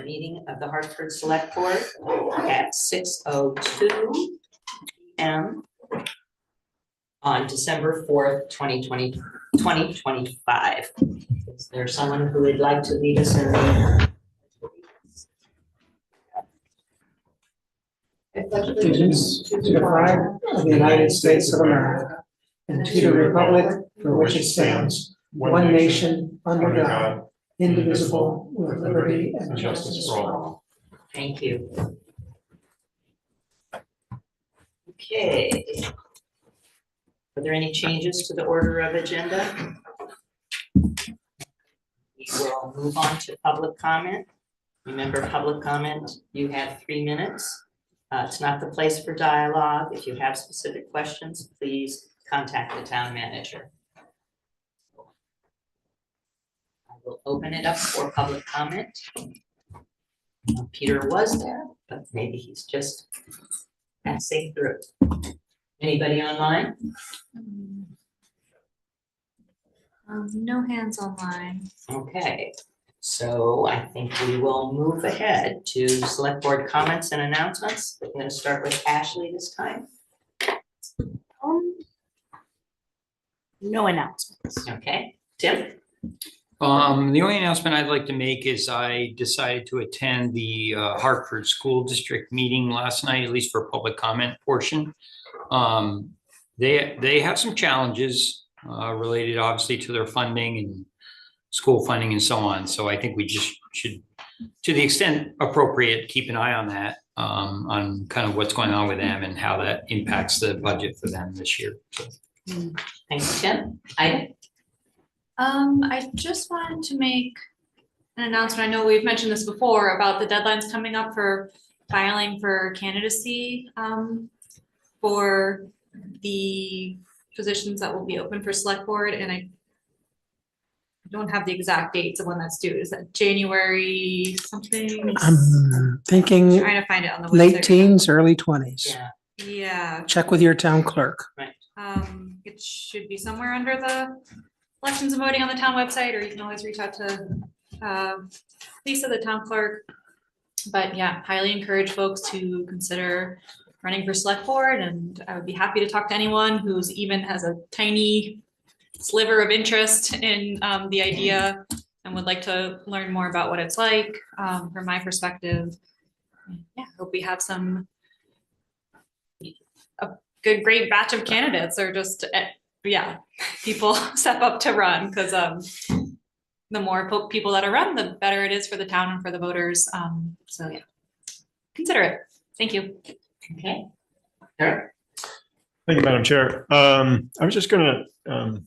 meeting of the Hartford Select Board at 6:02 p.m. on December 4th, 2025. Is there someone who would like to lead us in the allegiance to the flag of the United States of America and to the republic for which it stands, one nation, under God, indivisible, with liberty and justice for all. Thank you. Okay. Are there any changes to the order of agenda? We will move on to public comment. Remember, public comment, you have 3 minutes. It's not the place for dialogue. If you have specific questions, please contact the town manager. I will open it up for public comment. Peter was there, but maybe he's just passing through. Anybody online? No hands online. Okay, so I think we will move ahead to select board comments and announcements. We're going to start with Ashley this time. No announcements. Okay, Tim? The only announcement I'd like to make is I decided to attend the Hartford School District meeting last night, at least for public comment portion. They have some challenges related obviously to their funding and school funding and so on. So I think we just should, to the extent appropriate, keep an eye on that, on kind of what's going on with them and how that impacts the budget for them this year. So. Thanks, Tim. I just wanted to make an announcement. I know we've mentioned this before about the deadlines coming up for filing for candidacy for the positions that will be open for select board, and I don't have the exact dates of when that's due. Is that January something? I'm thinking Trying to find it on the website. late teens, early 20s. Yeah. Yeah. Check with your town clerk. It should be somewhere under the elections and voting on the town website, or you can always reach out to Lisa, the town clerk. But yeah, highly encourage folks to consider running for select board, and I would be happy to talk to anyone who's even has a tiny sliver of interest in the idea and would like to learn more about what it's like from my perspective. Yeah, hope we have a great batch of candidates, or just yeah, people step up to run, because the more people that are run, the better it is for the town and for the voters. So yeah, consider it. Thank you. Okay. Eric? Thank you, Madam Chair. I was just going to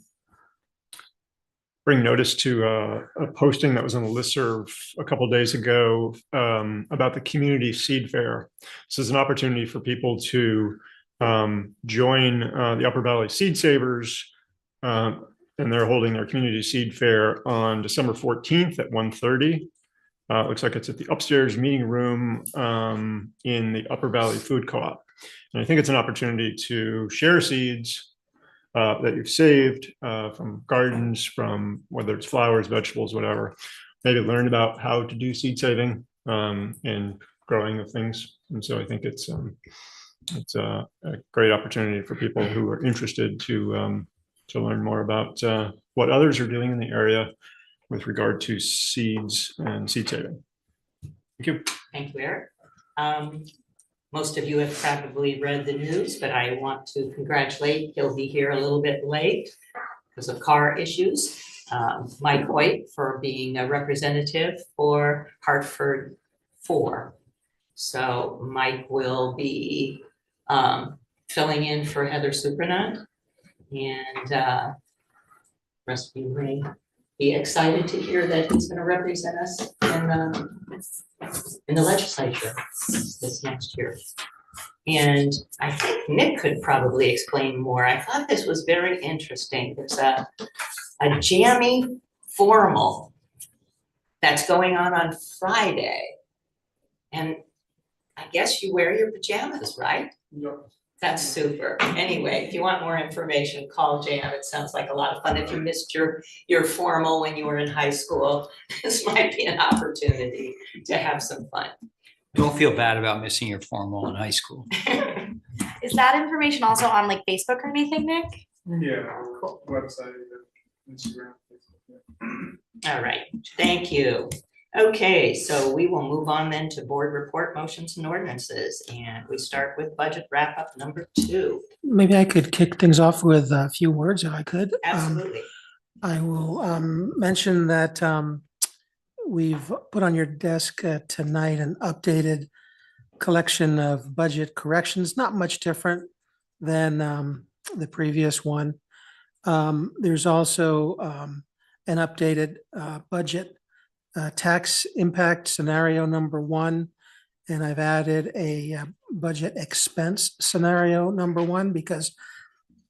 bring notice to a posting that was on the listserv a couple of days ago about the community seed fair. This is an opportunity for people to join the Upper Valley Seed Savers, and they're holding their community seed fair on December 14th at 1:30. It looks like it's at the upstairs meeting room in the Upper Valley Food Co-op. And I think it's an opportunity to share seeds that you've saved from gardens, from whether it's flowers, vegetables, whatever. Maybe learn about how to do seed saving and growing of things. And so I think it's a great opportunity for people who are interested to learn more about what others are doing in the area with regard to seeds and seed saving. Thank you. Thank you, Eric. Most of you have probably read the news, but I want to congratulate, he'll be here a little bit late because of car issues, Mike Hoyt, for being a representative for Hartford 4. So Mike will be filling in for Heather Supranant, and rest of you may be excited to hear that he's going to represent us in the legislature this next year. And I think Nick could probably explain more. I thought this was very interesting. There's a jammy formal that's going on Friday, and I guess you wear your pajamas, right? Yep. That's super. Anyway, if you want more information, call Jan. It sounds like a lot of fun. If you missed your formal when you were in high school, this might be an opportunity to have some fun. Don't feel bad about missing your formal in high school. Is that information also on like Facebook or anything, Nick? Yeah, website, Instagram. All right, thank you. Okay, so we will move on then to board report motions and ordinances, and we start with budget wrap-up number 2. Maybe I could kick things off with a few words if I could. Absolutely. I will mention that we've put on your desk tonight an updated collection of budget corrections, not much different than the previous one. There's also an updated budget tax impact scenario number 1, and I've added a budget expense scenario number 1 because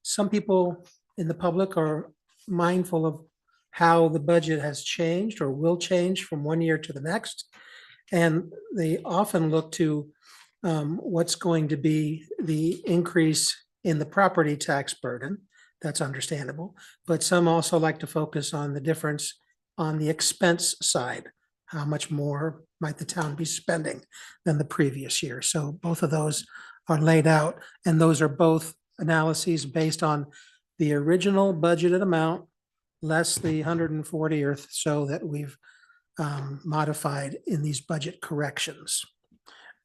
some people in the public are mindful of how the budget has changed or will change from one year to the next. And they often look to what's going to be the increase in the property tax burden. That's understandable. But some also like to focus on the difference on the expense side. How much more might the town be spending than the previous year? So both of those are laid out, and those are both analyses based on the original budgeted amount less the 140 or so that we've modified in these budget corrections.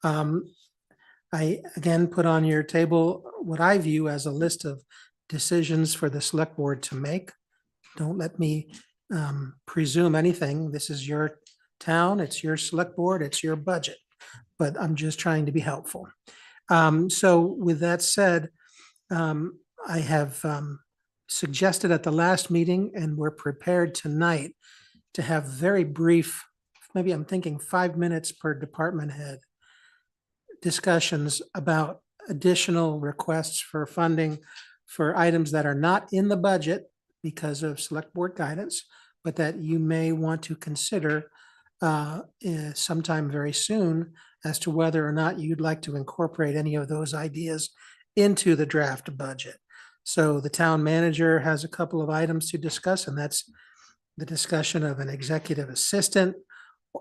I again put on your table what I view as a list of decisions for the select board to make. Don't let me presume anything. This is your town, it's your select board, it's your budget, but I'm just trying to be helpful. So with that said, I have suggested at the last meeting, and we're prepared tonight to have very brief, maybe I'm thinking 5 minutes per department head, discussions about additional requests for funding for items that are not in the budget because of select board guidance, but that you may want to consider sometime very soon as to whether or not you'd like to incorporate any of those ideas into the draft budget. So the town manager has a couple of items to discuss, and that's the discussion of an executive assistant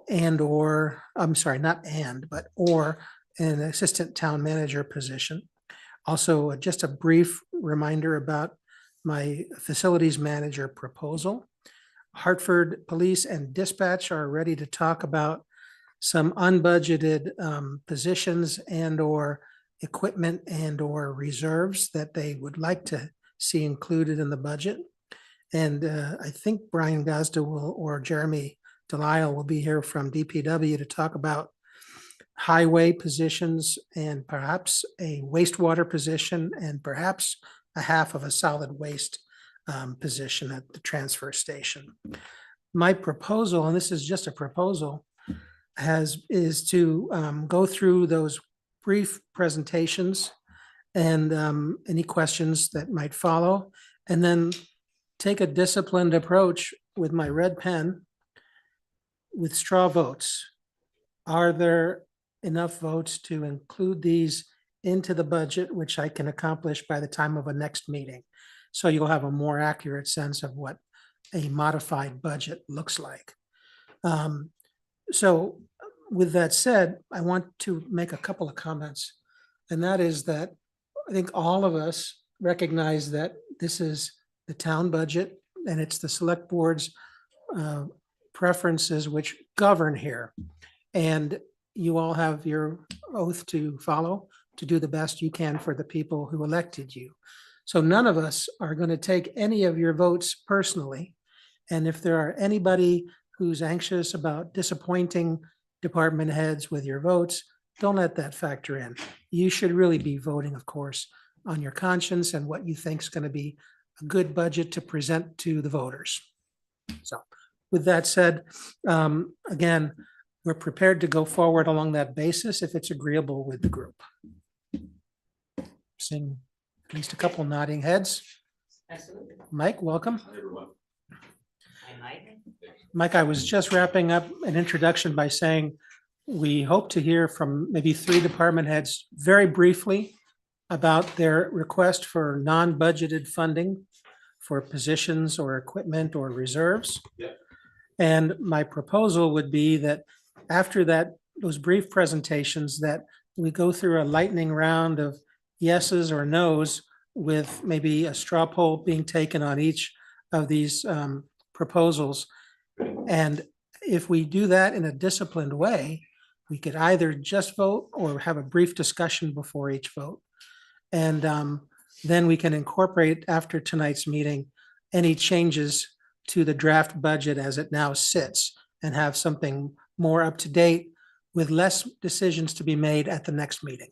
and or, I'm sorry, not and, but or an assistant town manager position. Also, just a brief reminder about my facilities manager proposal. Hartford Police and Dispatch are ready to talk about some unbudgeted positions and or equipment and or reserves that they would like to see included in the budget. And I think Brian Gazda will, or Jeremy Delisle will be here from DPW to talk about highway positions and perhaps a wastewater position and perhaps a half of a solid waste position at the transfer station. My proposal, and this is just a proposal, is to go through those brief presentations and any questions that might follow, and then take a disciplined approach with my red pen with straw votes. Are there enough votes to include these into the budget, which I can accomplish by the time of a next meeting? So you'll have a more accurate sense of what a modified budget looks like. So with that said, I want to make a couple of comments. And that is that I think all of us recognize that this is the town budget and it's the select board's preferences which govern here. And you all have your oath to follow, to do the best you can for the people who elected you. So none of us are going to take any of your votes personally. And if there are anybody who's anxious about disappointing department heads with your votes, don't let that factor in. You should really be voting, of course, on your conscience and what you think is going to be a good budget to present to the voters. So with that said, again, we're prepared to go forward along that basis if it's agreeable with the group. Seeing at least a couple nodding heads. Absolutely. Mike, welcome. Hi, Mike. Mike, I was just wrapping up an introduction by saying we hope to hear from maybe 3 department heads very briefly about their request for non-budgeted funding for positions or equipment or reserves. Yeah. And my proposal would be that after that, those brief presentations, that we go through a lightning round of yeses or nos with maybe a straw poll being taken on each of these proposals. And if we do that in a disciplined way, we could either just vote or have a brief discussion before each vote. And then we can incorporate after tonight's meeting any changes to the draft budget as it now sits and have something more up to date with less decisions to be made at the next meeting.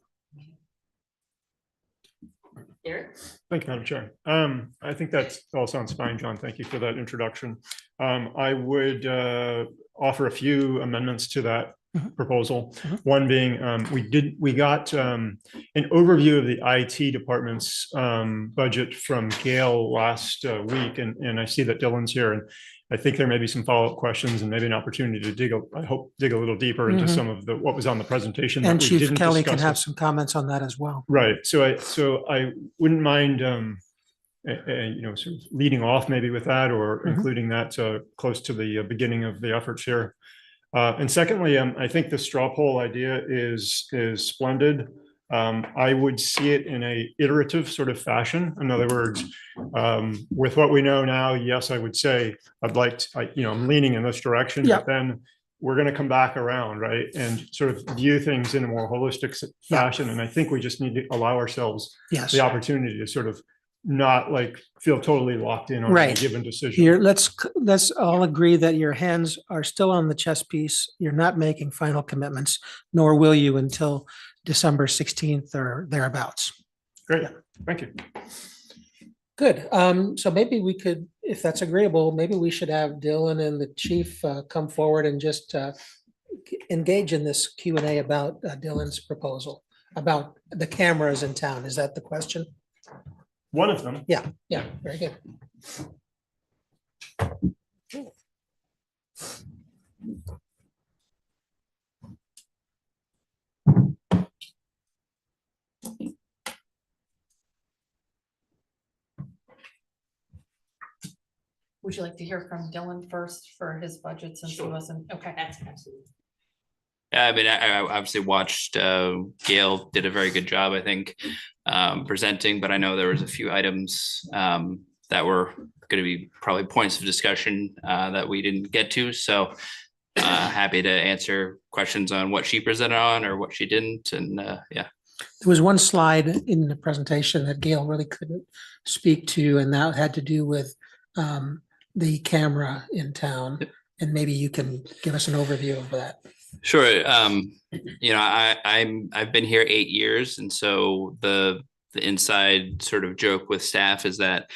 Derek? Thank you, Madam Chair. I think that all sounds fine, John. Thank you for that introduction. I would offer a few amendments to that proposal. One being, we got an overview of the IT department's budget from Gail last week, and I see that Dylan's here, and I think there may be some follow-up questions and maybe an opportunity to dig a little deeper into some of what was on the presentation. And that we Chief didn't Kelly can discuss. have some comments on that as well. Right. So I wouldn't mind, sort of leading off maybe with that, or including that close to the beginning of the efforts here. And secondly, I think the straw poll idea is splendid. I would see it in a iterative sort of fashion. In other words, with what we know now, yes, I would say I'd like to, I'm leaning in this direction, Yeah. but then we're going to come back around, right? And sort of view things in a more holistic fashion. And I think we just need to allow ourselves Yes. the opportunity to sort of not feel totally locked in on Right. a given decision. Here, let's all agree that your hands are still on the chess piece. You're not making final commitments, nor will you until December 16th or thereabouts. Great. Thank you. Good. So maybe we could, if that's agreeable, maybe we should have Dylan and the chief come forward and just engage in this Q&A about Dylan's proposal about the cameras in town. Is that the question? One of them. Yeah, very good. Would you like to hear from Dylan first for his budget since he wasn't, okay. That's absolutely. Yeah, I mean, I obviously watched, Gail did a very good job, I think, presenting, but I know there was a few items that were going to be probably points of discussion that we didn't get to. So happy to answer questions on what she presented on or what she didn't. And yeah. There was one slide in the presentation that Gail really couldn't speak to, and that had to do with the camera in town. And maybe you can give us an overview of that. Sure. I've been here 8 years. And so the inside sort of joke with staff is that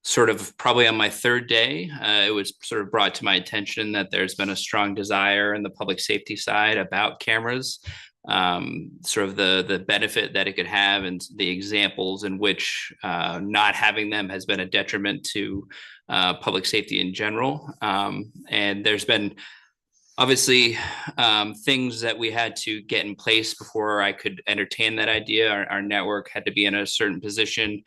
sort of probably on my third day, it was sort of brought to my attention that there's been a strong desire in the public safety side about cameras, sort of the benefit that it could have and the examples in which not having them has been a detriment to public safety in general. And there's been obviously things that we had to get in place before I could entertain that idea. Our network had to be in a certain position.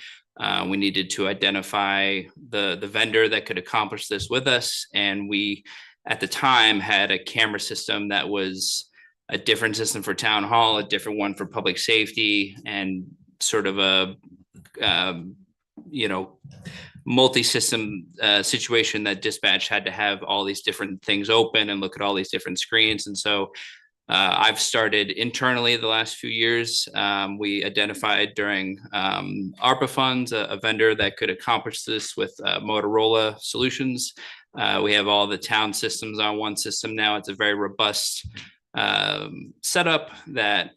We needed to identify the vendor that could accomplish this with us. And we, at the time, had a camera system that was a different system for town hall, a different one for public safety, and sort of a, multi-system situation that dispatch had to have all these different things open and look at all these different screens. And so I've started internally the last few years. We identified during ARPA funds a vendor that could accomplish this with Motorola Solutions. We have all the town systems on one system now. It's a very robust setup that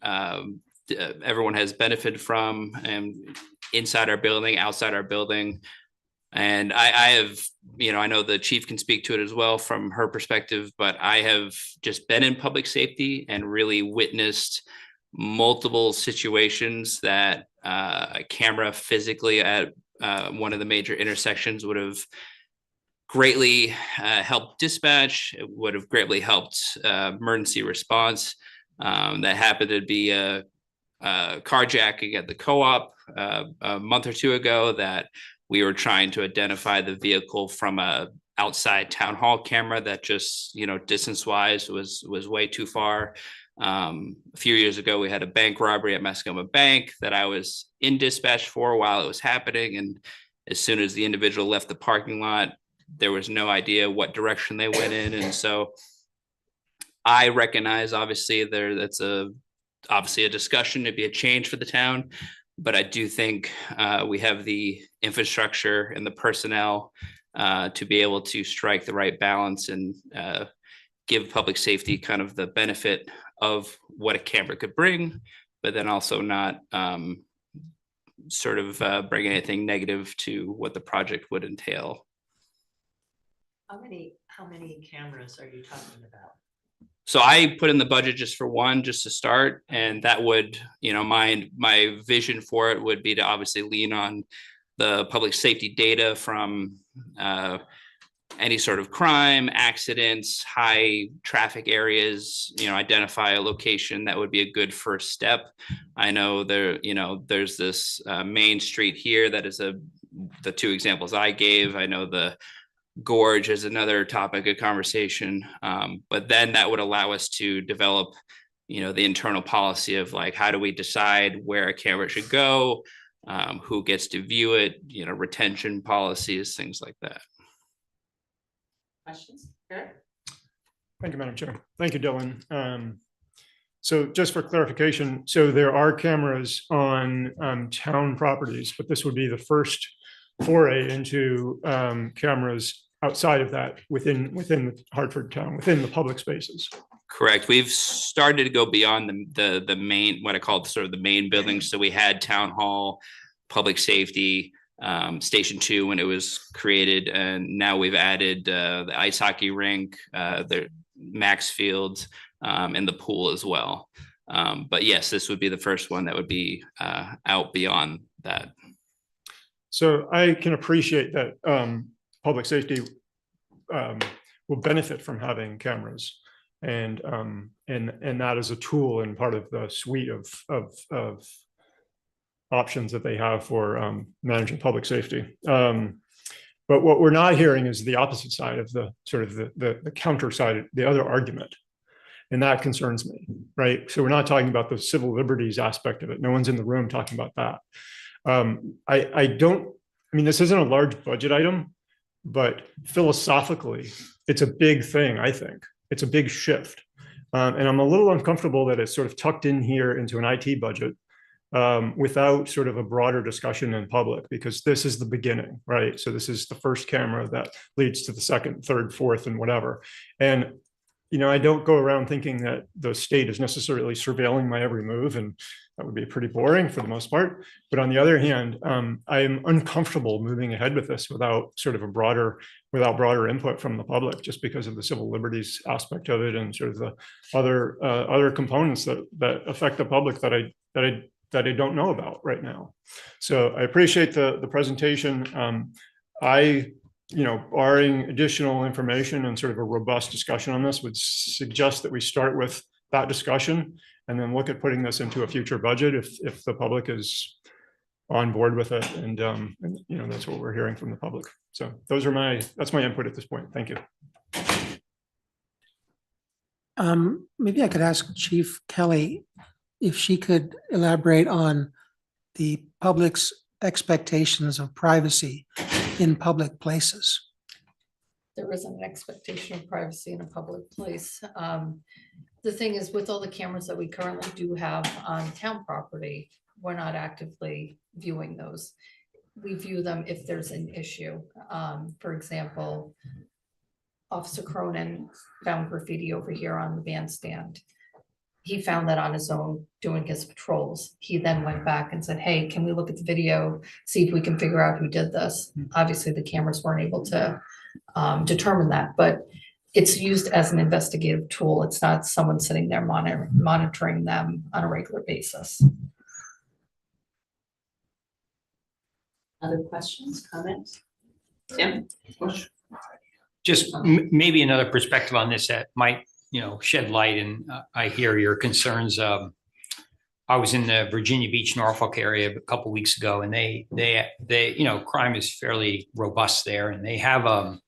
everyone has benefited from, and inside our building, outside our building. And I have, I know the chief can speak to it as well from her perspective, but I have just been in public safety and really witnessed multiple situations that a camera physically at one of the major intersections would have greatly helped dispatch. It would have greatly helped emergency response. That happened to be a carjacking at the co-op a month or two ago that we were trying to identify the vehicle from a outside town hall camera that just, distance wise was way too far. A few years ago, we had a bank robbery at Mascoma Bank that I was in dispatch for while it was happening. And as soon as the individual left the parking lot, there was no idea what direction they went in. And so I recognize, obviously, that's obviously a discussion to be a change for the town. But I do think we have the infrastructure and the personnel to be able to strike the right balance and give public safety kind of the benefit of what a camera could bring, but then also not bring anything negative to what the project would entail. How many cameras are you talking about? So I put in the budget just for one, just to start, and that would, my vision for it would be to obviously lean on the public safety data from any sort of crime, accidents, high traffic areas, identify a location that would be a good first step. I know there's this main street here that is the two examples I gave. I know the gorge is another topic of conversation, but then that would allow us to develop, the internal policy of like, how do we decide where a camera should go, who gets to view it, retention policies, things like that. Questions? Eric? Thank you, Madam Chair. Thank you, Dylan. So just for clarification, so there are cameras on town properties, but this would be the first foray into cameras outside of that within Hartford town, within the public spaces. Correct. We've started to go beyond the main, what I call sort of the main buildings. So we had town hall, public safety, Station 2 when it was created, and now we've added the ice hockey rink, the Max Fields, and the pool as well. But yes, this would be the first one that would be out beyond that. So I can appreciate that public safety will benefit from having cameras, and that is a tool and part of the suite of options that they have for managing public safety. But what we're not hearing is the opposite side of the sort of the counter side, the other argument. And that concerns me, right? So we're not talking about the civil liberties aspect of it. No one's in the room talking about that. I mean, this isn't a large budget item, but philosophically, it's a big thing, I think. It's a big shift. And I'm a little uncomfortable that it's sort of tucked in here into an IT budget without sort of a broader discussion in public, because this is the beginning, right? So this is the first camera that leads to the second, third, fourth, and whatever. And I don't go around thinking that the state is necessarily surveilling my every move, and that would be pretty boring for the most part. But on the other hand, I am uncomfortable moving ahead with this without broader input from the public, just because of the civil liberties aspect of it and sort of the other components that affect the public that I don't know about right now. So I appreciate the presentation. Barring additional information and sort of a robust discussion on this, would suggest that we start with that discussion and then look at putting this into a future budget if the public is on board with it. And that's what we're hearing from the public. So that's my input at this point. Thank you. Maybe I could ask Chief Kelly if she could elaborate on the public's expectations of privacy in public places. There isn't an expectation of privacy in a public place. The thing is, with all the cameras that we currently do have on town property, we're not actively viewing those. We view them if there's an issue. For example, Officer Cronin found graffiti over here on the bandstand. He found that on his own doing his patrols. He then went back and said, hey, can we look at the video, see if we can figure out who did this? Obviously, the cameras weren't able to determine that, but it's used as an investigative tool. It's not someone sitting there monitoring them on a regular basis. Other questions, comments? Tim? Just maybe another perspective on this that might, shed light, and I hear your concerns. I was in the Virginia Beach, Norfolk area a couple weeks ago, and they, crime is fairly robust there, and they have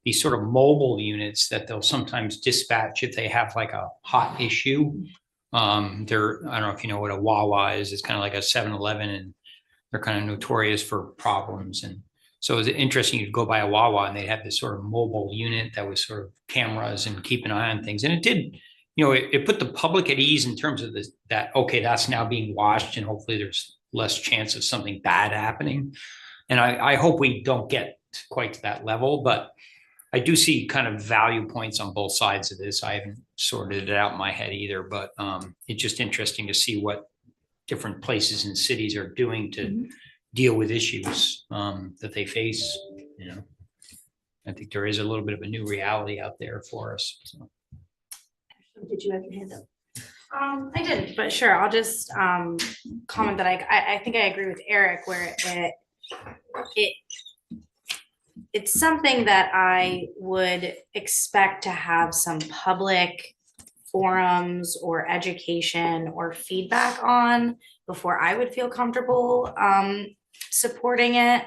these sort of mobile units that they'll sometimes dispatch if they have like a hot issue. I don't know if you know what a Wawa is. It's kind of like a 7-Eleven, and they're kind of notorious for problems. And so it was interesting. You'd go by a Wawa and they had this sort of mobile unit that was sort of cameras and keep an eye on things. And it did, it put the public at ease in terms of this, that, okay, that's now being watched and hopefully there's less chance of something bad happening. And I hope we don't get quite to that level, but I do see kind of value points on both sides of this. I haven't sorted it out in my head either, but it's just interesting to see what different places and cities are doing to deal with issues that they face. I think there is a little bit of a new reality out there for us. So. Did you have your hand up? I didn't, but sure, I'll just comment that I think I agree with Eric where it's something that I would expect to have some public forums or education or feedback on before I would feel comfortable supporting it.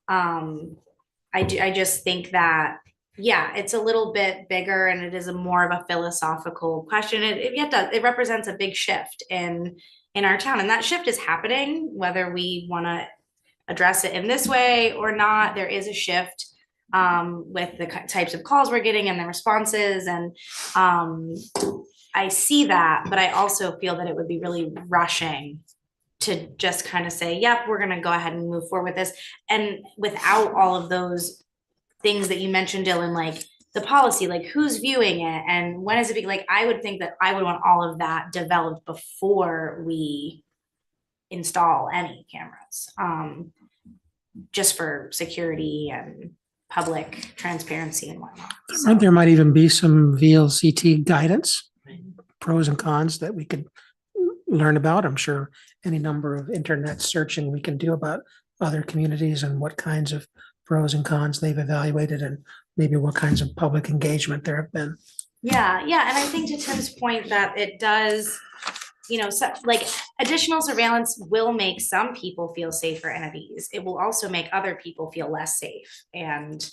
I just think that, yeah, it's a little bit bigger and it is a more of a philosophical question. It represents a big shift in our town, and that shift is happening, whether we want to address it in this way or not. There is a shift with the types of calls we're getting and the responses, and I see that, but I also feel that it would be really rushing to just kind of say, yep, we're going to go ahead and move forward with this. And without all of those things that you mentioned, Dylan, like the policy, like who's viewing it and when is it being, like, I would think that I would want all of that developed before we install any cameras, just for security and public transparency and whatnot. So. There might even be some VLCT guidance, pros and cons that we could learn about. I'm sure any number of internet searching we can do about other communities and what kinds of pros and cons they've evaluated and maybe what kinds of public engagement there have been. Yeah. And I think to Tim's point that it does, so, like additional surveillance will make some people feel safer and at ease. It will also make other people feel less safe. And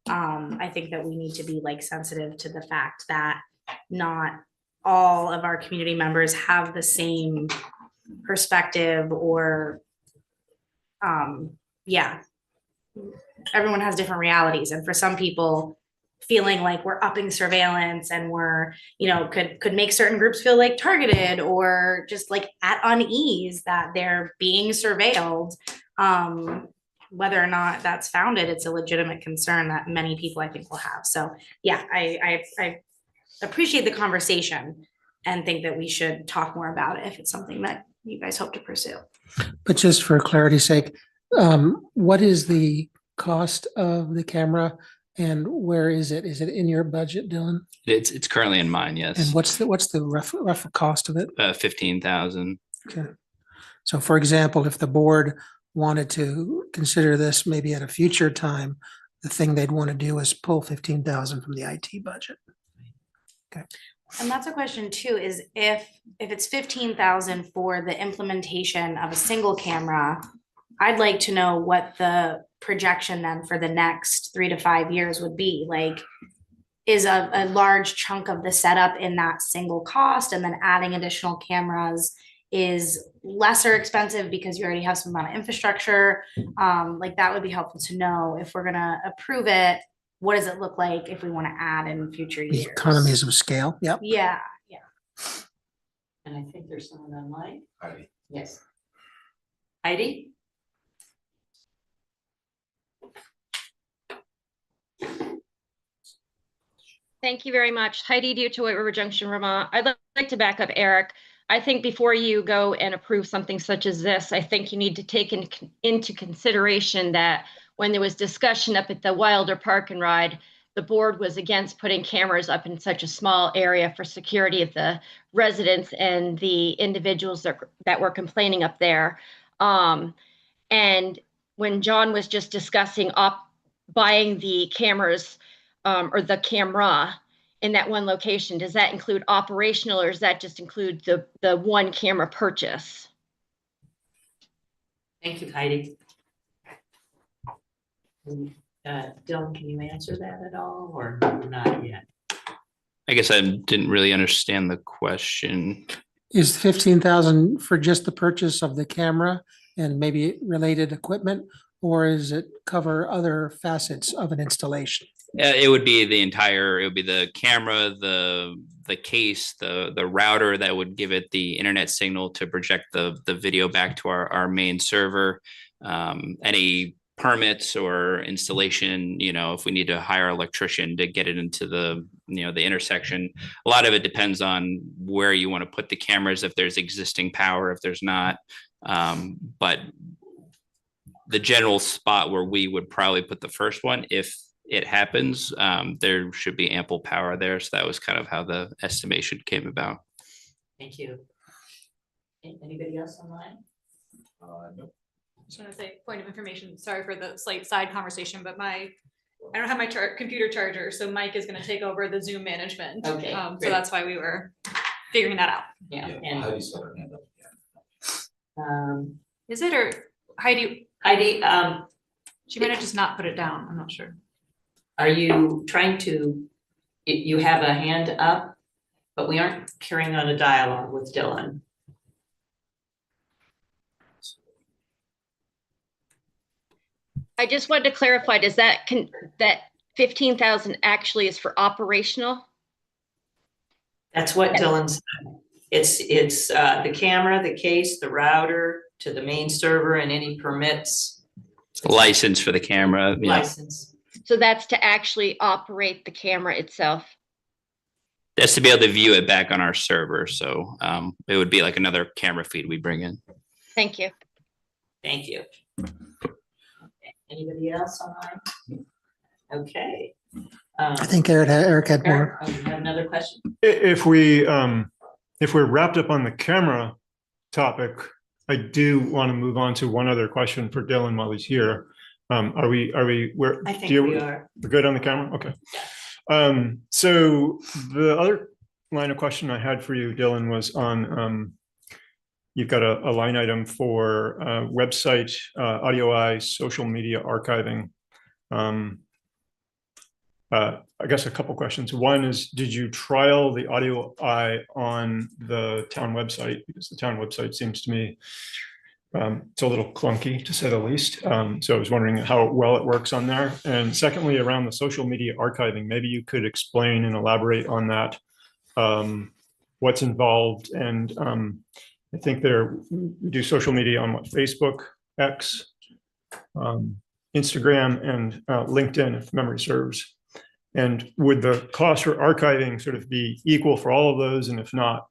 I think that we need to be like sensitive to the fact that not all of our community members have the same perspective or everyone has different realities. And for some people, feeling like we're upping surveillance and we're, could make certain groups feel like targeted or just like at unease that they're being surveilled. Whether or not that's founded, it's a legitimate concern that many people I think will have. So yeah, I appreciate the conversation and think that we should talk more about it if it's something that you guys hope to pursue. But just for clarity's sake, what is the cost of the camera and where is it? Is it in your budget, Dylan? It's currently in mine, yes. And what's the rough cost of it? 15,000. Okay. So for example, if the board wanted to consider this maybe at a future time, the thing they'd want to do is pull 15,000 from the IT budget. Okay. And that's a question too, is if it's 15,000 for the implementation of a single camera, I'd like to know what the projection then for the next 3 to 5 years would be. Like, is a large chunk of the setup in that single cost, and then adding additional cameras is lesser expensive because you already have some amount of infrastructure. Like that would be helpful to know if we're gonna approve it. What does it look like if we want to add in future years? Economies of scale. Yep. Yeah. And I think there's someone online. Heidi. Yes. Heidi? Thank you very much. Heidi Dutoit, River Junction, Vermont. I'd like to back up Eric. I think before you go and approve something such as this, I think you need to take into consideration that when there was discussion up at the Wilder Park and Ride, the board was against putting cameras up in such a small area for security of the residents and the individuals that were complaining up there. And when John was just discussing buying the cameras or the camera, in that one location, does that include operational or does that just include the one camera purchase? Thank you, Heidi. Dylan, can you answer that at all or not yet? I guess I didn't really understand the question. Is 15,000 for just the purchase of the camera and maybe related equipment? Or is it cover other facets of an installation? It would be the entire, it would be the camera, the case, the router that would give it the internet signal to project the video back to our main server. Any permits or installation, if we need to hire an electrician to get it into the intersection. A lot of it depends on where you want to put the cameras, if there's existing power, if there's not. But the general spot where we would probably put the first one, if it happens, there should be ample power there. So that was kind of how the estimation came about. Thank you. Anybody else online? No. Just want to say, point of information, sorry for the slight side conversation, but I don't have my computer charger, so Mike is going to take over the Zoom management. Okay, So great. that's why we were figuring that out. Yeah, How do and you spell her name? Yeah. Is it, or Heidi, Heidi, she might have just not put it down, I'm not sure. are you trying to, you have a hand up, but we aren't carrying on a dialogue with Dylan. I just wanted to clarify, does that 15,000 actually is for operational? That's what Dylan said. It's the camera, the case, the router to the main server and any permits. License for the camera. Yeah. License. So that's to actually operate the camera itself. That's to be able to view it back on our server. So it would be like another camera feed we bring in. Thank you. Thank you. Anybody else online? Okay. I think Eric had more. Eric, you have another question? If we're wrapped up on the camera topic, I do want to move on to one other question for Dylan while he's here. Are we, where? I think we are. We're good on the camera? Okay. So the other line of question I had for you, Dylan, was on, you've got a line item for website, audio social media archiving. I guess a couple questions. One is, did you trial the audio on the town website? Because the town website seems to me, it's a little clunky to say the least. So I was wondering how well it works on there. And secondly, around the social media archiving, maybe you could explain and elaborate on that, what's involved. And I think we do social media on Facebook, X, Instagram, and LinkedIn, if memory serves. And would the cost for archiving sort of be equal for all of those? And if not,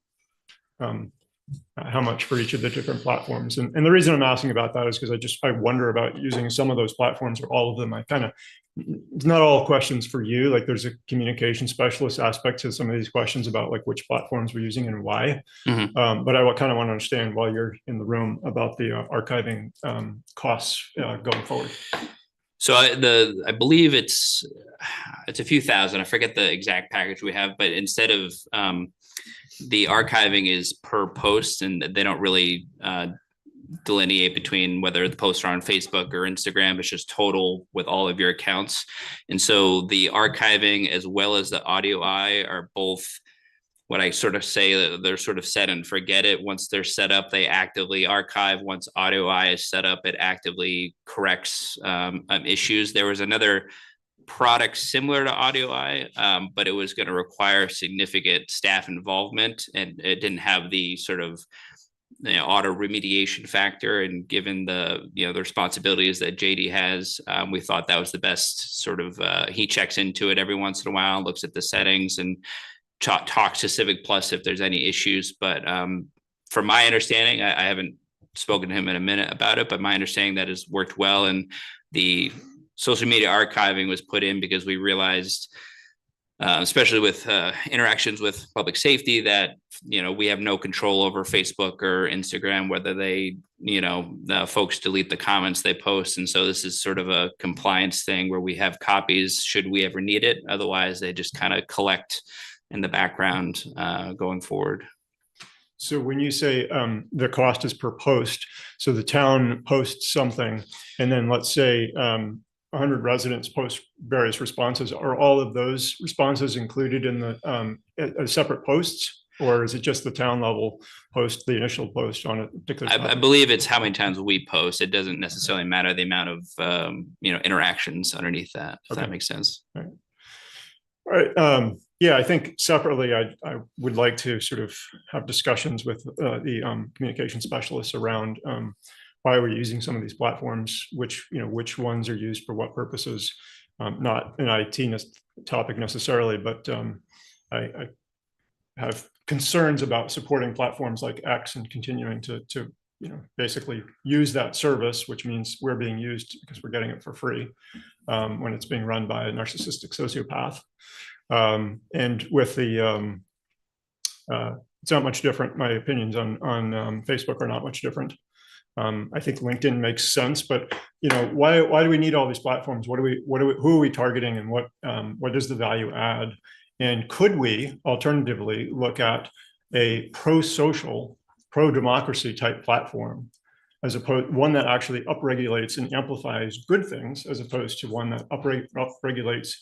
how much for each of the different platforms? And the reason I'm asking about that is because I wonder about using some of those platforms or all of them. It's not all questions for you. Like there's a communication specialist aspect to some of these questions about like which platforms we're using and why. Mm-hmm. But I kind of want to understand while you're in the room about the archiving costs going forward. So I believe it's a few thousand. I forget the exact package we have, but instead of the archiving is per post, and they don't really delineate between whether the posts are on Facebook or Instagram. It's just total with all of your accounts. And so the archiving as well as the audio are both what I sort of say that they're sort of set and forget it. Once they're set up, they actively archive. Once audio is set up, it actively corrects issues. There was another product similar to audio but it was going to require significant staff involvement, and it didn't have the sort of auto remediation factor. And given the the responsibilities that JD has, we thought that was the best sort of. He checks into it every once in a while, looks at the settings, and talks to Civic Plus if there's any issues. But from my understanding, I haven't spoken to him in a minute about it, but my understanding that has worked well. And the social media archiving was put in because we realized especially with interactions with public safety that, we have no control over Facebook or Instagram, whether they, the folks delete the comments they post. And so this is sort of a compliance thing where we have copies should we ever need it. Otherwise, they just kind of collect in the background going forward. So when you say the cost is per post, so the town posts something, and then let's say 100 residents post various responses, are all of those responses included in the as separate posts? Or is it just the town level post, the initial post on a particular topic? I believe it's how many times we post. It doesn't necessarily matter the amount of interactions underneath that, if that makes sense. All right. Yeah, I think separately, I would like to sort of have discussions with the communication specialists around why we're using some of these platforms, which ones are used for what purposes. Not an IT topic necessarily, but I have concerns about supporting platforms like X and continuing to basically use that service, which means we're being used because we're getting it for free when it's being run by a narcissistic sociopath. And with the, it's not much different. My opinions on Facebook are not much different. I think LinkedIn makes sense, but why do we need all these platforms? Who are we targeting, and what is the value add? And could we alternatively look at a pro-social, pro-democracy type platform, as opposed one that actually upregulates and amplifies good things, as opposed to one that upregulates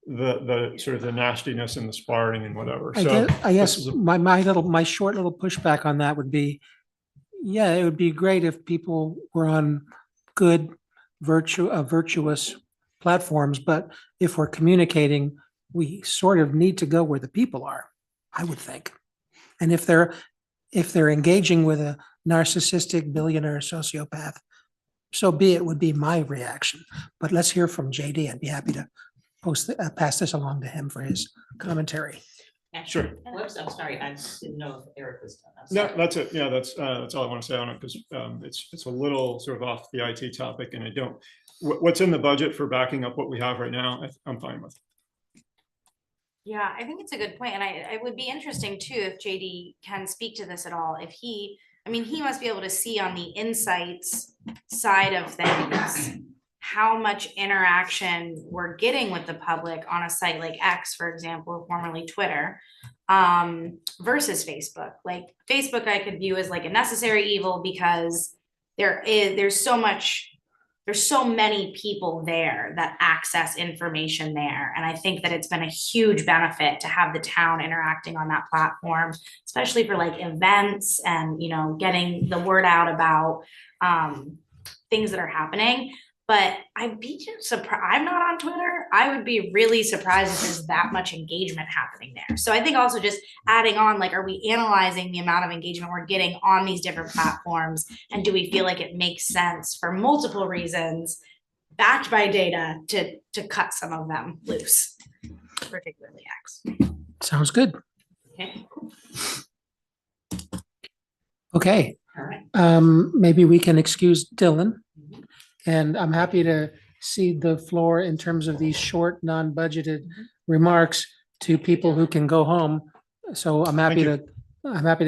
the sort of the nastiness and the sparring and whatever. I guess my short little pushback on that would be, yeah, it would be great if people were on good virtuous platforms, but if we're communicating, we sort of need to go where the people are, I would think. And if they're engaging with a narcissistic billionaire sociopath, so be it, would be my reaction. But let's hear from JD. I'd be happy to pass this along to him for his commentary. Sure. Whoops, I'm sorry. I didn't know if Eric was done. No, that's it. Yeah, that's all I want to say on it, because it's a little sort of off the IT topic, and what's in the budget for backing up what we have right now, I'm fine with. Yeah, I think it's a good point. And it would be interesting too, if JD can speak to this at all. If he must be able to see on the insights side of things, how much interaction we're getting with the public on a site like X, for example, formerly Twitter, versus Facebook. Like Facebook, I could view as like a necessary evil because there's so many people there that access information there. And I think that it's been a huge benefit to have the town interacting on that platform, especially for like events and, getting the word out about things that are happening. But I'd be just surprised. I'm not on Twitter. I would be really surprised if there's that much engagement happening there. So I think also just adding on, like, are we analyzing the amount of engagement we're getting on these different platforms? And do we feel like it makes sense for multiple reasons, backed by data, to cut some of them loose, particularly X? Sounds good. Okay. Okay. All right. Maybe we can excuse Dylan. And I'm happy to cede the floor in terms of these short, non-budgeted remarks to people who can go home. So I'm happy to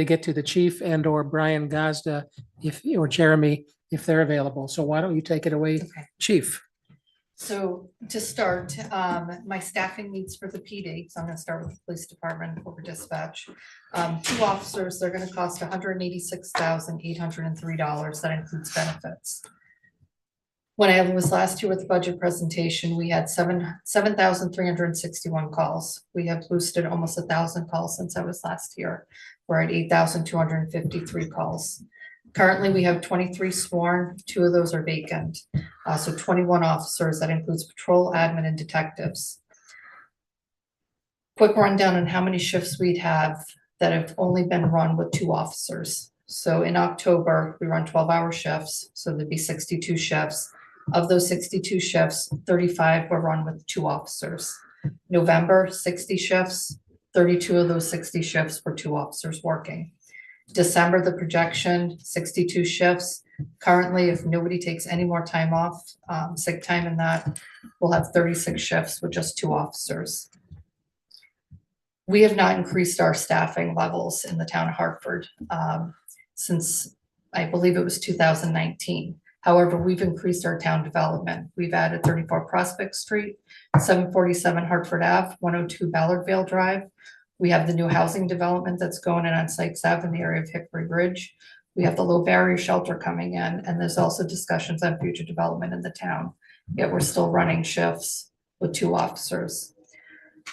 get to the chief and or Brian Gazda or Jeremy if they're available. So why don't you take it away, Chief? So to start, my staffing needs for the PD. So I'm going to start with the police department, corporate dispatch. 2 officers, they're going to cost $186,803. That includes benefits. When I was last here with the budget presentation, we had 7,361 calls. We have boosted almost 1,000 calls since I was last here. We're at 8,253 calls. Currently, we have 23 sworn. 2 of those are vacant. So 21 officers. That includes patrol, admin, and detectives. Quick rundown on how many shifts we'd have that have only been run with 2 officers. So in October, we run 12-hour shifts. So there'd be 62 shifts. Of those 62 shifts, 35 were run with 2 officers. November, 60 shifts, 32 of those 60 shifts were 2 officers working. December, the projection, 62 shifts. Currently, if nobody takes any more time off, sick time in that, we'll have 36 shifts with just 2 officers. We have not increased our staffing levels in the town of Hartford since, I believe it was 2019. However, we've increased our town development. We've added 34 Prospect Street, 747 Hartford Ave, 102 Ballardvale Drive. We have the new housing development that's going in on Sykes Ave in the area of Hickory Ridge. We have the low barrier shelter coming in, and there's also discussions on future development in the town. Yet we're still running shifts with 2 officers.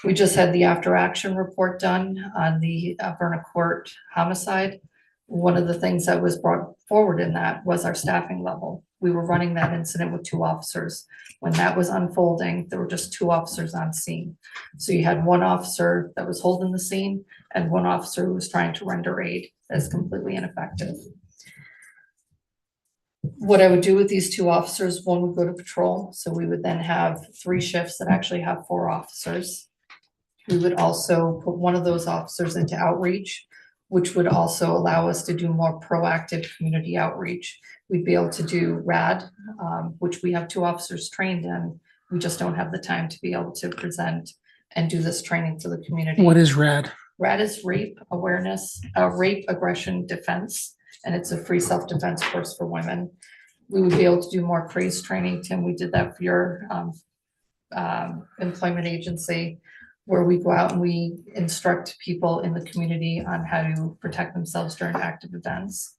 We just had the after action report done on the Verna Court homicide. One of the things that was brought forward in that was our staffing level. We were running that incident with 2 officers. When that was unfolding, there were just 2 officers on scene. So you had 1 officer that was holding the scene and 1 officer who was trying to render aid. That's completely ineffective. What I would do with these 2 officers, 1 would go to patrol. So we would then have 3 shifts that actually have 4 officers. We would also put 1 of those officers into outreach, which would also allow us to do more proactive community outreach. We'd be able to do RAD, which we have 2 officers trained in. We just don't have the time to be able to present and do this training for the community. What is RAD? RAD is rape awareness, rape aggression defense, and it's a free self-defense course for women. We would be able to do more craze training. Tim, we did that for your employment agency, where we go out and we instruct people in the community on how to protect themselves during active events.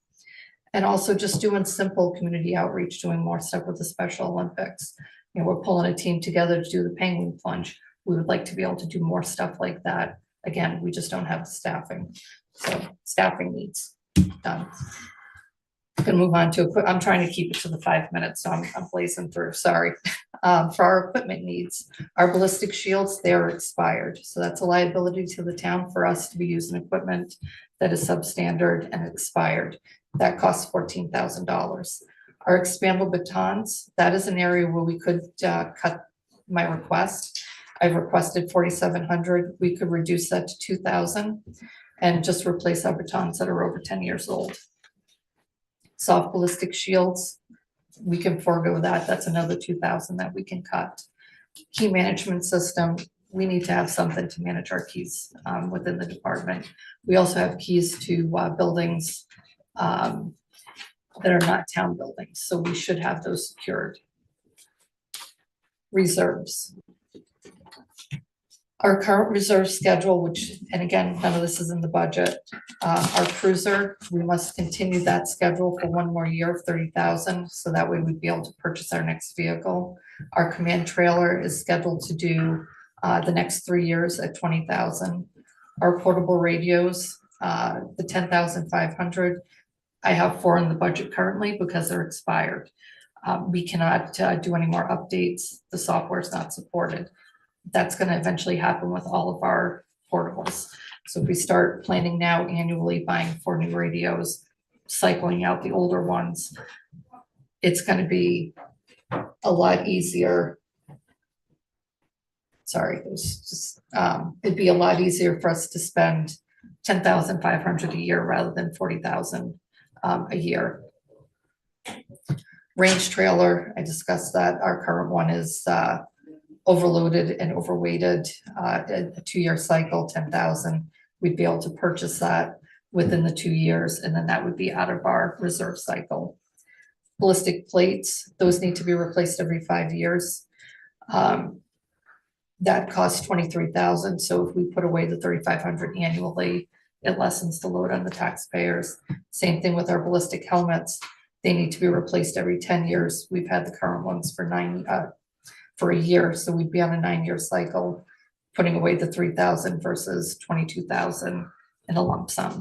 And also just doing simple community outreach, doing more stuff with the Special Olympics. You know, we're pulling a team together to do the penguin plunge. We would like to be able to do more stuff like that. Again, we just don't have the staffing. So staffing needs done. Gonna move on to, I'm trying to keep it to the 5 minutes, so I'm blazing through, sorry. For our equipment needs, our ballistic shields, they're expired. So that's a liability to the town for us to be using equipment that is substandard and expired. That costs $14,000. Our expandable batons, that is an area where we could cut my request. I've requested 4,700. We could reduce that to 2,000 and just replace our batons that are over 10 years old. Soft ballistic shields, we can forego that. That's another 2,000 that we can cut. Key management system, we need to have something to manage our keys within the department. We also have keys to buildings that are not town buildings, so we should have those secured. Reserves. Our current reserve schedule, which, and again, none of this is in the budget. Our cruiser, we must continue that schedule for 1 more year of 30,000. So that way we'd be able to purchase our next vehicle. Our command trailer is scheduled to do the next 3 years at 20,000. Our portable radios, the 10,500. I have 4 in the budget currently because they're expired. We cannot do any more updates. The software is not supported. That's going to eventually happen with all of our portables. So if we start planning now annually buying 4 new radios, cycling out the older ones, it's going to be a lot easier. Sorry, it was just, it'd be a lot easier for us to spend 10,500 a year rather than 40,000 a year. Range trailer, I discussed that. Our current one is overloaded and overweighted, a 2-year cycle, 10,000. We'd be able to purchase that within the 2 years, and then that would be out of our reserve cycle. Ballistic plates, those need to be replaced every 5 years. That costs 23,000. So if we put away the 3,500 annually, it lessens the load on the taxpayers. Same thing with our ballistic helmets. They need to be replaced every 10 years. We've had the current ones for a year, so we'd be on a 9-year cycle, putting away the 3,000 versus 22,000 in a lump sum.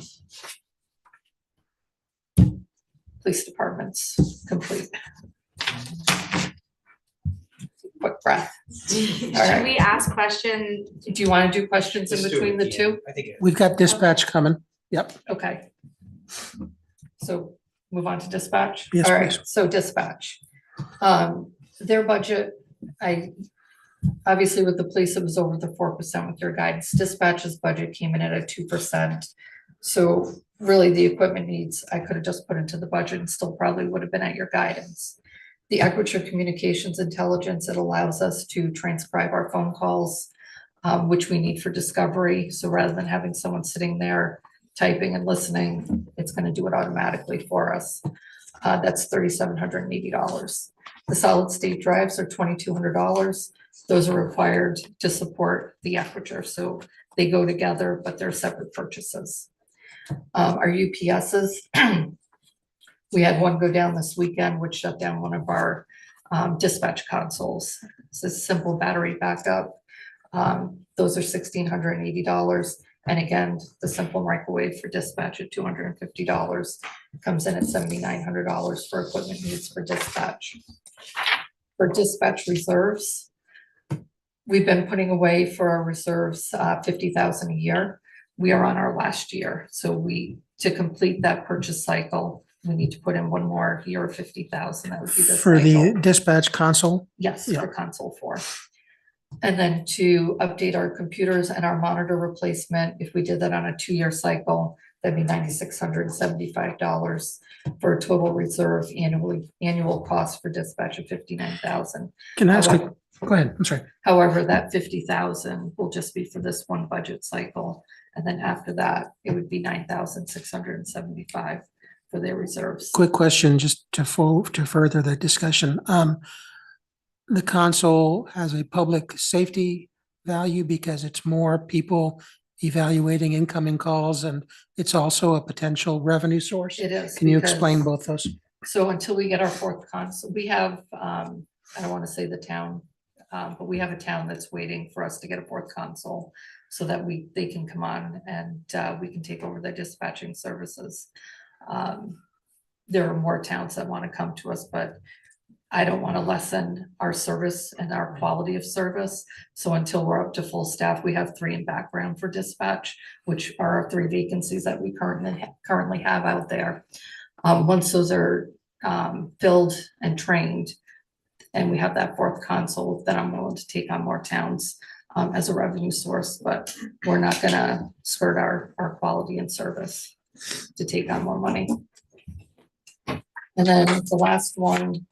Police departments complete. Quick breath. Should right. we ask questions? Do you want to do questions in between the two? I think. We've got dispatch coming. Yep. Okay. So move on to dispatch. Yes, All right, please. so dispatch. Their budget, obviously with the police, it was over the 4% with your guidance. Dispatch's budget came in at a 2%. So really the equipment needs, I could have just put into the budget and still probably would have been at your guidance. The Equiture Communications Intelligence, it allows us to transcribe our phone calls. which we need for discovery. So rather than having someone sitting there typing and listening, it's gonna do it automatically for us. That's $3,780. The solid state drives are $2,200. Those are required to support the aperture, so they go together, but they're separate purchases. Our UPSs, we had one go down this weekend, which shut down one of our dispatch consoles. It's a simple battery backup. Those are $1,680. And again, the simple microwave for dispatch at $250 comes in at $7,900 for equipment needs for dispatch. For dispatch reserves, we've been putting away for our reserves $50,000 a year. We are on our last year, so to complete that purchase cycle, we need to put in one more year of $50,000. That would be this For the cycle. dispatch console? Yes, Yeah. for console 4. And then to update our computers and our monitor replacement, if we did that on a 2-year cycle, that'd be $9,675 for a total reserve annual cost for dispatch of $59,000. Can I ask you, go ahead, I'm sorry. However, that $50,000 will just be for this one budget cycle. And then after that, it would be $9,675 for their reserves. Quick question, just to further the discussion. The console has a public safety value because it's more people evaluating incoming calls, and it's also a potential revenue source. It is. Can you because- explain both those? So until we get our 4th console, we have, I don't want to say the town, but we have a town that's waiting for us to get a 4th console so that they can come on and we can take over their dispatching services. There are more towns that want to come to us, but I don't want to lessen our service and our quality of service. So until we're up to full staff, we have 3 in background for dispatch, which are our 3 vacancies that we currently have out there. Once those are filled and trained, and we have that 4th console, then I'm willing to take on more towns as a revenue source, but we're not gonna skirt our quality and service to take on more money. And then the last one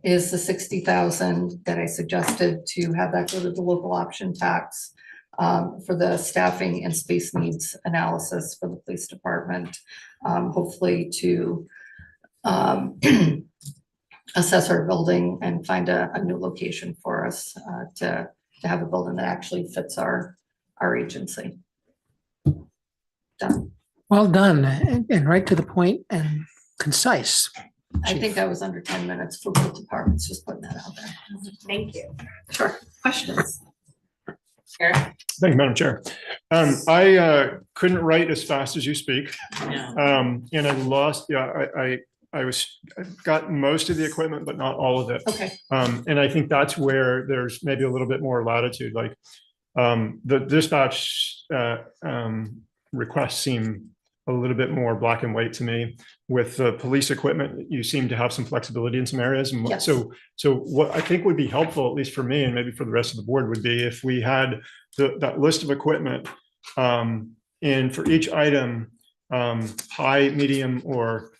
is the $60,000 that I suggested to have that go to the local option tax for the staffing and space needs analysis for the police department, hopefully to assess our building and find a new location for us to have a building that actually fits our agency. Done. Well done, and right to the point and concise. I think I was under 10 minutes for both departments, just putting that out there. Thank you. Sure. Questions? Eric? Thank you, Madam Chair. I couldn't write as fast as you speak. No. And I lost, I got most of the equipment, but not all of it. Okay. And I think that's where there's maybe a little bit more latitude, like the dispatch requests seem a little bit more black and white to me. With the police equipment, you seem to have some flexibility in some areas. And Yes. so what I think would be helpful, at least for me and maybe for the rest of the board, would be if we had that list of equipment and for each item, high, medium, or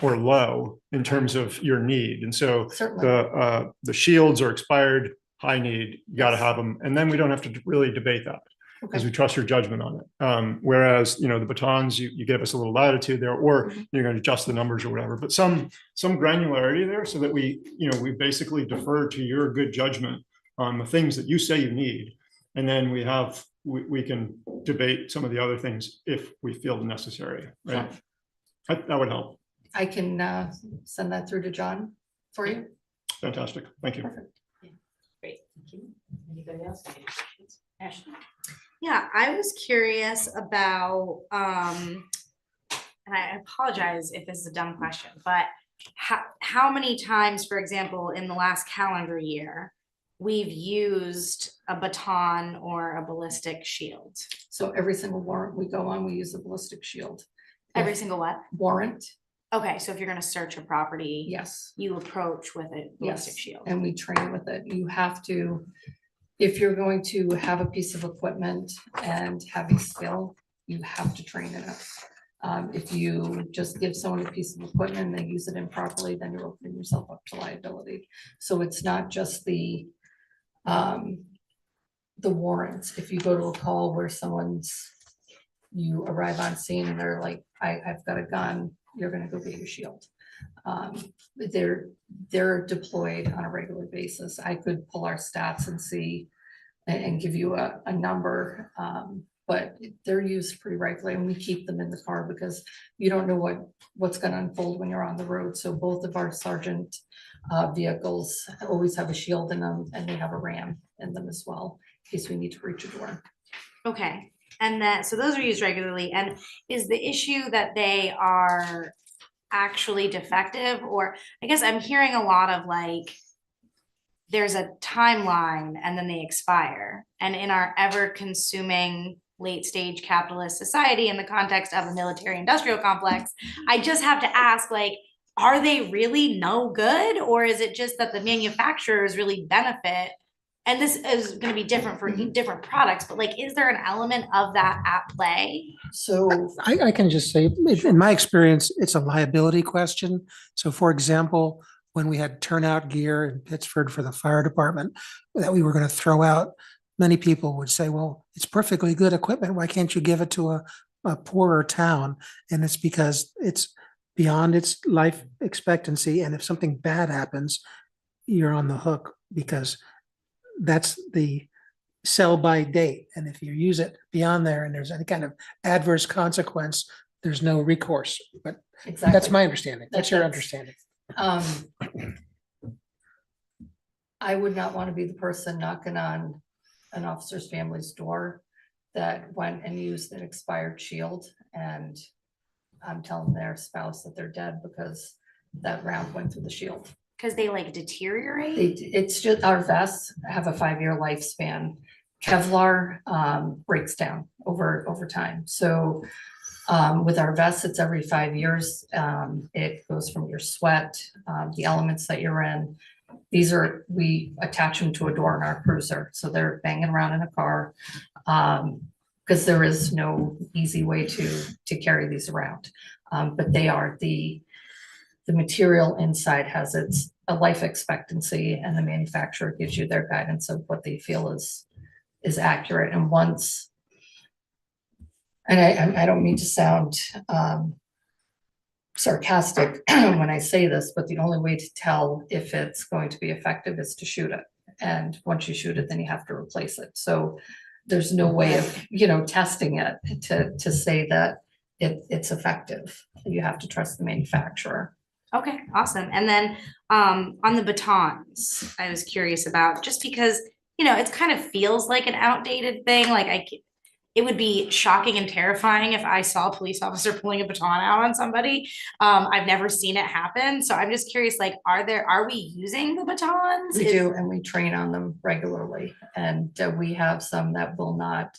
low in terms of your need. And so Certainly. the shields are expired, high need, you got to have them. And then we don't have to really debate that because we trust your judgment on it. Whereas, the batons, you give us a little latitude there, or you're going to adjust the numbers or whatever, but some granularity there so that we basically defer to your good judgment on the things that you say you need. And then we can debate some of the other things if we feel necessary, right? That would help. I can send that through to John for you. Fantastic. Thank you. Perfect. Great, thank you. Anybody else? Any questions? Ashley? Yeah, I was curious about, and I apologize if this is a dumb question, but how many times, for example, in the last calendar year, we've used a baton or a ballistic shield? So every single warrant we go on, we use a ballistic shield. Every single what? Warrant, Okay, so if you're gonna search a property, yes. you approach with a ballistic Yes, shield. and we train with it. You have to, if you're going to have a piece of equipment and have a skill, you have to train in it. If you just give someone a piece of equipment and they use it improperly, then you're opening yourself up to liability. So it's not just the the warrants. If you go to a call where you arrive on scene and they're like, I've got a gun, you're gonna go get your shield. They're deployed on a regular basis. I could pull our stats and see and give you a number. But they're used pretty regularly, and we keep them in the car because you don't know what's gonna unfold when you're on the road. So both of our sergeant vehicles always have a shield in them, and they have a ram in them as well, in case we need to reach a door. Okay, and then, so those are used regularly, and is the issue that they are actually defective? Or I guess I'm hearing a lot of like, there's a timeline and then they expire. And in our ever consuming late stage capitalist society, in the context of a military industrial complex, I just have to ask, like, are they really no good? Or is it just that the manufacturers really benefit? And this is going to be different for different products, but like, is there an element of that at play? So I can just say, in my experience, it's a liability question. So for example, when we had turnout gear in Pittsford for the fire department that we were going to throw out, many people would say, well, it's perfectly good equipment. Why can't you give it to a poorer town? And it's because it's beyond its life expectancy. And if something bad happens, you're on the hook because that's the sell by date. And if you use it beyond there and there's any kind of adverse consequence, there's no recourse. But exactly. that's my understanding. That's your That's- understanding. I would not want to be the person knocking on an officer's family's door that went and used an expired shield, and I'm telling their spouse that they're dead because that round went through the shield. Because they like deteriorate? It's just, our vests have a 5-year lifespan. Kevlar breaks down over time. So with our vests, it's every 5 years. It goes from your sweat, the elements that you're in. We attach them to a door in our cruiser. So they're banging around in a car because there is no easy way to carry these around. But they are the material inside has a life expectancy, and the manufacturer gives you their guidance of what they feel is accurate. And once, and I don't mean to sound sarcastic when I say this, but the only way to tell if it's going to be effective is to shoot it. And once you shoot it, then you have to replace it. So there's no way of, testing it to say that it's effective. You have to trust the manufacturer. Okay, awesome. And then on the batons, I was curious about, just because, it kind of feels like an outdated thing. Like it would be shocking and terrifying if I saw a police officer pulling a baton out on somebody. I've never seen it happen. So I'm just curious, like, are we using the batons? We do, and we train on them regularly. And we have some that will not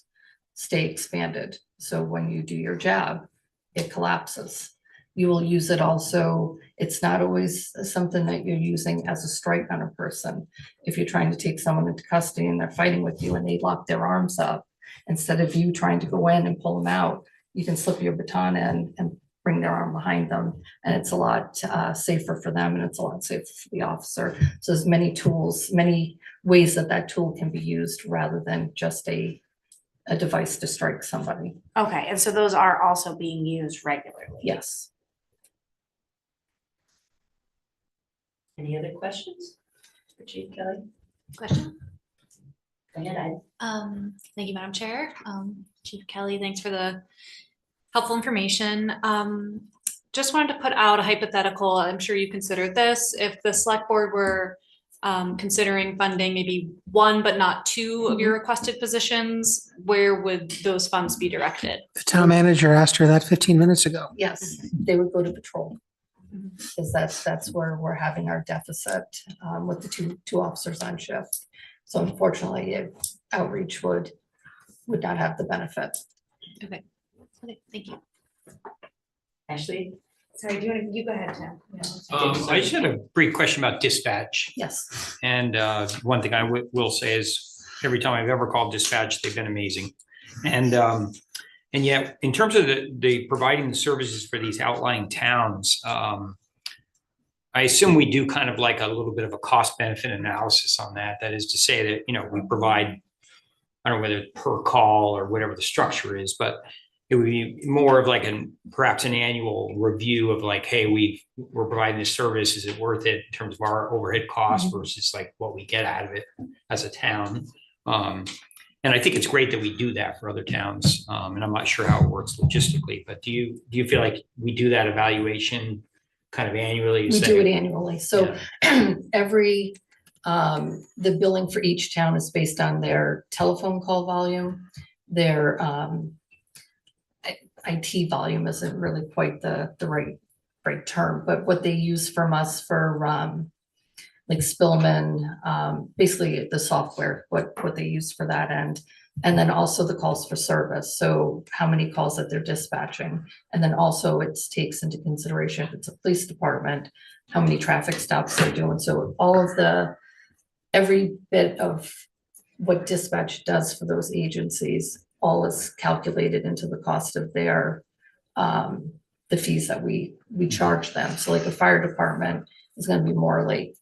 stay expanded. So when you do your job, it collapses. You will use it also. It's not always something that you're using as a strike on a person. If you're trying to take someone into custody and they're fighting with you and they lock their arms up, instead of you trying to go in and pull them out, you can slip your baton in and bring their arm behind them. And it's a lot safer for them, and it's a lot safer for the officer. So there's many tools, many ways that tool can be used rather than just a device to strike somebody. Okay, and so those are also being used regularly? Yes. Any other questions for Chief Kelly? Question? Go ahead, Thank you, Madam Chair. Chief Kelly, thanks for the helpful information. Just wanted to put out a hypothetical. I'm sure you considered this. If the select board were considering funding maybe one but not two of your requested positions, where would those funds be directed? The town manager asked her that 15 minutes ago. Yes, they would go to patrol. Because that's where we're having our deficit with the two officers on shift. So unfortunately, outreach would not have the benefit. Okay, thank you. Ashley? Sorry, you go ahead, Tim. I just had a brief question about dispatch. Yes. And one thing I will say is every time I've ever called dispatch, they've been amazing. And yet, in terms of the providing the services for these outlying towns, I assume we do kind of like a little bit of a cost benefit analysis on that. That is to say that, we provide I don't know whether it's per call or whatever the structure is, but it would be more of like perhaps an annual review of like, hey, we're providing this service. Is it worth it in terms of our overhead costs versus like what we get out of it as a town? And I think it's great that we do that for other towns. And I'm not sure how it works logistically, but do you feel like we do that evaluation kind of annually? We do it annually. So every, the billing for each town is based on their telephone call volume, their IT volume isn't really quite the right term, but what they use from us for like Spillman, basically the software, what they use for that end. And then also the calls for service. So how many calls that they're dispatching. And then also it takes into consideration if it's a police department, how many traffic stops they're doing. So all of every bit of what dispatch does for those agencies, all is calculated into the cost of their, the fees that we charge them. So like a fire department is going to be more like,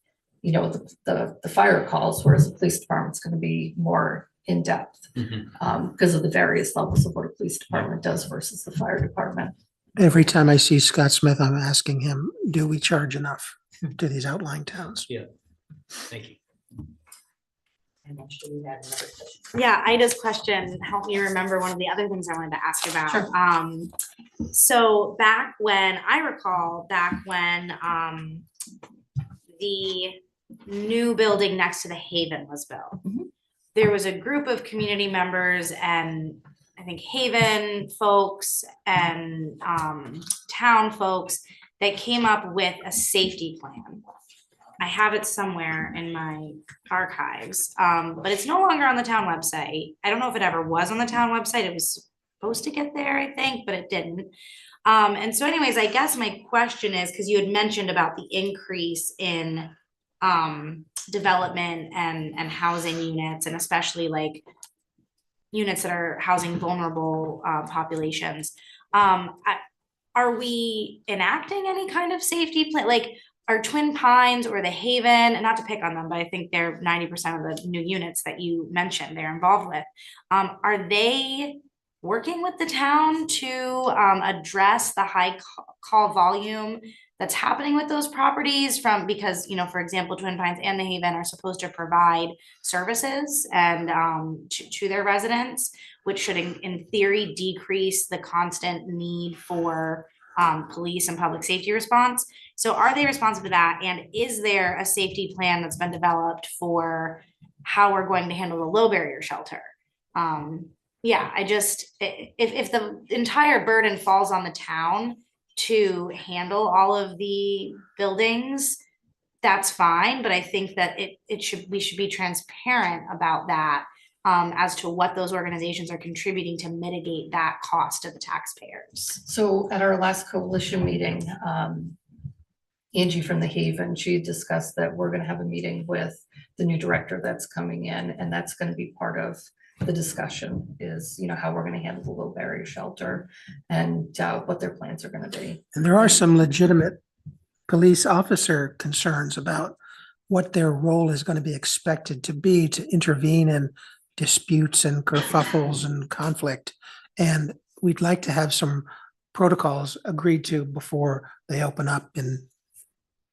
you know, the fire calls, whereas the police department's going to be more in depth because of the various levels of what a police department does versus the fire department. Every time I see Scott Smith, I'm asking him, do we charge enough to these outlying towns? Yeah. Thank you. And I'm sure you had another question. Yeah, Ida's question helped me remember one of the other things I wanted to ask about. Sure. So back when the new building next to the Haven was built, there was a group of community members and I think Haven folks and town folks that came up with a safety plan. I have it somewhere in my archives, but it's no longer on the town website. I don't know if it ever was on the town website. It was supposed to get there, I think, but it didn't. And so anyways, I guess my question is, because you had mentioned about the increase in development and housing units, and especially like units that are housing vulnerable populations. Are we enacting any kind of safety plan? Like, are Twin Pines or the Haven, and not to pick on them, but I think they're 90% of the new units that you mentioned they're involved with. Are they working with the town to address the high call volume that's happening with those properties because, you know, for example, Twin Pines and the Haven are supposed to provide services and to their residents, which should in theory decrease the constant need for police and public safety response. So are they responsive to that? And is there a safety plan that's been developed for how we're going to handle the low barrier shelter? Yeah, if the entire burden falls on the town to handle all of the buildings, that's fine. But I think that we should be transparent about that as to what those organizations are contributing to mitigate that cost to the taxpayers. So at our last coalition meeting, Angie from the Haven, she discussed that we're going to have a meeting with the new director that's coming in, and that's going to be part of the discussion is, you know, how we're going to handle the low barrier shelter and what their plans are going to be. And there are some legitimate police officer concerns about what their role is going to be expected to be to intervene in disputes and kerfuffles and conflict. And we'd like to have some protocols agreed to before they open up in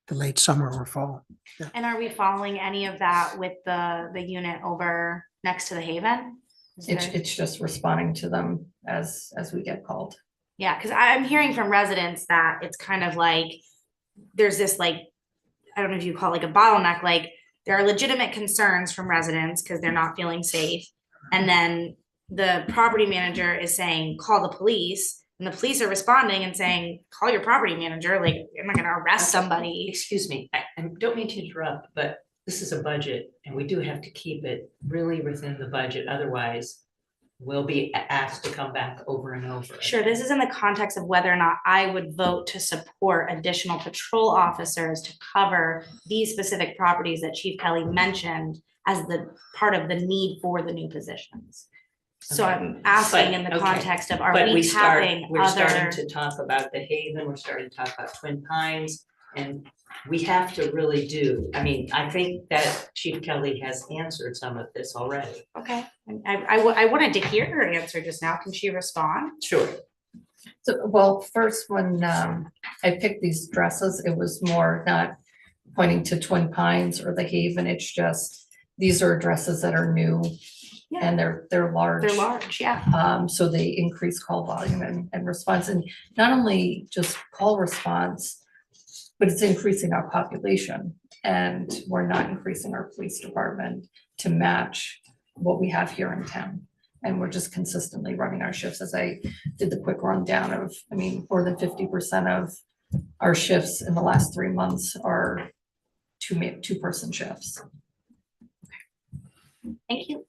the late summer or fall. Yeah. And are we following any of that with the unit over next to the Haven? It's just responding to them as we get called. Yeah, because I'm hearing from residents that it's kind of like there's this, like, I don't know if you call it like a bottleneck, like there are legitimate concerns from residents because they're not feeling safe. And then the property manager is saying, call the police. And the police are responding and saying, call your property manager. Like, I'm not going to arrest somebody. Excuse me, I don't mean to interrupt, but this is a budget and we do have to keep it really within the budget. Otherwise, we'll be asked to come back over and over. Sure, this is in the context of whether or not I would vote to support additional patrol officers to cover these specific properties that Chief Kelly mentioned as the part of the need for the new positions. So Okay. I'm asking in the Okay. context of, are But we tapping we're starting other? to talk about the Haven, we're starting to talk about Twin Pines. And we have to really do, I mean, I think that Chief Kelly has answered some of this already. Okay, I wanted to hear her answer just now. Can she respond? Sure. So, well, first, when I picked these dresses, it was more not pointing to Twin Pines or the Haven. It's just, these are dresses that are new and they're large. They're large, yeah. So they increase call volume and response, and not only just call response, but it's increasing our population, and we're not increasing our police department to match what we have here in town. And we're just consistently running our shifts. As I did the quick rundown of, I mean, more than 50% of our shifts in the last 3 months are two-person shifts. Thank you.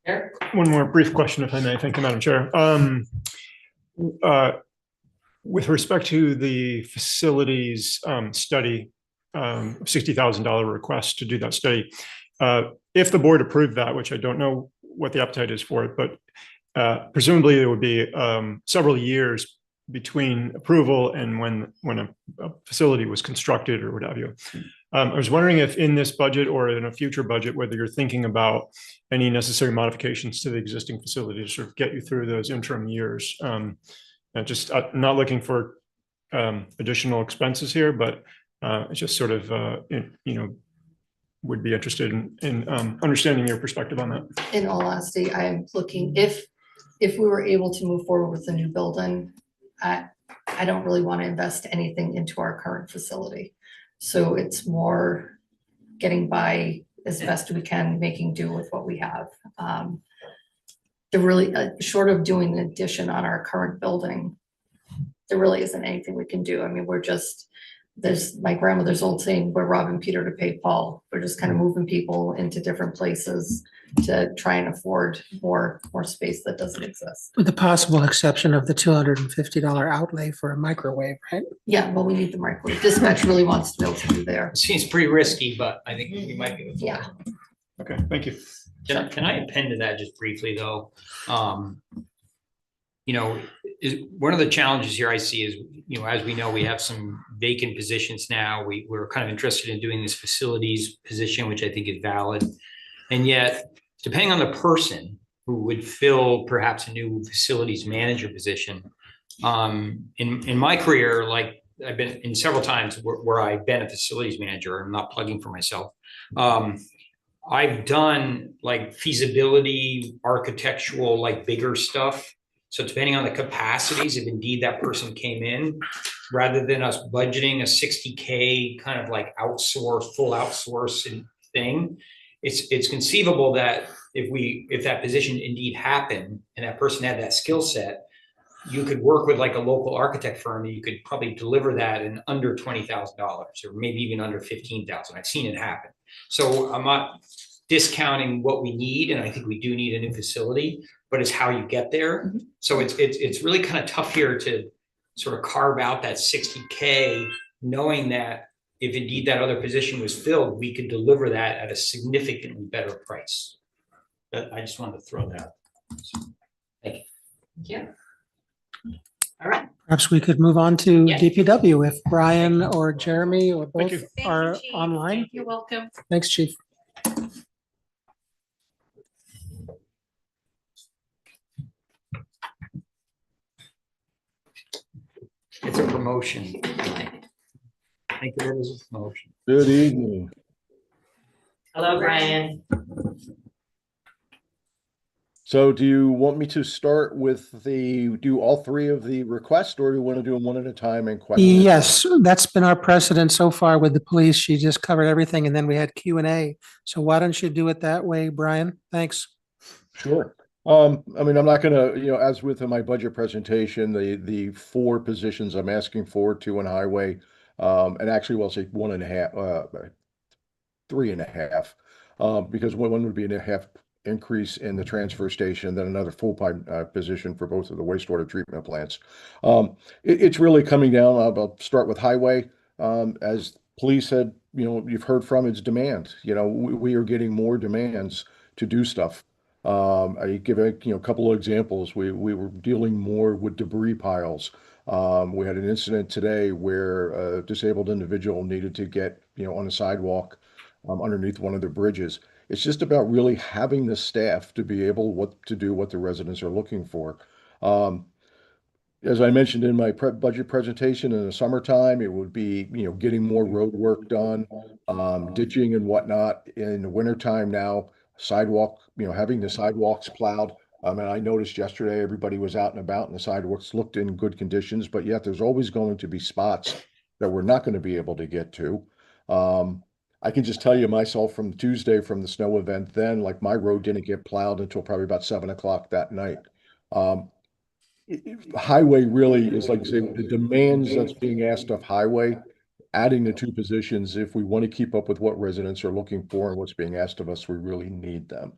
Eric? One more brief question, if I may. Thank you, Madam Chair. With respect to the facilities study, $60,000 request to do that study, if the board approved that, which I don't know what the appetite is for it, but presumably there would be several years between approval and when a facility was constructed or what have you. I was wondering if in this budget or in a future budget, whether you're thinking about any necessary modifications to the existing facility to sort of get you through those interim years. Just not looking for additional expenses here, but it's just sort of, would be interested in understanding your perspective on that. In all honesty, I am looking, if we were able to move forward with the new building, I don't really want to invest anything into our current facility. So it's more getting by as best we can, making do with what we have. There really, short of doing an addition on our current building, there really isn't anything we can do. I mean, we're just, there's my grandmother's old saying, we're robbing Peter to pay Paul. We're just kind of moving people into different places to try and afford more space that doesn't exist. With the possible exception of the $250 outlay for a microwave, right? Yeah, well, we need the microwave. Dispatch really wants to be able to be there. It seems pretty risky, but I think we might be able to. Yeah. Okay, thank you. Can I append to that just briefly, though? One of the challenges here I see is, as we know, we have some vacant positions now. We're kind of interested in doing this facilities position, which I think is valid. And yet, depending on the person who would fill perhaps a new facilities manager position, in my career, like I've been in several times where I've been a facilities manager, I'm not plugging for myself. I've done like feasibility, architectural, like bigger stuff. So depending on the capacities, if indeed that person came in, rather than us budgeting a 60K kind of like full outsource thing, it's conceivable that if that position indeed happened and that person had that skill set, you could work with like a local architect firm and you could probably deliver that in under $20,000 or maybe even under 15,000. I've seen it happen. So I'm not discounting what we need, and I think we do need a new facility, but it's how you get there. Mm-hmm. So it's really kind of tough here to sort of carve out that 60K, knowing that if indeed that other position was filled, we could deliver that at a significantly better price. But I just wanted to throw that. So, thank you. Yeah. All right. Perhaps we could move on to Yeah. DPW if Brian or Jeremy or Thank both you. are Chief. online. You're welcome. Thanks, Chief. It's a promotion. I think it is a promotion. Good evening. Hello, Brian. So do you want me to start with do all three of the requests, or do you want to do them one at a time and question? Yes, that's been our precedent so far with the police. She just covered everything and then we had Q&A. So why don't you do it that way, Brian? Thanks. Sure. I mean, I'm not gonna, as with my budget presentation, the 4 positions I'm asking for, 2 on highway, and actually, we'll say 1.5, 3.5, because one would be a half increase in the transfer station, then another full-time position for both of the wastewater treatment plants. It's really coming down. I'll start with highway. As police said, you've heard from, it's demand. We are getting more demands to do stuff. I give a couple of examples. We were dealing more with debris piles. We had an incident today where a disabled individual needed to get, on a sidewalk underneath one of the bridges. It's just about really having the staff to be able to do what the residents are looking for. Um, as I mentioned in my budget presentation, in the summertime, it would be, getting more road work done, ditching and whatnot. In the wintertime now, sidewalk, having the sidewalks plowed. And I noticed yesterday, everybody was out and about and the sidewalks looked in good conditions, but yet there's always going to be spots that we're not going to be able to get to. I can just tell you myself from Tuesday, from the snow event, then like my road didn't get plowed until probably about 7 o'clock that night. Um, Highway really is, like I say, the demands that's being asked of highway, adding the two positions, if we want to keep up with what residents are looking for and what's being asked of us, we really need them.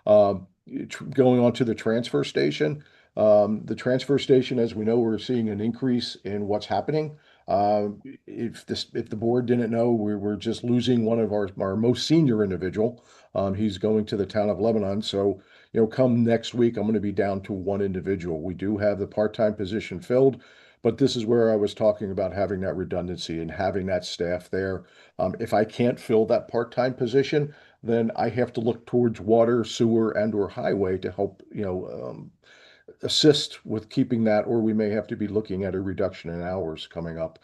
Going on to the transfer station, as we know, we're seeing an increase in what's happening. If the board didn't know, we were just losing one of our most senior individual. He's going to the town of Lebanon. So, come next week, I'm going to be down to one individual. We do have the part-time position filled, but this is where I was talking about having that redundancy and having that staff there. If I can't fill that part-time position, then I have to look towards water, sewer, and or highway to help, assist with keeping that, or we may have to be looking at a reduction in hours coming up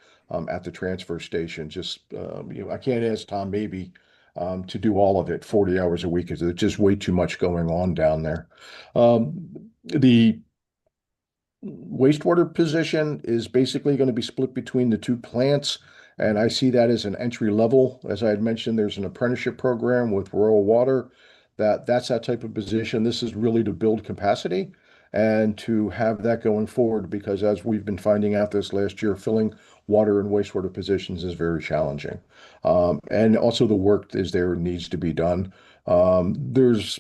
at the transfer station. Just, I can't ask Tom maybe to do all of it 40 hours a week. It's just way too much going on down there. The wastewater position is basically going to be split between the two plants. And I see that as an entry level. As I had mentioned, there's an apprenticeship program with Rural Water that's that type of position. This is really to build capacity and to have that going forward, because as we've been finding out this last year, filling water and wastewater positions is very challenging. And also the work is there needs to be done. There's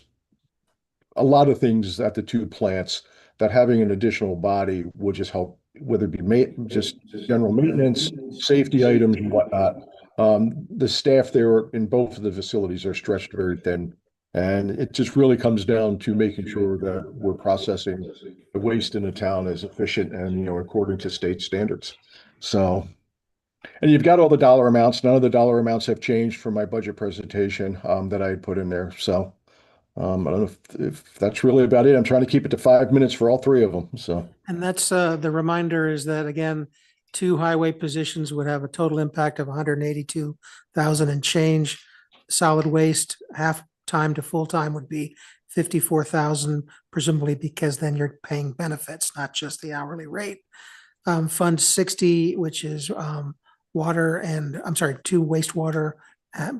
a lot of things at the two plants that having an additional body would just help, whether it be just general maintenance, safety items and whatnot. The staff there in both of the facilities are stretched very thin. And it just really comes down to making sure that we're processing the waste in the town as efficient and, according to state standards. So, and you've got all the dollar amounts. None of the dollar amounts have changed from my budget presentation that I had put in there. So I don't know if that's really about it. I'm trying to keep it to 5 minutes for all three of them. So, And that's the reminder is that, again, two highway positions would have a total impact of 182,000 and change. Solid waste, half-time to full-time would be 54,000, presumably because then you're paying benefits, not just the hourly rate. Fund 60, which is water and, two wastewater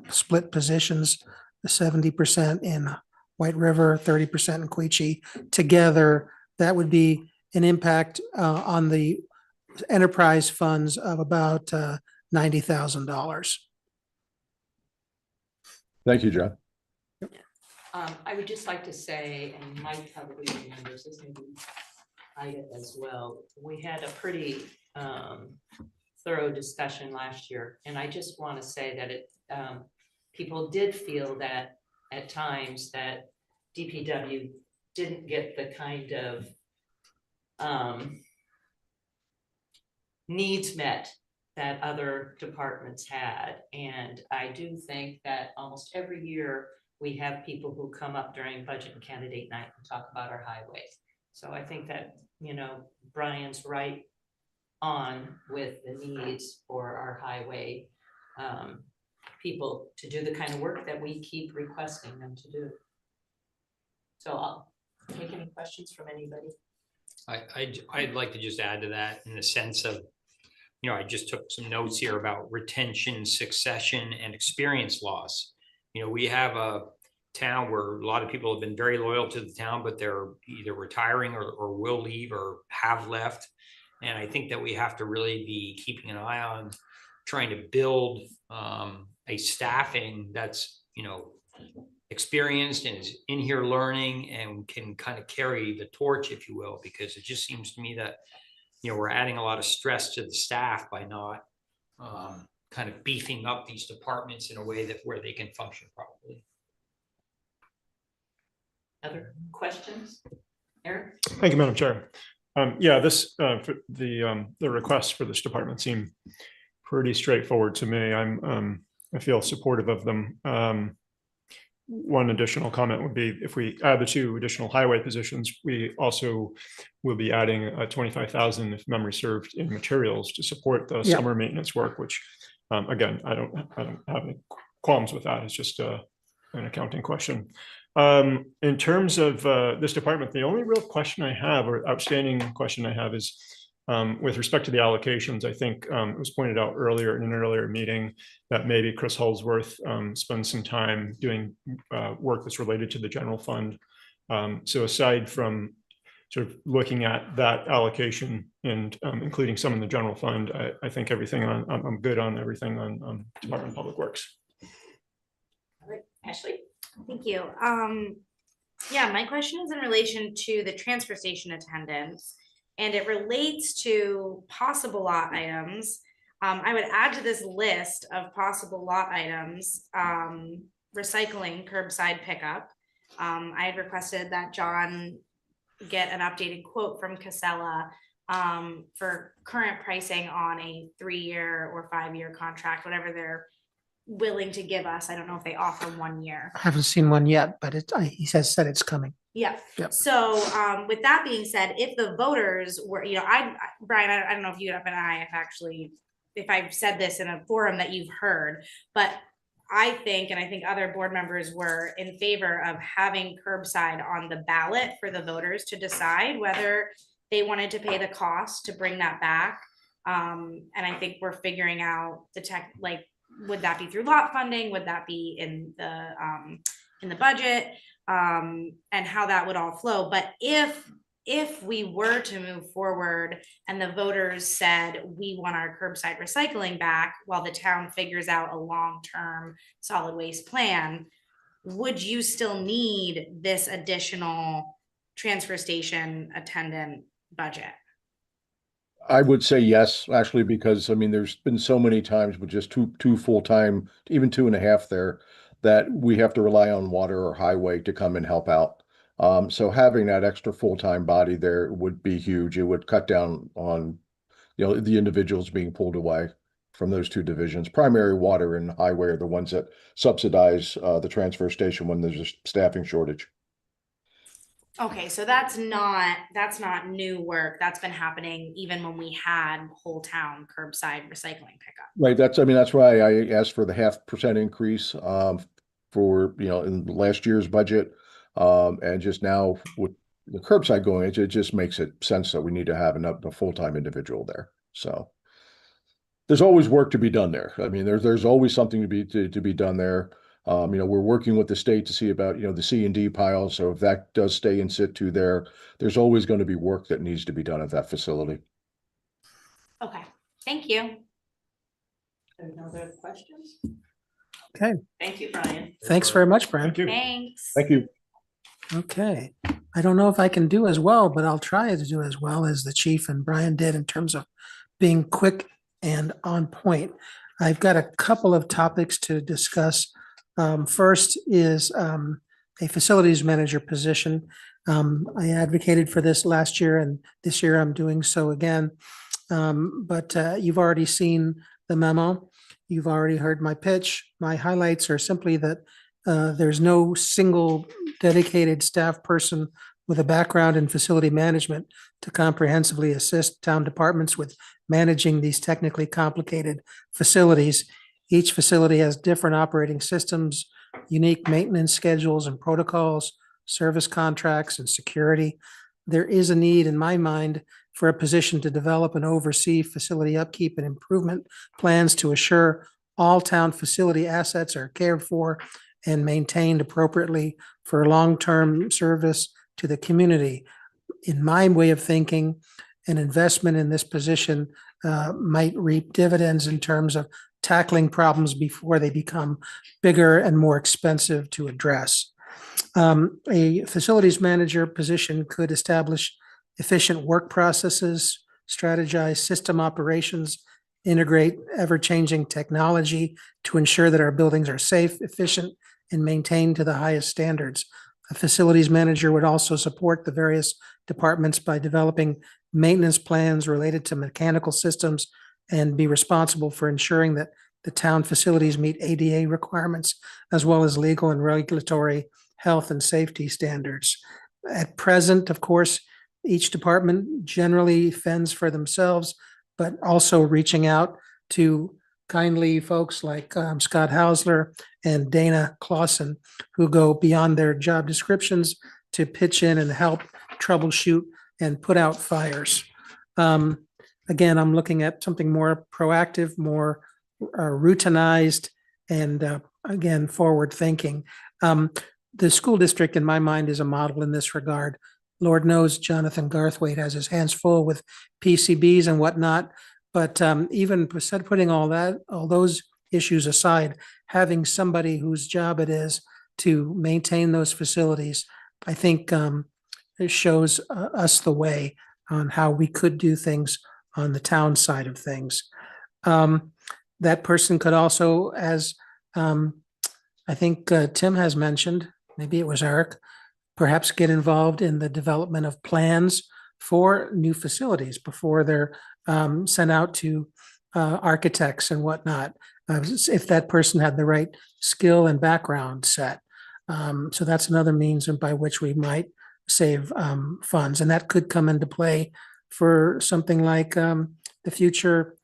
split positions, the 70% in White River, 30% in Quechee. Together, that would be an impact on the enterprise funds of about $90,000. thank you, John. I would just like to say, and Mike probably remembers this, maybe Ida as well, we had a pretty thorough discussion last year, and I just want to say that people did feel that at times that DPW didn't get the kind of needs met that other departments had. And I do think that almost every year we have people who come up during budget and candidate night and talk about our highways. So I think that, Brian's right on with the needs for our highway people to do the kind of work that we keep requesting them to do. So I'll take any questions from anybody. I'd like to just add to that in the sense of, I just took some notes here about retention, succession, and experience loss. We have a town where a lot of people have been very loyal to the town, but they're either retiring or will leave or have left. And I think that we have to really be keeping an eye on trying to build a staffing that's, experienced and is in here learning and can kind of carry the torch, if you will, because it just seems to me that, we're adding a lot of stress to the staff by not kind of beefing up these departments in a way where they can function properly. Other questions? Eric? Thank you, Madam Chair. Yeah, for the requests for this department seem pretty straightforward to me. I feel supportive of them. One additional comment would be if we add the 2 additional highway positions, we also will be adding 25,000, if memory served, in materials to support the Yeah. summer maintenance work, which again, I don't have any qualms with that. It's just an accounting question. In terms of this department, the only real question I have, or outstanding question I have, is with respect to the allocations. I think it was pointed out earlier in an earlier meeting that maybe Chris Holsworth spends some time doing work that's related to the general fund. So aside from sort of looking at that allocation and including some in the general fund, I think everything I'm good on everything on Department of Public Works. All right, Ashley? Thank you. Yeah, my question is in relation to the transfer station attendants, and it relates to possible lot items. I would add to this list of possible lot items, recycling curbside pickup. I had requested that John get an updated quote from Casella for current pricing on a 3-year or 5-year contract, whatever they're willing to give us. I don't know if they offer 1 year. I haven't seen one yet, but he said it's coming. Yeah. Yep. So with that being said, if the voters were, Brian, I don't know if you and I have actually, if I've said this in a forum that you've heard, but I think other board members were in favor of having curbside on the ballot for the voters to decide whether they wanted to pay the cost to bring that back. And I think we're figuring out the tech, like, would that be through lot funding? Would that be in the budget? And how that would all flow. But if we were to move forward and the voters said we want our curbside recycling back while the town figures out a long-term solid waste plan, would you still need this additional transfer station attendant budget? I would say yes, actually, because I mean, there's been so many times with just two full-time, even 2.5 there, that we have to rely on water or highway to come and help out. So having that extra full-time body there would be huge. It would cut down on, the individuals being pulled away from those 2 divisions. Primary water and highway are the ones that subsidize the transfer station when there's a staffing shortage. Okay, so that's not new work. That's been happening even when we had whole town curbside recycling pickup. Right. That's why I asked for the 0.5% increase for, in last year's budget. And just now with the curbside going, it just makes it sense that we need to have a full-time individual there. So there's always work to be done there. I mean, there's always something to be done there. We're working with the state to see about, the C&D pile. So if that does stay in situ there, there's always going to be work that needs to be done at that facility. Okay, thank you. Any other questions? Okay. Thank you, Brian. Thanks very much, Brian. Thank you. Thanks. Thank you. Okay. I don't know if I can do as well, but I'll try to do as well as the chief and Brian did in terms of being quick and on point. I've got a couple of topics to discuss. First is a facilities manager position. I advocated for this last year, and this year I'm doing so again. But you've already seen the memo. You've already heard my pitch. My highlights are simply that there's no single dedicated staff person with a background in facility management to comprehensively assist town departments with managing these technically complicated facilities. Each facility has different operating systems, unique maintenance schedules and protocols, service contracts, and security. There is a need, in my mind, for a position to develop and oversee facility upkeep and improvement plans to assure all town facility assets are cared for and maintained appropriately for long-term service to the community. In my way of thinking, an investment in this position might reap dividends in terms of tackling problems before they become bigger and more expensive to address. A facilities manager position could establish efficient work processes, strategize system operations, integrate ever-changing technology to ensure that our buildings are safe, efficient, and maintained to the highest standards. A facilities manager would also support the various departments by developing maintenance plans related to mechanical systems and be responsible for ensuring that the town facilities meet ADA requirements as well as legal and regulatory health and safety standards. At present, of course, each department generally fends for themselves, but also reaching out to kindly folks like Scott Hausler and Dana Clausen, who go beyond their job descriptions to pitch in and help troubleshoot and put out fires. Again, I'm looking at something more proactive, more routinized, and again, forward thinking. The school district, in my mind, is a model in this regard. Lord knows Jonathan Garthwaite has his hands full with PCBs and whatnot. But even putting all those issues aside, having somebody whose job it is to maintain those facilities, I think it shows us the way on how we could do things on the town side of things. That person could also, as I think Tim has mentioned, maybe it was Eric, perhaps get involved in the development of plans for new facilities before they're sent out to architects and whatnot, if that person had the right skill and background set. So that's another means by which we might save funds, and that could come into play for something like the future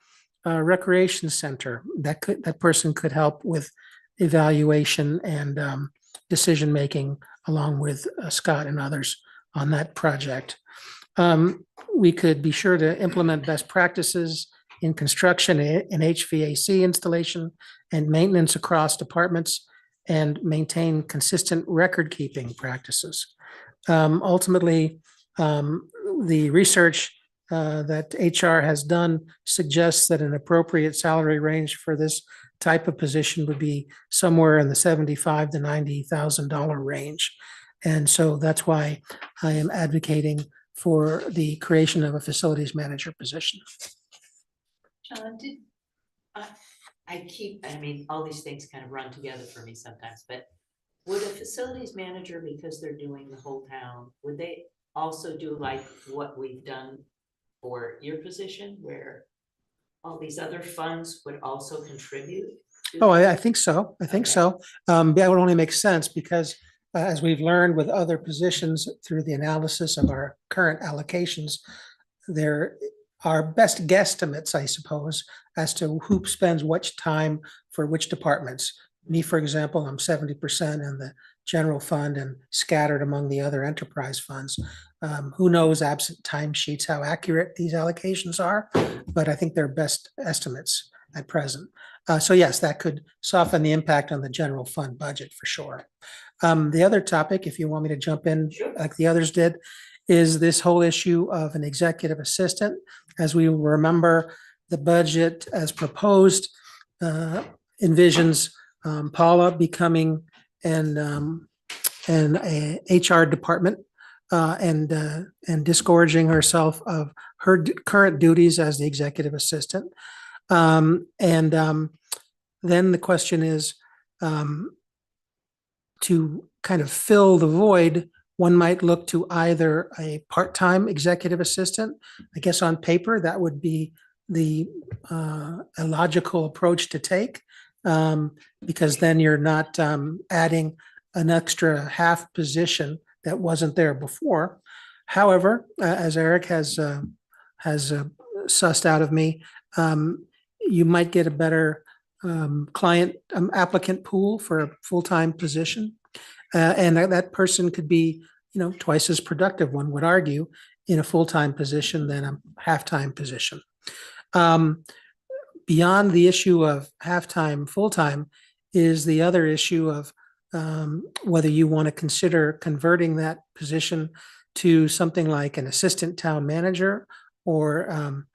recreation center. That person could help with evaluation and decision making along with Scott and others on that project. We could be sure to implement best practices in construction and HVAC installation and maintenance across departments and maintain consistent record keeping practices. Ultimately, the research that HR has done suggests that an appropriate salary range for this type of position would be somewhere in the $75,000 to $90,000 range. And so that's why I am advocating for the creation of a facilities manager position. John, I mean, all these things kind of run together for me sometimes, but would a facilities manager, because they're doing the whole town, would they also do like what we've done for your position, where all these other funds would also contribute? Oh, I think so. I think so. That would only make sense because as we've learned with other positions through the analysis of our current allocations, there are best guesstimates, I suppose, as to who spends which time for which departments. Me, for example, I'm 70% in the general fund and scattered among the other enterprise funds. Who knows, absent timesheets, how accurate these allocations are, but I think they're best estimates at present. So yes, that could soften the impact on the general fund budget for sure. The other topic, if you want me to jump in like the others did, is this whole issue of an executive assistant. As we remember, the budget as proposed envisions Paula becoming an HR department and disgorging herself of her current duties as the executive assistant. Then the question is, to kind of fill the void, one might look to either a part-time executive assistant. I guess on paper, that would be a logical approach to take, because then you're not adding an extra half position that wasn't there before. However, as Eric has sussed out of me, you might get a better client applicant pool for a full-time position. And that person could be, twice as productive, one would argue, in a full-time position than a half-time position. Beyond the issue of half-time, full-time is the other issue of whether you want to consider converting that position to something like an assistant town manager or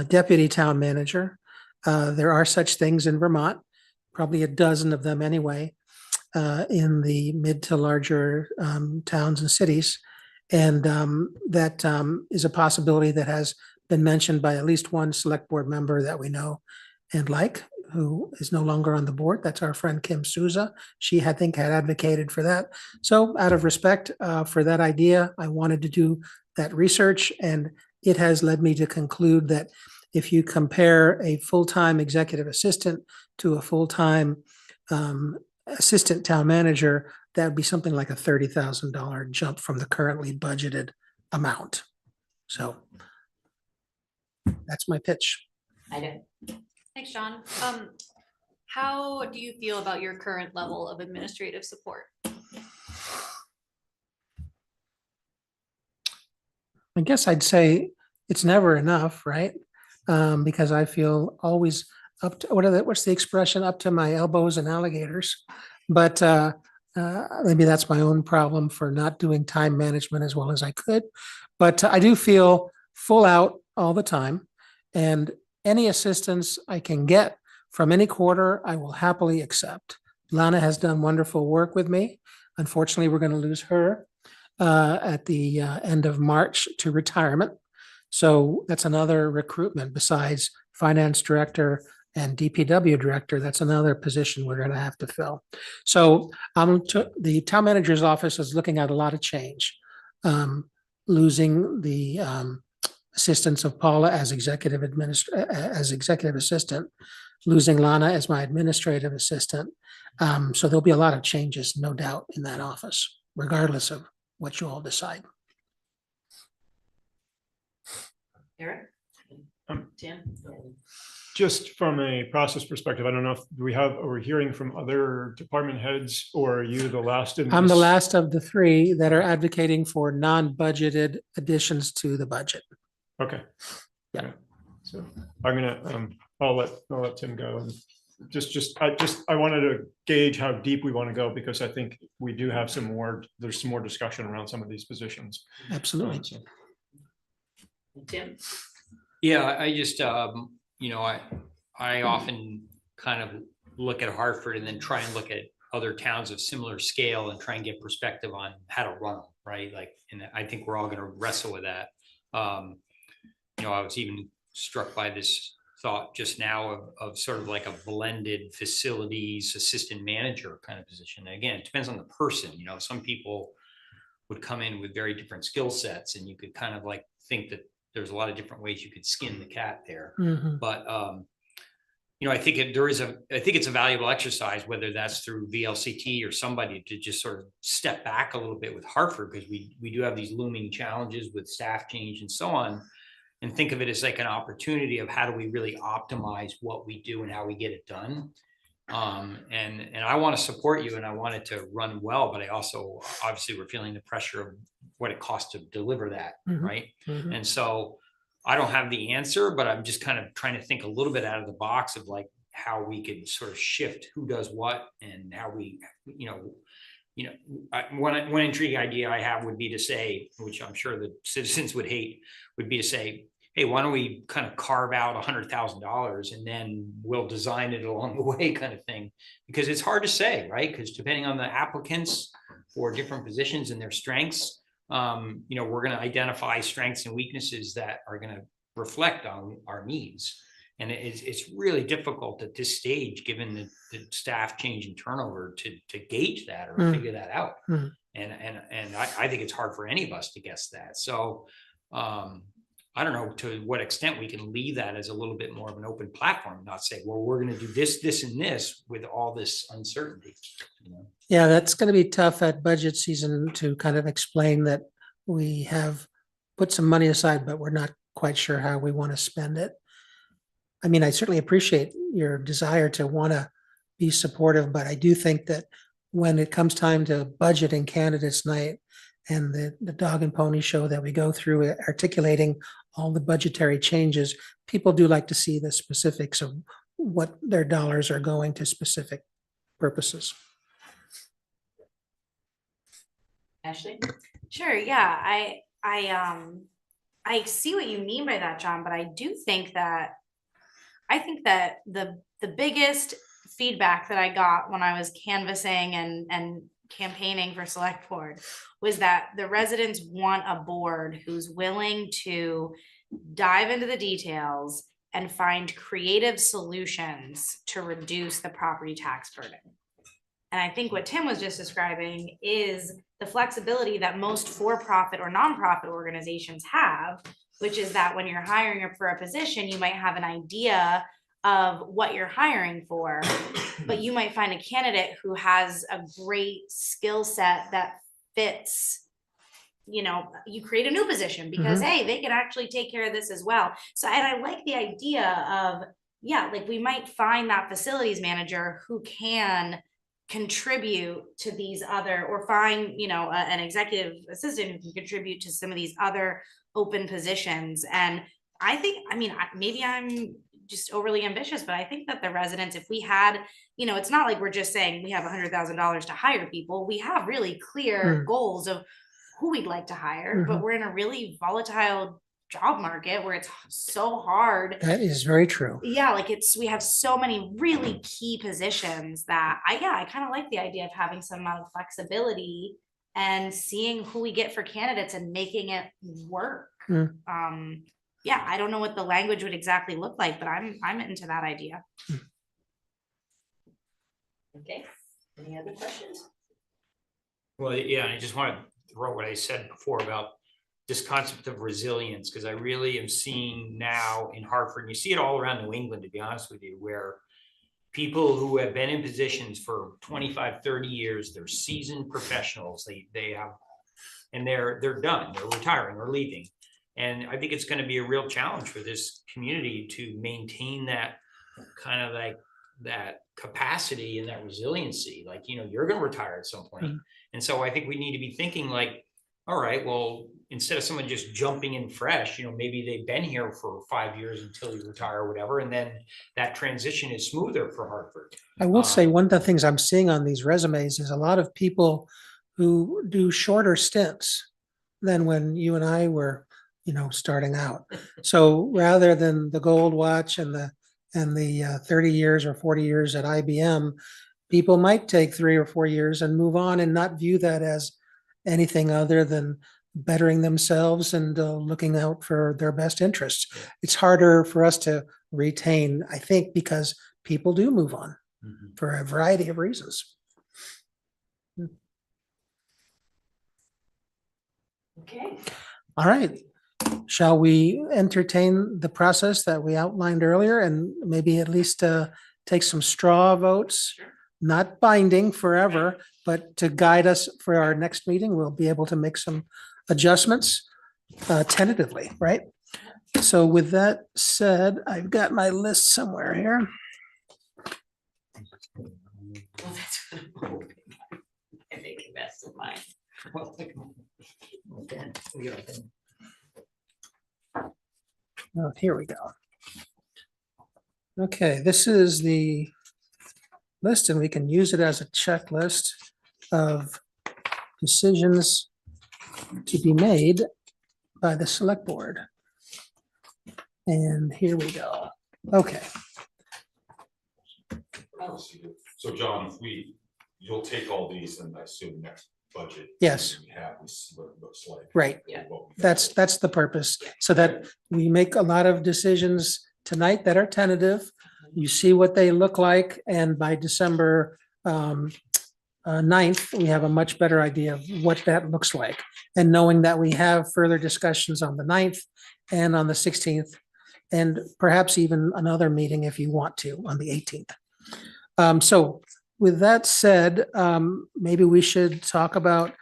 deputy town manager. There are such things in Vermont, probably a dozen of them anyway, in the mid to larger towns and cities. And that is a possibility that has been mentioned by at least one select board member that we know and like, who is no longer on the board. That's our friend Kim Souza. She, I think, had advocated for that. So out of respect for that idea, I wanted to do that research. And it has led me to conclude that if you compare a full-time executive assistant to a full-time assistant town manager, that would be something like a $30,000 jump from the currently budgeted amount. So that's my pitch. I don't, Thanks, John. How do you feel about your current level of administrative support? I guess I'd say it's never enough, right? Because I feel always up to, what's the expression, up to my elbows in alligators. But maybe that's my own problem for not doing time management as well as I could. But I do feel full out all the time. And any assistance I can get from any quarter, I will happily accept. Lana has done wonderful work with me. Unfortunately, we're going to lose her at the end of March to retirement. So that's another recruitment besides finance director and DPW director. That's another position we're going to have to fill. So the town manager's office is looking at a lot of change. Losing the assistance of Paula as executive assistant, losing Lana as my administrative assistant. So there'll be a lot of changes, no doubt, in that office, regardless of what you all decide. Eric? Tim? Just from a process perspective, I don't know if are we hearing from other department heads, or are you the last in I'm the this? last of the three that are advocating for non-budgeted additions to the budget. Okay. Yeah. Okay. So I'm gonna, I'll let Tim go. And I wanted to gauge how deep we want to go, because I think we do have there's some more discussion around some of these positions. Absolutely. So, Tim? Yeah, I just, I often kind of look at Hartford and then try and look at other towns of similar scale and try and get perspective on how to run them, right? Like, and I think we're all going to wrestle with that. I was even struck by this thought just now of sort of like a blended facilities assistant manager kind of position. And again, it depends on the person. Some people would come in with very different skill sets, and you could kind of like think that there's a lot of different ways you could skin the cat there. Mm-hmm. But I think it's a valuable exercise, whether that's through VLCT or somebody, to just sort of step back a little bit with Hartford, because we do have these looming challenges with staff change and so on, and think of it as like an opportunity of how do we really optimize what we do and how we get it done. And I want to support you, and I want it to run well, but I also, obviously, we're feeling the pressure of what it costs to deliver that, Mhm. right? Mhm. And so I don't have the answer, but I'm just kind of trying to think a little bit out of the box of like how we could sort of shift who does what, and how we, one intriguing idea I have would be to say, which I'm sure the citizens would hate, would be to say, hey, why don't we kind of carve out $100,000 and then we'll design it along the way, kind of thing, because it's hard to say, right? Because depending on the applicants for different positions and their strengths, we're going to identify strengths and weaknesses that are going to reflect on our needs. And it's really difficult at this stage, given the staff change and turnover, to gauge that or figure that out. Mm. And I think it's hard for any of us to guess that. So I don't know to what extent we can leave that as a little bit more of an open platform, not say, well, we're going to do this, this, and this with all this uncertainty. Yeah, that's going to be tough at budget season to kind of explain that we have put some money aside, but we're not quite sure how we want to spend it. I mean, I certainly appreciate your desire to want to be supportive, but I do think that when it comes time to budget and candidates night and the dog and pony show that we go through articulating all the budgetary changes, people do like to see the specifics of what their dollars are going to specific purposes. Ashley? Sure, yeah, I see what you mean by that, John, but I think that the biggest feedback that I got when I was canvassing and campaigning for select board was that the residents want a board who's willing to dive into the details and find creative solutions to reduce the property tax burden. And I think what Tim was just describing is the flexibility that most for-profit or nonprofit organizations have which is that when you're hiring for a position, you might have an idea of what you're hiring for, but you might find a candidate who has a great skill set that fits. You know, you create a new position because, hey, they can actually take care of this as well. So, and I like the idea of, yeah, like we might find that facilities manager who can contribute to these other, or find, you know, an executive assistant who can contribute to some of these other open positions. And I think, I mean, maybe I'm just overly ambitious, but I think that the residents, if we had, you know, it's not like we're just saying we have $100,000 to hire people. We have really clear goals of who we'd like to hire, but we're in a really volatile job market where it's so hard. That is very true. Yeah, like we have so many really key positions that I kind of like the idea of having some amount of flexibility and seeing who we get for candidates and making it work. Yeah, I don't know what the language would exactly look like, but I'm into that idea. Okay, any other questions? Well, yeah, I just want to throw what I said before about this concept of resilience, because I really am seeing now in Hartford, and you see it all around New England, to be honest with you, where people who have been in positions for 25, 30 years, they're seasoned professionals, they have, and they're done, they're retiring or leaving. And I think it's going to be a real challenge for this community to maintain that kind of like that capacity and that resiliency. Like, you know, you're going to retire at some point. And so I think we need to be thinking like, all right, well, instead of someone just jumping in fresh, you know, maybe they've been here for 5 years until you retire or whatever. And then that transition is smoother for Hartford. I will say one of the things I'm seeing on these resumes is a lot of people who do shorter stints than when you and I were, you know, starting out. So rather than the gold watch and the 30 years or 40 years at IBM, people might take 3 or 4 years and move on and not view that as anything other than bettering themselves and looking out for their best interests. It's harder for us to retain, I think, because people do move on for a variety of reasons. Okay. All right. Shall we entertain the process that we outlined earlier and maybe at least take some straw votes? Not binding forever, but to guide us for our next meeting, we'll be able to make some adjustments tentatively, right? So with that said, I've got my list somewhere here. Well, that's what I'm hoping. I make the best of mine. Oh, here we go. Okay, this is the list, and we can use it as a checklist of decisions to be made by the select board. And here we go. Okay. So John, you'll take all these and I assume next budget. Yes. We see what it looks like. Right. Yeah. That's the purpose, so that we make a lot of decisions tonight that are tentative. You see what they look like, and by December 9th, we have a much better idea of what that looks like. And knowing that we have further discussions on the 9th and on the 16th, and perhaps even another meeting if you want to on the 18th. So with that said, maybe we should talk about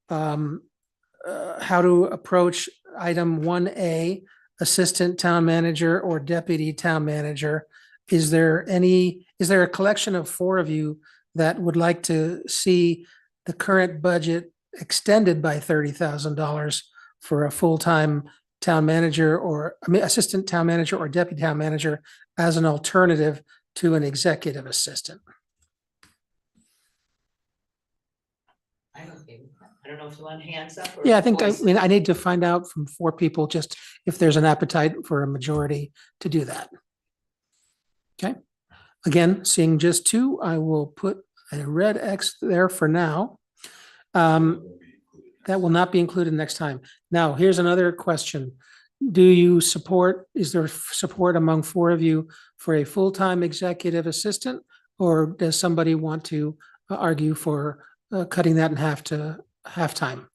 how to approach item 1A, assistant town manager or deputy town manager. Is there a collection of 4 of you that would like to see the current budget extended by $30,000 for a full-time town manager, or assistant town manager or deputy town manager as an alternative to an executive assistant? I don't know if you want hands up. Or Yeah, I voice. mean, I need to find out from 4 people just if there's an appetite for a majority to do that. Okay. Again, seeing just 2, I will put a red X there for now. That will not be included next time. Now, here's another question. Is there support among 4 of you for a full-time executive assistant, or does somebody want to argue for cutting that in half to half-time?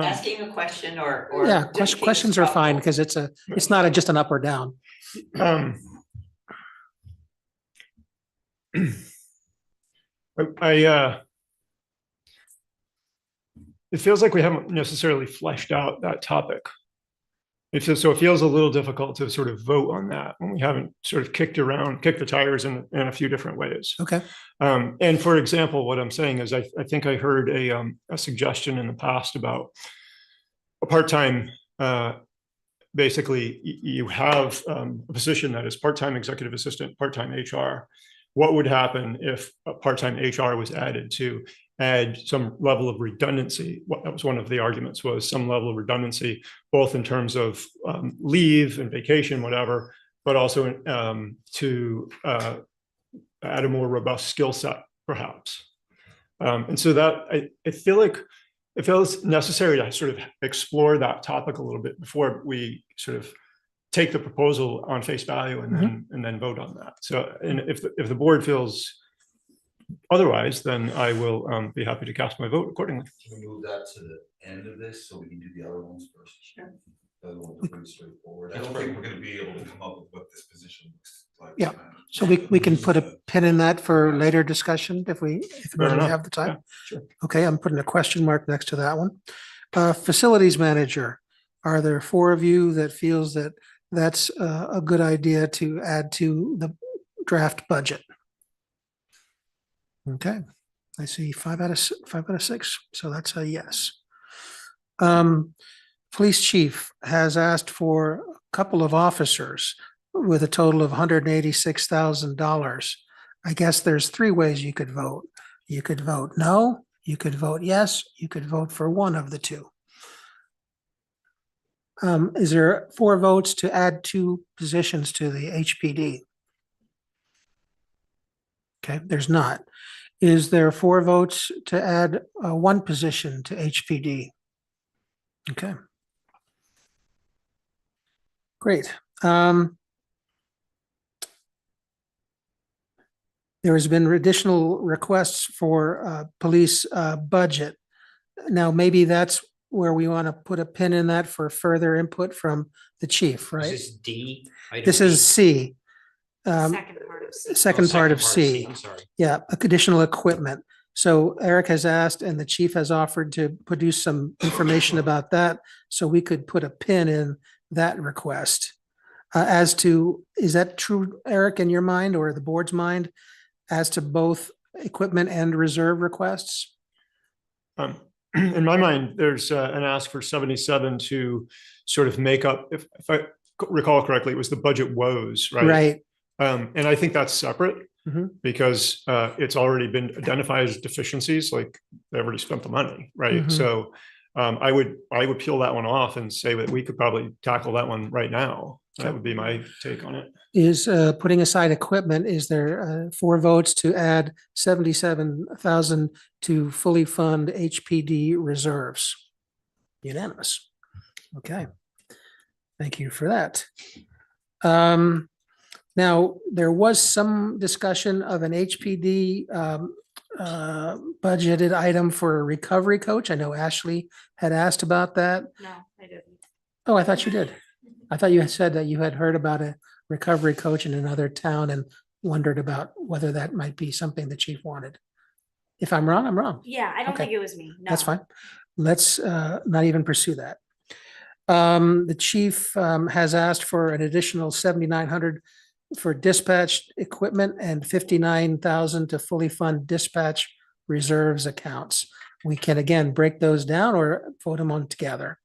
asking a question or? Yeah, just being questions are fine thoughtful? because it's not just an up or down. Um, I it feels like we haven't necessarily fleshed out that topic. It feels a little difficult to sort of vote on that when we haven't sort of kicked the tires in a few different ways. Okay. And for example, what I'm saying is I think I heard a suggestion in the past about a part-time, basically you have a position that is part-time executive assistant, part-time HR. What would happen if a part-time HR was added to add some level of redundancy? That was one of the arguments, was some level of redundancy, both in terms of leave and vacation, whatever, but also to add a more robust skill set, perhaps. And so that I feel like it feels necessary to sort of explore that topic a little bit before we sort of take the proposal on face value and then vote on that. So, and if the board feels otherwise, then I will be happy to cast my vote accordingly. Can we move that to the end of this so we can do the other ones first? Sure. The other ones are pretty straightforward. I don't think we're gonna be able to come up with what this position looks like. Yeah. So we can put a pin in that for later discussion if we have the time. Yeah, sure. Okay, I'm putting a question mark next to that one. Facilities manager, are there 4 of you that feels that that's a good idea to add to the draft budget? Okay, I see 5 out of 6, so that's a yes. Police chief has asked for a couple of officers with a total of $186,000. I guess there's 3 ways you could vote. You could vote no, you could vote yes, you could vote for one of the 2. Is there 4 votes to add 2 positions to the HPD? Okay, there's not. Is there 4 votes to add 1 position to HPD? Okay. Great. There has been additional requests for police budget. Now, maybe that's where we want to put a pin in that for further input from the chief, right? Is this D? This is C. Second part of C. Second part of C. I'm sorry. Yeah, additional equipment. So Eric has asked and the chief has offered to produce some information about that. So we could put a pin in that request. As to, is that true, Eric, in your mind or the board's mind, as to both equipment and reserve requests? In my mind, there's an ask for 77 to sort of make up, if I recall correctly, it was the budget woes, right? Right. And I think that's separate Mhm. because it's already been identified as deficiencies, like they already spent the money, right? Mhm. So I would peel that one off and say that we could probably tackle that one right now. That would be my take on it. Is putting aside equipment, is there 4 votes to add 77,000 to fully fund HPD reserves? Unanimous. Okay. Thank you for that. Now, there was some discussion of an HPD budgeted item for a recovery coach. I know Ashley had asked about that. No, I didn't. Oh, I thought you did. I thought you had said that you had heard about a recovery coach in another town and wondered about whether that might be something the chief wanted. If I'm wrong, I'm wrong. Yeah, I don't Okay. think it was me. No. That's fine. Let's not even pursue that. The chief has asked for an additional 7,900 for dispatch equipment and 59,000 to fully fund dispatch reserves accounts. We can again break those down or vote them on together.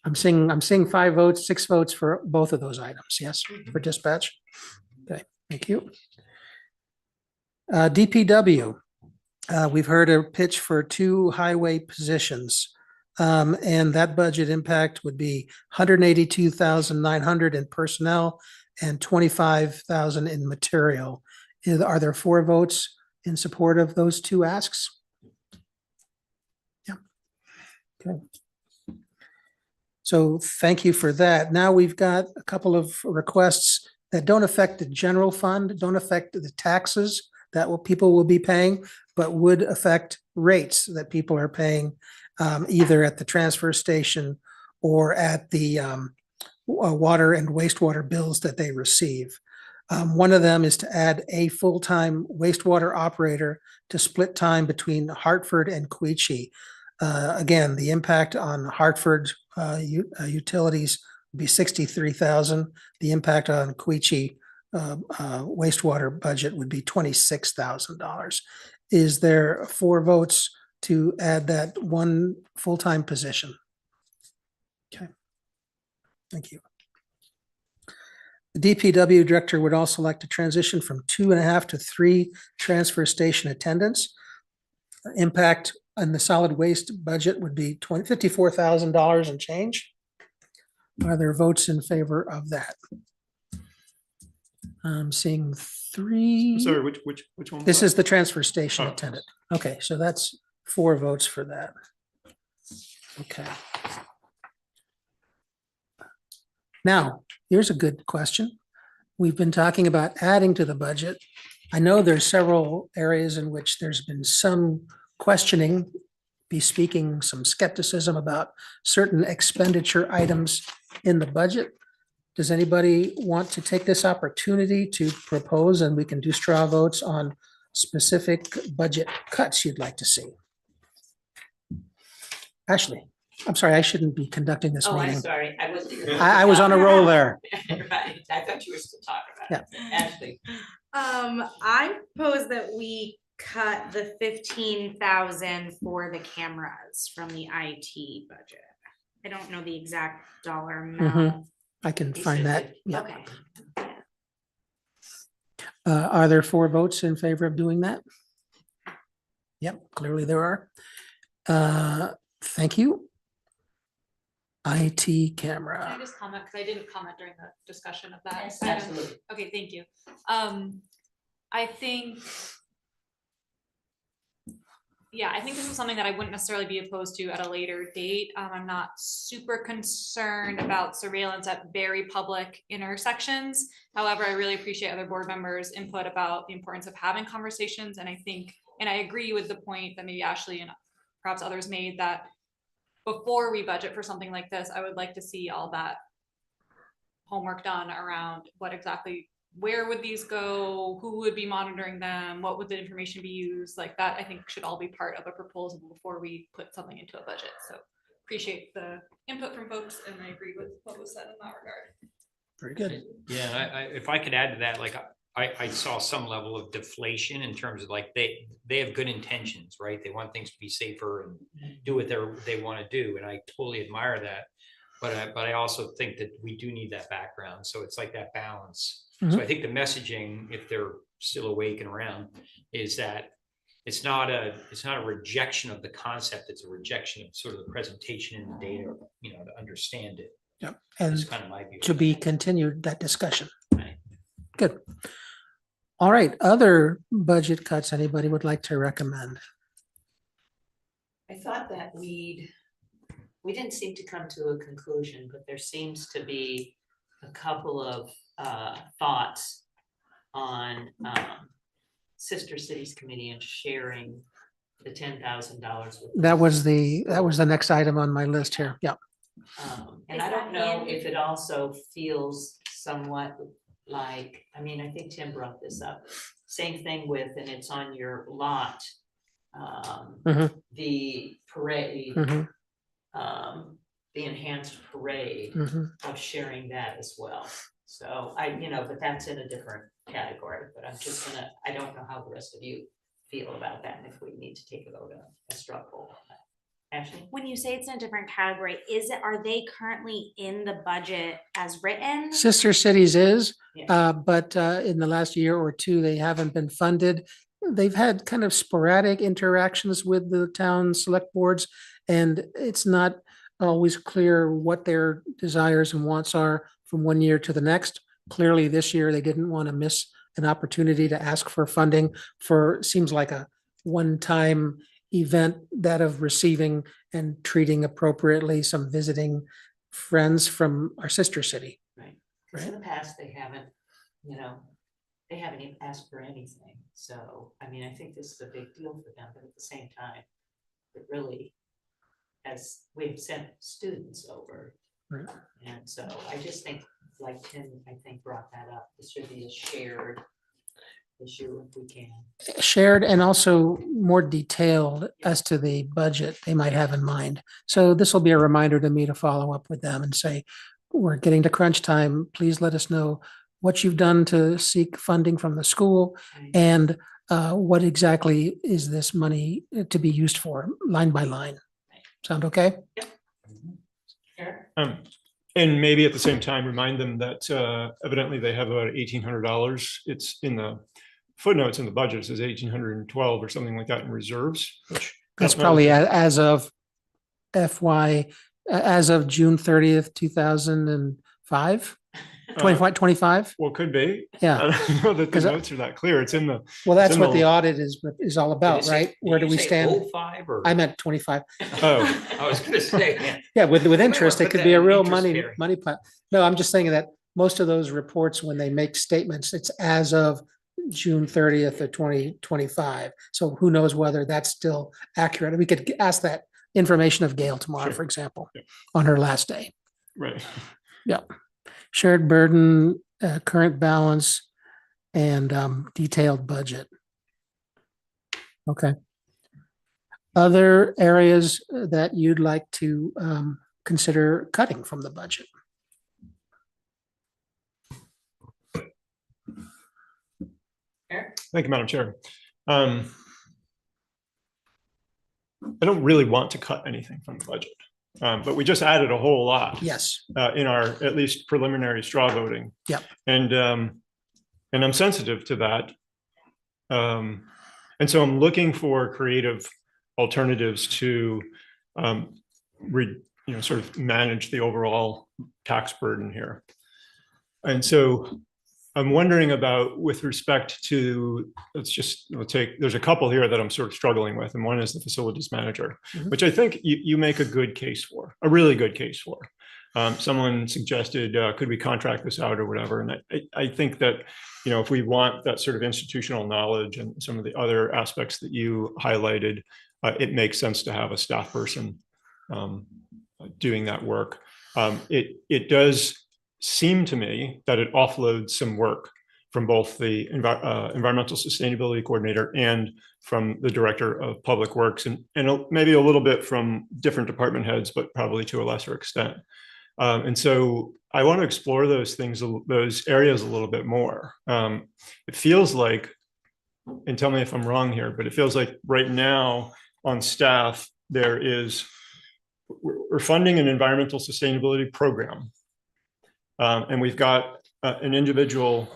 I'm seeing 5 votes, 6 votes for both of those items. Yes, for dispatch. Okay, thank you. DPW, we've heard a pitch for 2 highway positions. And that budget impact would be 182,900 in personnel and 25,000 in material. Are there 4 votes in support of those 2 asks? Yeah. Okay. So thank you for that. Now we've got a couple of requests that don't affect the general fund, don't affect the taxes that people will be paying, but would affect rates that people are paying. either at the transfer station or at the water and wastewater bills that they receive. One of them is to add a full-time wastewater operator to split time between Hartford and Queechee. Again, the impact on Hartford utilities would be $63,000. The impact on Queechee wastewater budget would be $26,000. Is there 4 votes to add that one full-time position? Okay. Thank you. The DPW director would also like to transition from 2.5 to 3 transfer station attendants. Impact on the solid waste budget would be $54,000 and change. Are there votes in favor of that? I'm seeing 3. Sorry, which one? This is the transfer station Oh. attendant. Okay, so that's 4 votes for that. Okay. Now, here's a good question. We've been talking about adding to the budget. I know there's several areas in which there's been some questioning, bespeaking some skepticism about certain expenditure items in the budget. Does anybody want to take this opportunity to propose, and we can do straw votes on specific budget cuts you'd like to see? Ashley, I'm sorry, I shouldn't be conducting this Oh, I'm meeting. sorry, I wasn't. I was on a roll there. Right, I thought you were still talking about it. Ashley. I propose that we cut the 15,000 for the cameras from the IT budget. I don't know the exact dollar amount. I can He find said that. it. Yeah. Okay. Are there 4 votes in favor of doing that? Yep, clearly there are. Thank you. IT Can I camera. just comment, because I didn't comment during the discussion of that. Yes, absolutely. Okay, thank you. I think, yeah, I think this is something that I wouldn't necessarily be opposed to at a later date. I'm not super concerned about surveillance at very public intersections. However, I really appreciate other board members' input about the importance of having conversations. And I think, and I agree with the point that maybe Ashley and perhaps others made, that before we budget for something like this, I would like to see all that homework done around what exactly, where would these go? Who would be monitoring them? What would the information be used? Like that, I think should all be part of a proposal before we put something into a budget. So appreciate the input from folks, and I agree with what was said in that regard. Very good. Yeah, I if I could add to that, like I saw some level of deflation in terms of like they have good intentions, right? They want things to be safer and do what they want to do, and I totally admire that. But I also think that we do need that background, so it's like that balance. So I think the messaging, if they're still awake and around, is that it's not a rejection of the concept, it's a rejection of sort of the presentation and the data, you know, to understand it. Yep. And That's kind of my view. to be continued, that discussion. Right. Good. All right, other budget cuts anybody would like to recommend? I thought that we didn't seem to come to a conclusion, but there seems to be a couple of thoughts on Sister Cities Committee and sharing the $10,000. That was the next item on my list here. Yeah. And I don't know if it also feels somewhat like, I mean, I think Tim brought this up. Same thing with, and it's on your lot, the parade, the enhanced parade of sharing that as well. So but that's in a different category, but I'm just gonna, I don't know how the rest of you feel about that, and if we need to take a vote on a straw poll on that. Ashley? When you say it's in a different category, are they currently in the budget as written? Sister Cities is, Yeah. but in the last year or two, they haven't been funded. They've had kind of sporadic interactions with the town select boards, and it's not always clear what their desires and wants are from one year to the next. Clearly, this year, they didn't want to miss an opportunity to ask for funding for, seems like a one-time event, that of receiving and treating appropriately some visiting friends from our sister city. Right. Because in the past, they haven't even asked for anything. So, I mean, I think this is a big deal for them, but at the same time, it really as we've sent students over. Right. And so I just think, like Tim, I think brought that up, this should be a shared issue if we can. Shared and also more detailed as to the budget they might have in mind. So this will be a reminder to me to follow up with them and say, we're getting to crunch time. Please let us know what you've done to seek funding from the school and what exactly is this money to be used for, line by line. Sound okay? Sure. And maybe at the same time, remind them that evidently they have about $1,800. It's in the footnotes in the budget, it says 1,812 or something like that in reserves. Which That's probably as of as of June 30th, 2005, 25. Well, could be. Yeah. I don't know that the notes are that clear. It's in the. Well, that's in what the audit is all about, right? Where do we stand? 05 or? I meant 25. Oh, I was gonna say. Yeah, with interest, it put could that be a in real interest money bearing. plan. No, I'm just saying that most of those reports, when they make statements, it's as of June 30th of 2025. So who knows whether that's still accurate? We could ask that information of Gail tomorrow, Sure. for example, Yeah. on her last day. right. Yeah. Shared burden, current balance, and detailed budget. Okay. Other areas that you'd like to consider cutting from the budget? Thank you, Madam Chair. I don't really want to cut anything from the budget, but we just added a whole lot. Yes. In our at least preliminary straw voting. Yep. And I'm sensitive to that. And so I'm looking for creative alternatives to sort of manage the overall tax burden here. And so I'm wondering about, with respect to, there's a couple here that I'm sort of struggling with, and one is the facilities manager, Mhm. which I think you make a good case for, a really good case for. Someone suggested, could we contract this out or whatever? And I think that, if we want that sort of institutional knowledge and some of the other aspects that you highlighted, it makes sense to have a staff person doing that work. It does seem to me that it offloads some work from both the environmental sustainability coordinator and from the director of public works, and maybe a little bit from different department heads, but probably to a lesser extent. And so I want to explore those areas a little bit more. It feels like, and tell me if I'm wrong here, but it feels like right now on staff, we're funding an environmental sustainability program. And we've got an individual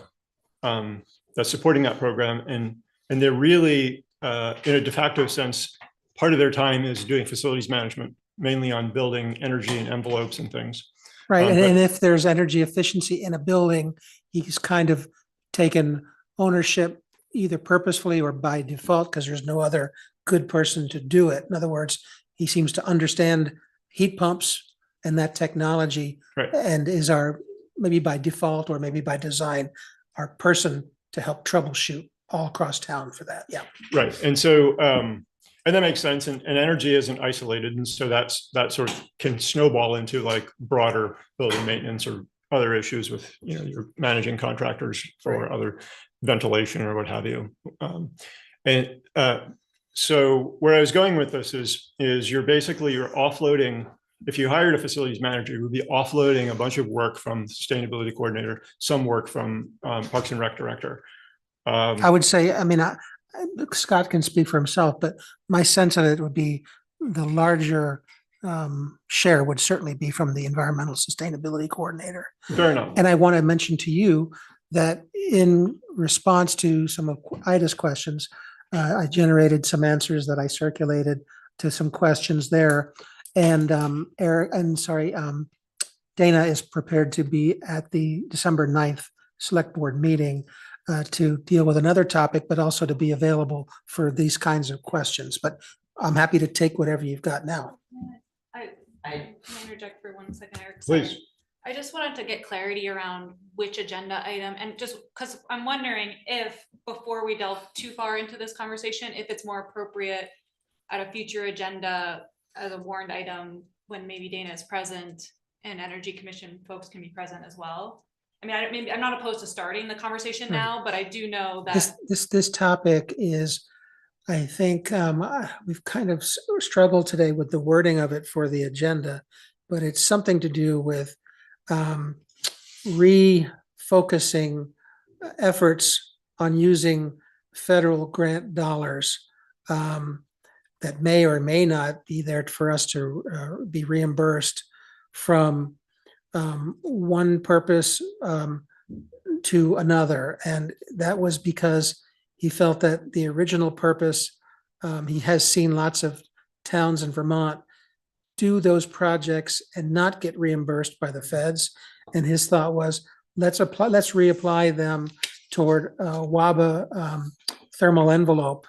that's supporting that program, and they're really, in a de facto sense, part of their time is doing facilities management, mainly on building energy and envelopes and things. Right, but- and if there's energy efficiency in a building, he's kind of taken ownership either purposefully or by default, because there's no other good person to do it. In other words, he seems to understand heat pumps and that technology, Right. and is maybe by default or maybe by design, our person to help troubleshoot all across town for that. Yeah. Right. And so, and that makes sense. And energy isn't isolated. And so that sort of can snowball into like broader building maintenance or other issues with, you're managing contractors for other ventilation or what have you. So where I was going with this is you're offloading. If you hired a facilities manager, you would be offloading a bunch of work from the sustainability coordinator, some work from Parks and Rec director. I would say, Scott can speak for himself, but my sense of it would be the larger share would certainly be from the environmental sustainability coordinator. Fair enough. And I want to mention to you that in response to some of Ida's questions, I generated some answers that I circulated to some questions there. And Dana is prepared to be at the December 9th select board meeting to deal with another topic, but also to be available for these kinds of questions. But I'm happy to take whatever you've got now. Can I interject for 1 second, Eric? Sorry. Please. I just wanted to get clarity around which agenda item, and just because I'm wondering if, before we delve too far into this conversation, if it's more appropriate at a future agenda as a warrant item when maybe Dana is present and Energy Commission folks can be present as well. I mean, maybe I'm not opposed to starting the conversation Right. now, but I do know This, that, this topic is, I think, we've kind of struggled today with the wording of it for the agenda, but it's something to do with refocusing efforts on using federal grant dollars that may or may not be there for us to be reimbursed from one purpose to another. And that was because he felt that the original purpose, he has seen lots of towns in Vermont do those projects and not get reimbursed by the feds. And his thought was, let's reapply them toward WABA thermal envelope,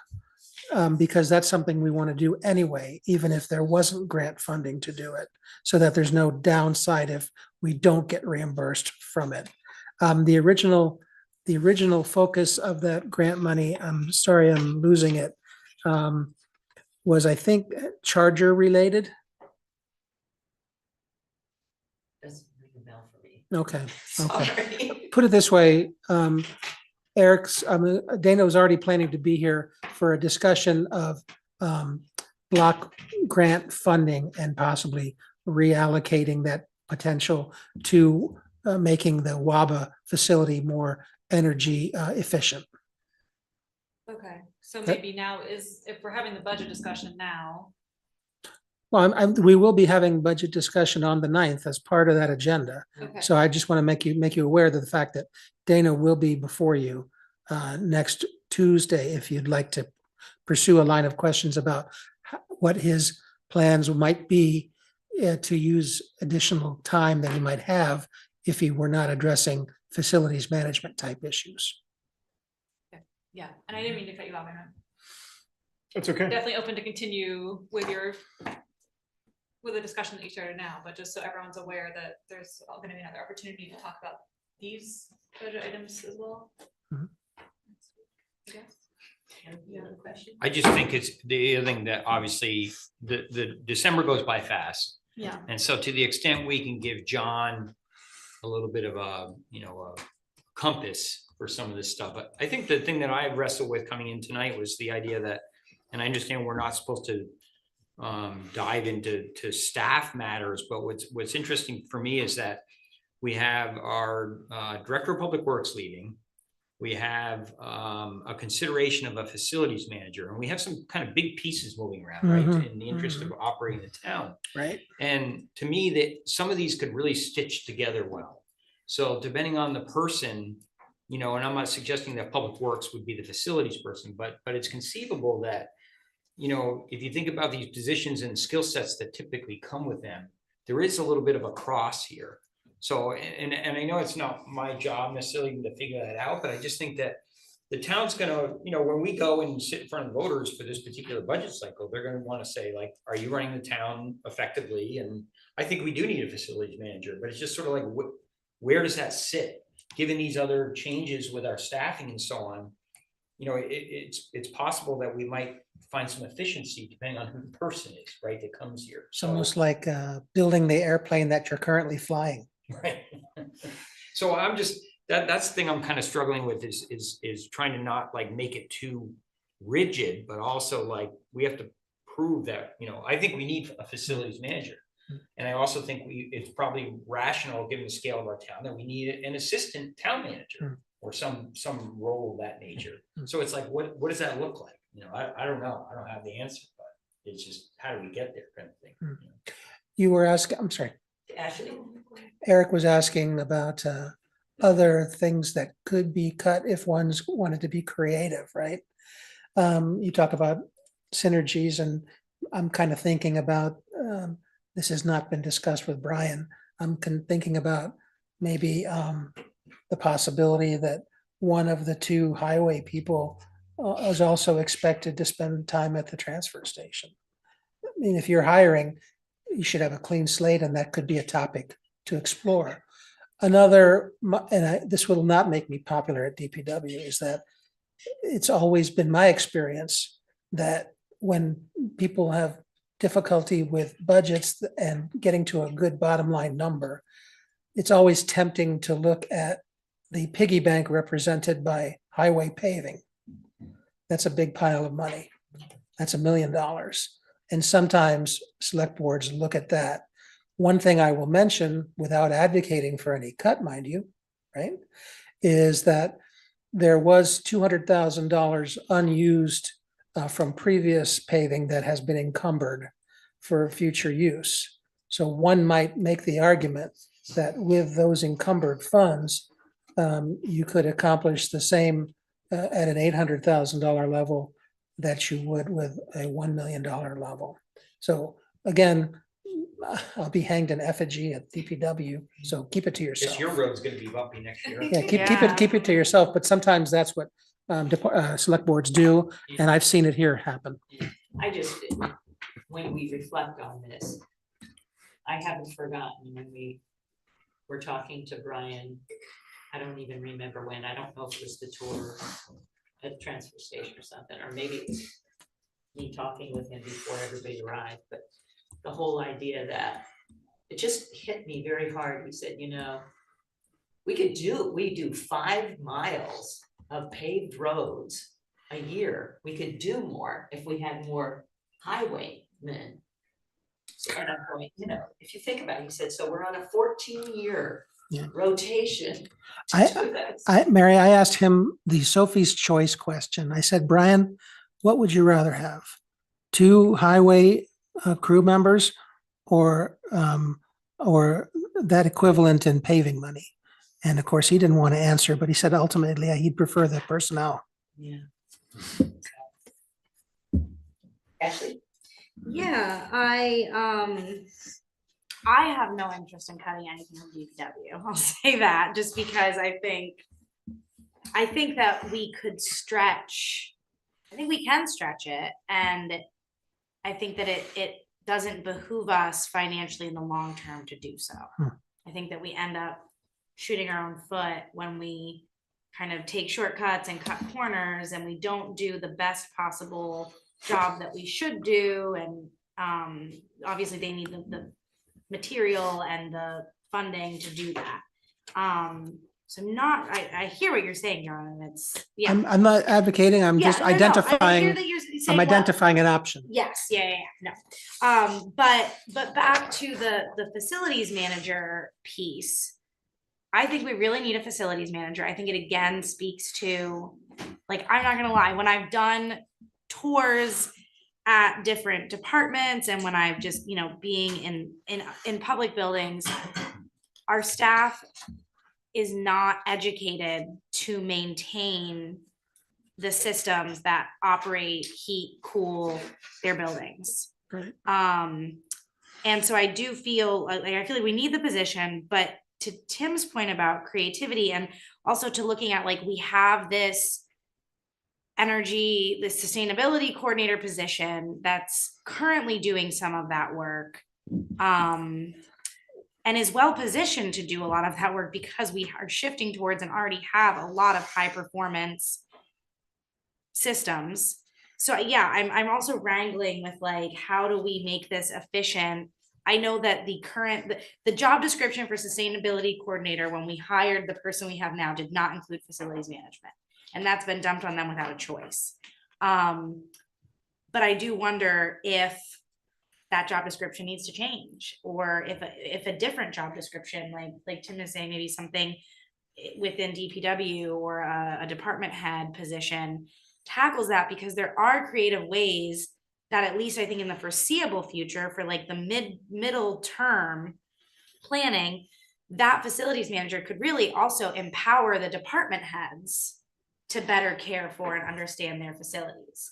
because that's something we want to do anyway, even if there wasn't grant funding to do it, so that there's no downside if we don't get reimbursed from it. The original focus of that grant money, I'm sorry, I'm losing it, was, I think, charger related. Doesn't ring a bell for me. Okay. Sorry. Put it this way, Dana was already planning to be here for a discussion of block grant funding and possibly reallocating that potential to making the WABA facility more energy efficient. okay, so maybe now if we're having the budget discussion now, Well, we will be having budget discussion on the 9th as part of that agenda. okay. So I just want to make you aware of the fact that Dana will be before you next Tuesday, if you'd like to pursue a line of questions about what his plans might be to use additional time that he might have if he were not addressing facilities management type issues. Yeah, and I didn't mean to cut you off. I'm That's okay. definitely open to continue with the discussion that you started now, but just so everyone's aware that there's going to be another opportunity to talk about these budget items as well. Mhm. I guess. Any other question? I just think it's the other thing that obviously the December goes by fast. Yeah. And so to the extent we can give John a little bit of a compass for some of this stuff. But I think the thing that I wrestled with coming in tonight was the idea that, and I understand we're not supposed to dive into staff matters, but what's interesting for me is that we have our Director of Public Works leaving. We have a consideration of a facilities manager, and we have some kind of big pieces moving around, right? In the interest of operating the town. Right. And to me, that some of these could really stitch together well. So depending on the person, and I'm not suggesting that Public Works would be the facilities person, but it's conceivable that, if you think about these positions and skill sets that typically come with them, there is a little bit of a cross here. So, and I know it's not my job necessarily to figure that out, but I just think that the town's gonna, when we go and sit in front of voters for this particular budget cycle, they're gonna want to say, like, are you running the town effectively? And I think we do need a facilities manager, but it's just sort of like, where does that sit? Given these other changes with our staffing and so on, it's possible that we might find some efficiency depending on who the person is, right, that comes here. It's almost like building the airplane that you're currently flying. Right. So I'm just, that's the thing I'm kind of struggling with is trying to not like make it too rigid, but also like we have to prove that, I think we need a facilities manager. And I also think it's probably rational, given the scale of our town, that we need an assistant town manager or some role of that nature. So it's like, what does that look like? I don't know. I don't have the answer, but it's just, how do we get there kind of thing? You were asking, I'm sorry. Ashley? Eric was asking about other things that could be cut if one's wanted to be creative, right? You talk about synergies, and I'm kind of thinking about, this has not been discussed with Brian. I'm thinking about maybe the possibility that one of the two highway people is also expected to spend time at the transfer station. I mean, if you're hiring, you should have a clean slate, and that could be a topic to explore. Another, and this will not make me popular at DPW, is that it's always been my experience that when people have difficulty with budgets and getting to a good bottom line number, it's always tempting to look at the piggy bank represented by highway paving. That's a big pile of money. That's $1 million. And sometimes select boards look at that. One thing I will mention, without advocating for any cut, mind you, right, is that there was $200,000 unused from previous paving that has been encumbered for future use. So one might make the argument that with those encumbered funds, you could accomplish the same at an $800,000 level that you would with a $1 million level. So again, I'll be hanged in effigy at DPW, so keep it to yourself. Guess your road's gonna be bumpy next year. Yeah, keep it to yourself, but sometimes that's what select boards do, and I've seen it here happen. I just, when we reflect on this, I haven't forgotten when we were talking to Brian. I don't even remember when. I don't know if it was the tour at the transfer station or something, or maybe it was me talking with him before everybody arrived, but the whole idea that it just hit me very hard. We said, you know, we do 5 miles of paved roads a year. We could do more if we had more highwaymen. So, and I'm going, you know, if you think about it, he said, so we're on a 14-year rotation. Mary, I asked him the Sophie's Choice question. I said, Brian, what would you rather have? 2 highway crew members or that equivalent in paving money? And of course, he didn't want to answer, but he said ultimately he'd prefer the personnel. Yeah. Ashley? Yeah, I have no interest in cutting anything from DPW. I'll say that just because I think that we could stretch. I think we can stretch it, and I think that it doesn't behoove us financially in the long term to do so. I think that we end up shooting our own foot when we kind of take shortcuts and cut corners, and we don't do the best possible job that we should do. And obviously they need the material and the funding to do that. So I hear what you're saying, John, and it's, yeah. I'm not advocating, I'm just identifying, I hear that you're saying, I'm identifying an option. Yes, no. But back to the facilities manager piece, I think we really need a facilities manager. I think it again speaks to, like, I'm not gonna lie, when I've done tours at different departments and when I've just, you know, being in public buildings, our staff is not educated to maintain the systems that operate, heat, cool their buildings. Right. And so I do feel like we need the position, but to Tim's point about creativity and also to looking at, like, we have this sustainability coordinator position that's currently doing some of that work, and is well positioned to do a lot of that work because we are shifting towards and already have a lot of high performance systems. So yeah, I'm also wrangling with, like, how do we make this efficient? I know that the job description for sustainability coordinator, when we hired the person we have now, did not include facilities management, and that's been dumped on them without a choice. But I do wonder if that job description needs to change, or if a different job description, like Tim is saying, maybe something within DPW or a department head position tackles that, because there are creative ways that, at least I think in the foreseeable future, for like the middle term planning, that facilities manager could really also empower the department heads to better care for and understand their facilities.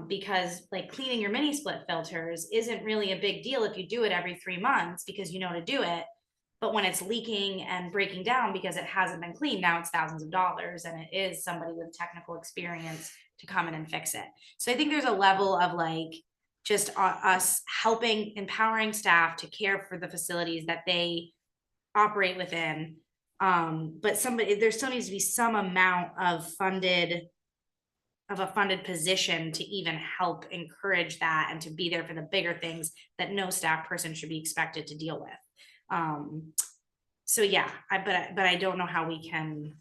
Because, like, cleaning your mini split filters isn't really a big deal if you do it every 3 months because you know to do it. But when it's leaking and breaking down because it hasn't been cleaned, now it's thousands of dollars, and it is somebody with technical experience to come in and fix it. So I think there's a level of, like, just us helping, empowering staff to care for the facilities that they operate within. But there still needs to be some amount of funded of a funded position to even help encourage that and to be there for the bigger things that no staff person should be expected to deal with. So yeah, but I don't know how we can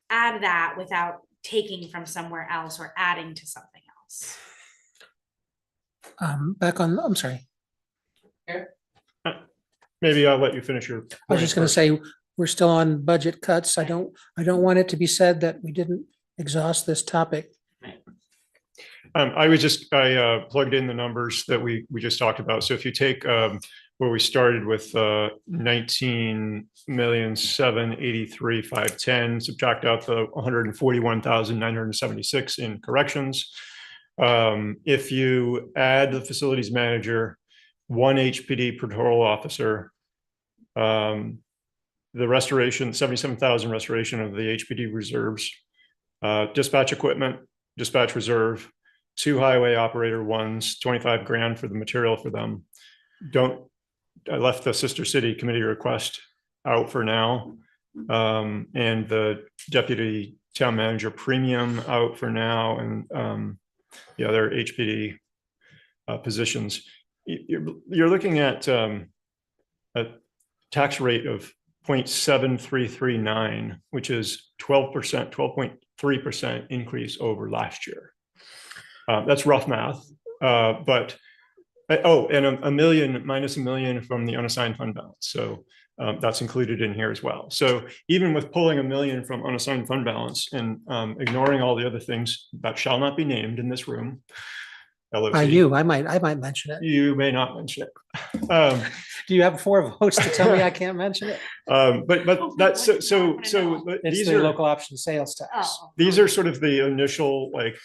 add that without taking from somewhere else or adding to something else. Back on, I'm sorry. Maybe I'll let you finish your. I was just going to say, we're still on budget cuts. I don't want it to be said that we didn't exhaust this topic. I plugged in the numbers that we just talked about. So if you take where we started with 19,783,510, subtract out the 141,976 in corrections. If you add the facilities manager, 1 HPD patrol officer, the restoration, 77,000 restoration of the HPD reserves, dispatch equipment, dispatch reserve, 2 highway operator ones, 25 grand for the material for them. I left the Sister City committee request out for now. And the deputy town manager premium out for now, and the other HPD positions. You're looking at a tax rate of 0.7339, which is 12%, 12.3% increase over last year. That's rough math, but and a million minus $1 million from the unassigned fund balance. So that's included in here as well. So even with pulling $1 million from unassigned fund balance and ignoring all the other things that shall not be named in this room, LOC, I might mention it. you may not mention it. Do you have 4 votes to tell me I can't mention it? But that's so It's these the are local option sales tax. Oh. these are sort of the initial, like,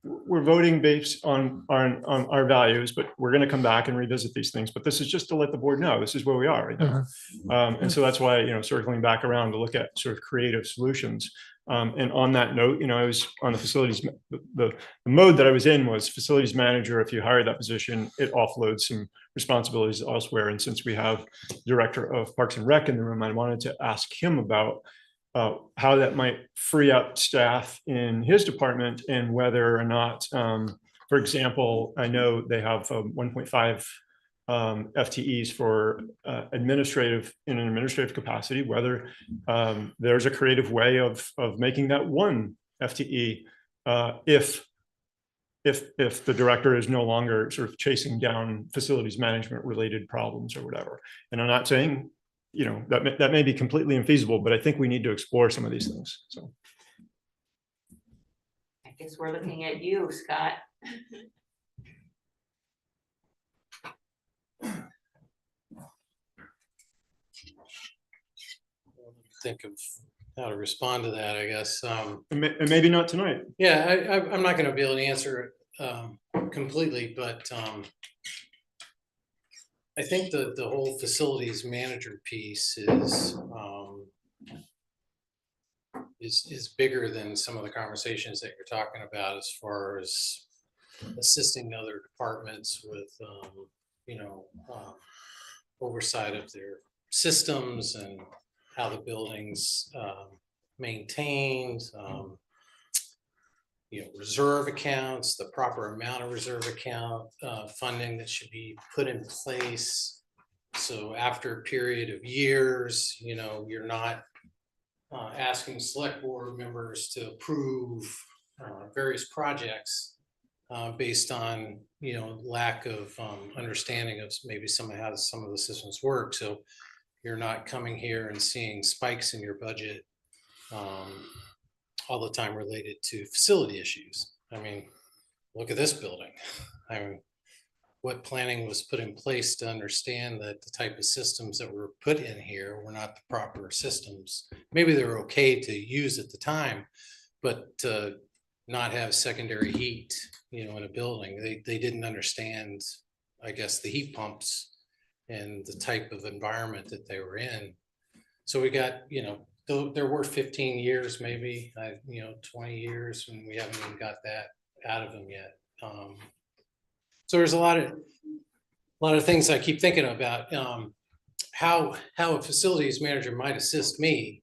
we're voting based on our values, but we're going to come back and revisit these things. But this is just to let the board know this is where we are right now. And so that's why, circling back around to look at sort of creative solutions. And on that note, I was on the facilities, the mode that I was in was facilities manager. If you hire that position, it offloads some responsibilities elsewhere. And since we have director of Parks and Rec in the room, I wanted to ask him about how that might free up staff in his department, and whether or not, for example, I know they have 1.5 FTEs for administrative capacity, whether there's a creative way of making that 1 FTE if the director is no longer sort of chasing down facilities management related problems or whatever. And I'm not saying that may be completely infeasible, but I think we need to explore some of these things. So I guess we're looking at you, Scott. Think of how to respond to that, I guess. and maybe not tonight. Yeah, I'm not going to be able to answer it completely, but I think the whole facilities manager piece is bigger than some of the conversations that you're talking about, as far as assisting other departments with oversight of their systems and how the building's maintained, reserve accounts, the proper amount of reserve account funding that should be put in place. So after a period of years, you're not asking select board members to approve various projects based on, lack of understanding of maybe how some of the systems work. So you're not coming here and seeing spikes in your budget all the time related to facility issues. I mean, look at this building. I mean, what planning was put in place to understand that the type of systems that were put in here were not the proper systems. Maybe they were okay to use at the time, but to not have secondary heat, in a building, they didn't understand, I guess, the heat pumps and the type of environment that they were in. So we got, there were 15 years, maybe, 20 years, and we haven't even got that out of them yet. So there's a lot of things I keep thinking about. How a facilities manager might assist me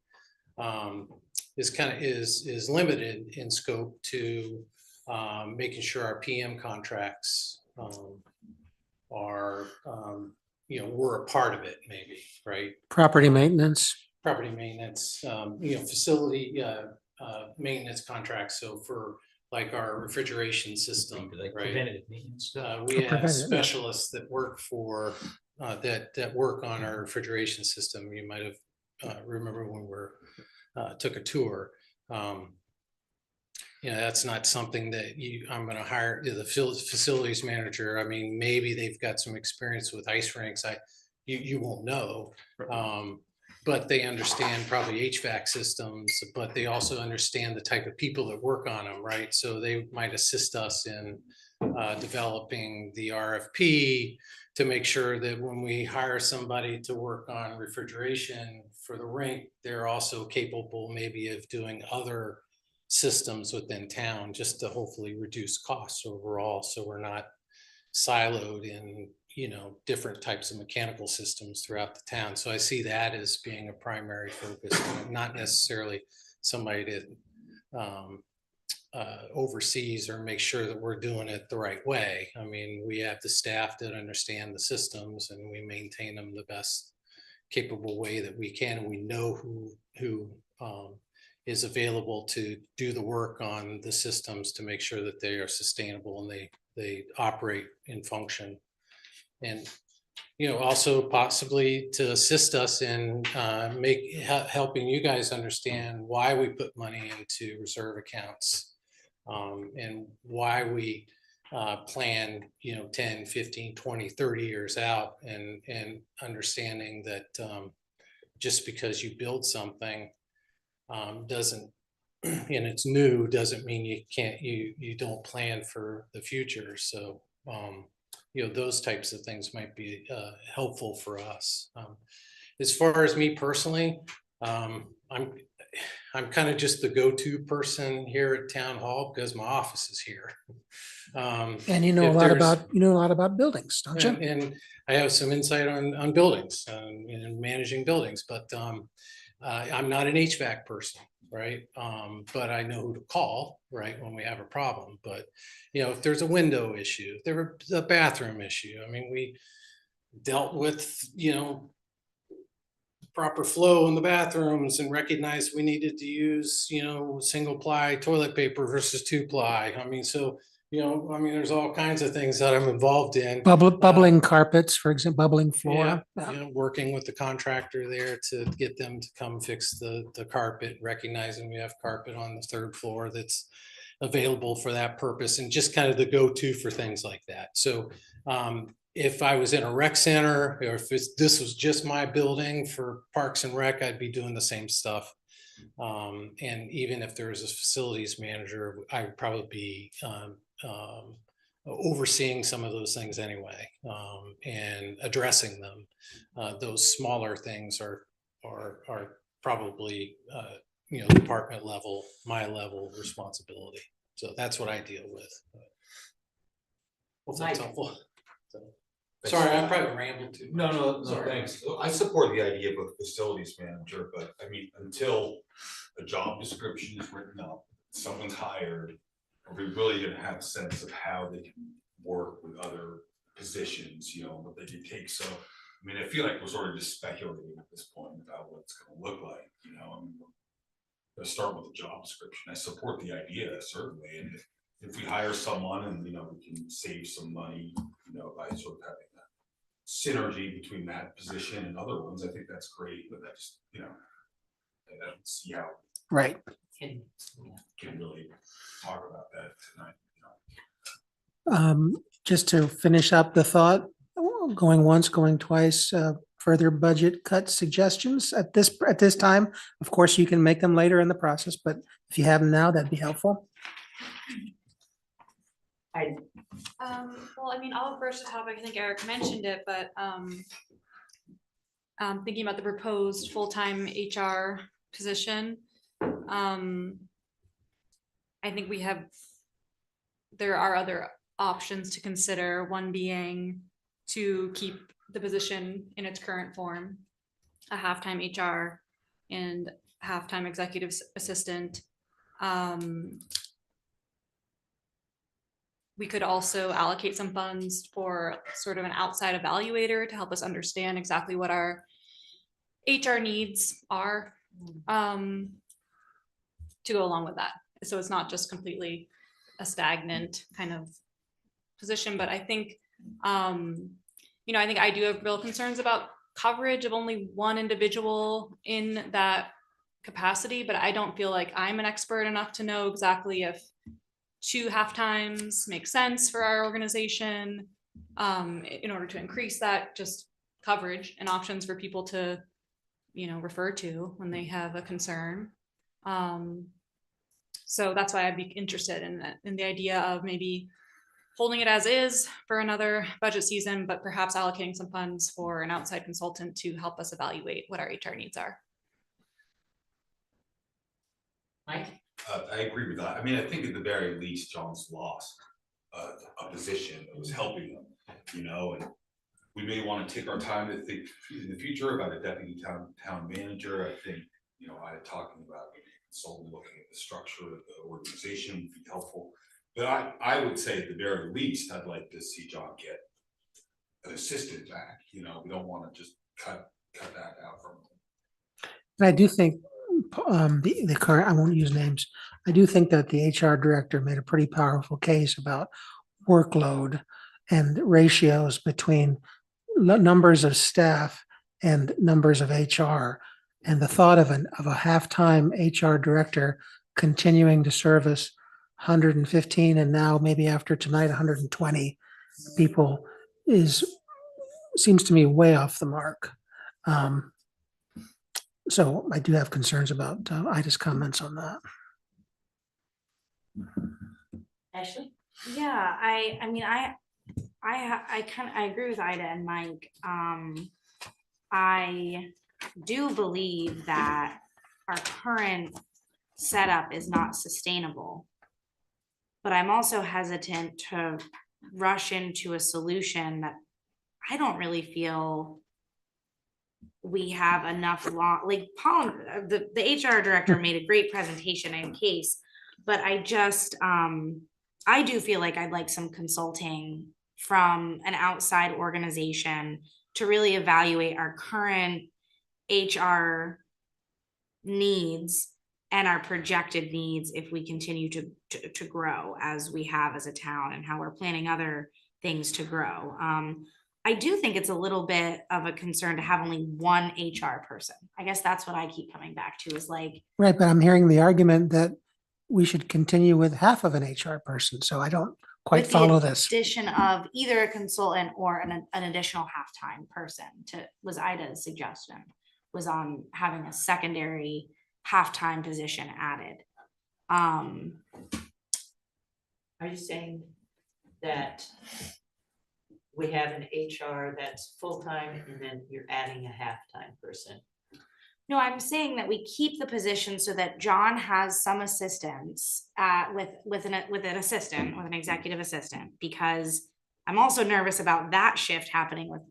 is limited in scope to making sure our PM contracts are, we're a part of it, maybe, right? Property maintenance. Property maintenance, facility maintenance contracts. So for like our refrigeration system, Like right? preventative maintenance. We have preventative, yeah. specialists that work for, that work on our refrigeration system. You might have remember when took a tour. That's not something that I'm gonna hire the facilities manager. I mean, maybe they've got some experience with ice rinks. You won't know. But they understand probably HVAC systems, but they also understand the type of people that work on them, right? So they might assist us in developing the RFP to make sure that when we hire somebody to work on refrigeration for the rink, they're also capable maybe of doing other systems within town, just to hopefully reduce costs overall. So we're not siloed in different types of mechanical systems throughout the town. So I see that as being a primary focus, not necessarily somebody that oversees or make sure that we're doing it the right way. I mean, we have the staff that understand the systems and we maintain them the best capable way that we can. And we know who is available to do the work on the systems to make sure that they are sustainable and they operate and function. And also possibly to assist us in helping you guys understand why we put money into reserve accounts, and why we plan 10, 15, 20, 30 years out, and understanding that just because you build something doesn't and it's new doesn't mean you don't plan for the future. So those types of things might be helpful for us. As far as me personally, I'm kind of just the go-to person here at Town Hall because my office is here. And you know a lot about buildings, don't you? And I have some insight on buildings and managing buildings, but I'm not an HVAC person, right? But I know who to call, right, when we have a problem. But if there's a window issue, if there's a bathroom issue, I mean, we dealt with proper flow in the bathrooms and recognized we needed to use single ply toilet paper versus 2-ply. I mean, so there's all kinds of things that I'm involved in. Bubbling carpets, for example, bubbling floor. Yeah. Working with the contractor there to get them to come fix the carpet, recognizing we have carpet on the 3rd floor that's available for that purpose, and just kind of the go-to for things like that. So if I was in a rec center, or if this was just my building for Parks and Rec, I'd be doing the same stuff. And even if there was a facilities manager, I would probably be overseeing some of those things anyway, and addressing them. Those smaller things are probably department level, my level responsibility. So that's what I deal with. Hope that's helpful. So, sorry, I probably rambled too much. No, thanks. I support the idea of a facilities manager, but I mean, until a job description is written up, someone's hired, are we really gonna have a sense of how they can work with other positions, what they can take? So, I mean, I feel like we're sort of just speculating at this point about what it's gonna look like, I mean, let's start with the job description. I support the idea, certainly, and if we hire someone and, we can save some money, by sort of having that synergy between that position and other ones, I think that's great, but I just, I don't see how. Right. Can really talk about that tonight. Just to finish up the thought, going once, going twice, further budget cut suggestions at this time. Of course, you can make them later in the process, but if you have them now, that'd be helpful. Well, I mean, I'll approach the topic. I think Eric mentioned it, but thinking about the proposed full-time HR position, I think there are other options to consider. One being to keep the position in its current form, a half-time HR and half-time executive assistant. we could also allocate some funds for sort of an outside evaluator to help us understand exactly what our HR needs are, to go along with that. So it's not just completely a stagnant kind of position, but I think, you know, I think I do have real concerns about coverage of only one individual in that capacity, but I don't feel like I'm an expert enough to know exactly if 2 half-times make sense for our organization, in order to increase that just coverage and options for people to, you know, refer to when they have a concern. So that's why I'd be interested in that, in the idea of maybe holding it as is for another budget season, but perhaps allocating some funds for an outside consultant to help us evaluate what our HR needs are. Mike? I agree with that. I mean, I think at the very least, John's lost a position that was helping him, you know, and we may want to take our time to think in the future about a deputy town manager. I think, you know, talking about consultant looking at the structure of the organization would be helpful. But I would say at the very least, I'd like to see John get an assistant back. You know, we don't want to just cut that out from him. And I do think the current, I won't use names. I do think that the HR director made a pretty powerful case about workload and ratios between numbers of staff and numbers of HR. And the thought of a half-time HR director continuing to service 115 and now maybe after tonight 120 people seems to me way off the mark. So I do have concerns about Ida's comments on that. Ashley? Yeah, I mean, I agree with Ida and Mike. I do believe that our current setup is not sustainable. But I'm also hesitant to rush into a solution that I don't really feel we have enough like Paul, the HR director made a great presentation in case, but I just, I do feel like I'd like some consulting from an outside organization to really evaluate our current HR needs and our projected needs if we continue to grow as we have as a town and how we're planning other things to grow. I do think it's a little bit of a concern to have only one HR person. I guess that's what I keep coming back to is like. Right, but I'm hearing the argument that we should continue with half of an HR person. So I don't quite follow this. Addition of either a consultant or an additional half-time person was Ida's suggestion, was on having a secondary half-time position added. Are you saying that we have an HR that's full-time and then you're adding a half-time person? No, I'm saying that we keep the position so that John has some assistance with an assistant, with an executive assistant, because I'm also nervous about that shift happening with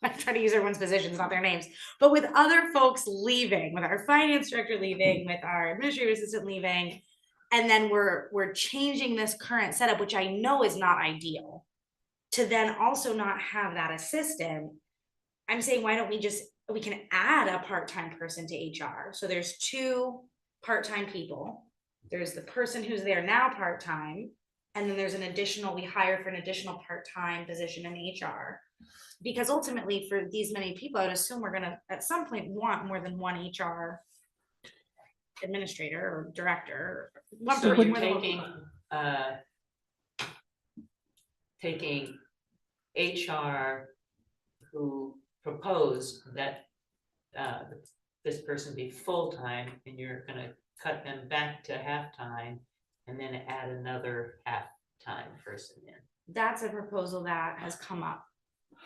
I try to use everyone's positions, not their names, but with other folks leaving, with our finance director leaving, with our administrative assistant leaving, and then we're changing this current setup, which I know is not ideal, to then also not have that assistant. I'm saying, why don't we can add a part-time person to HR. So there's 2 part-time people. There's the person who's there now part-time, and then there's we hire for an additional part-time position in HR. Because ultimately for these many people, I would assume we're gonna at some point want more than one HR administrator or director. So you're taking HR who proposed that this person be full-time and you're gonna cut them back to half-time and then add another half-time person in. That's a proposal that has come up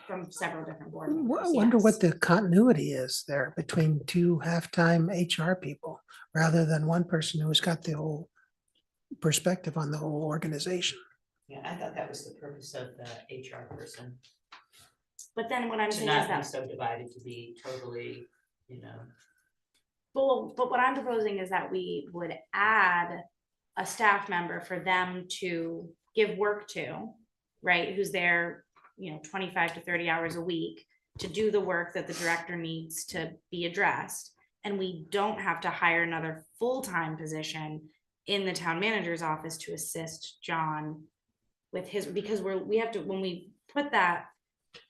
from several different board I members. wonder yes. what the continuity is there between 2 half-time HR people rather than one person who's got the whole perspective on the whole organization. Yeah, I thought that was the purpose of the HR person. But then what I'm To saying not is be that, subdivided, to be totally, you know. but what I'm proposing is that we would add a staff member for them to give work to, right? Who's there, 25 to 30 hours a week to do the work that the director needs to be addressed. And we don't have to hire another full-time position in the town manager's office to assist John with his, because we have to, when we put that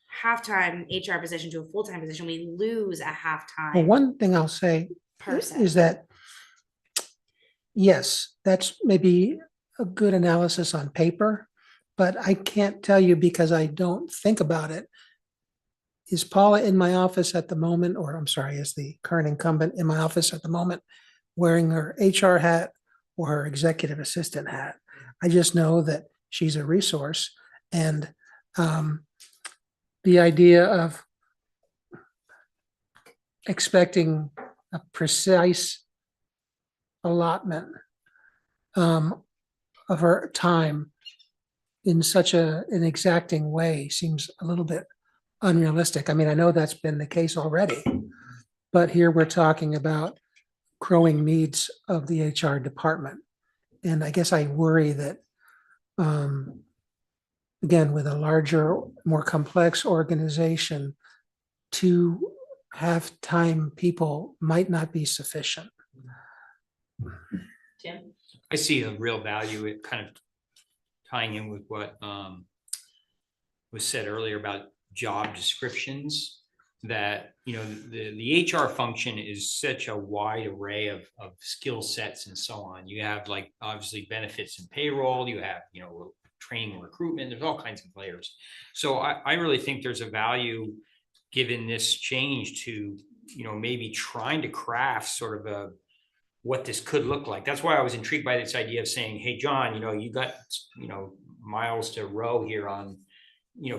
half-time HR position to a full-time position, we lose a Well, half-time one thing I'll say person. is that, yes, that's maybe a good analysis on paper, but I can't tell you because I don't think about it. Is Paula in my office at the moment, or I'm sorry, is the current incumbent in my office at the moment wearing her HR hat or her executive assistant hat? I just know that she's a resource, and the idea of expecting a precise allotment of her time in such an exacting way seems a little bit unrealistic. I mean, I know that's been the case already, but here we're talking about growing needs of the HR department. And I guess I worry that, again, with a larger, more complex organization, to have time people might not be sufficient. Tim? I see a real value in kind of tying in with what was said earlier about job descriptions, that, the HR function is such a wide array of skill sets and so on. You have, like, obviously benefits and payroll, you have, training and recruitment, there's all kinds of layers. So I really think there's a value given this change to, maybe trying to craft sort of what this could look like. That's why I was intrigued by this idea of saying, hey, John, you got, miles to row here on,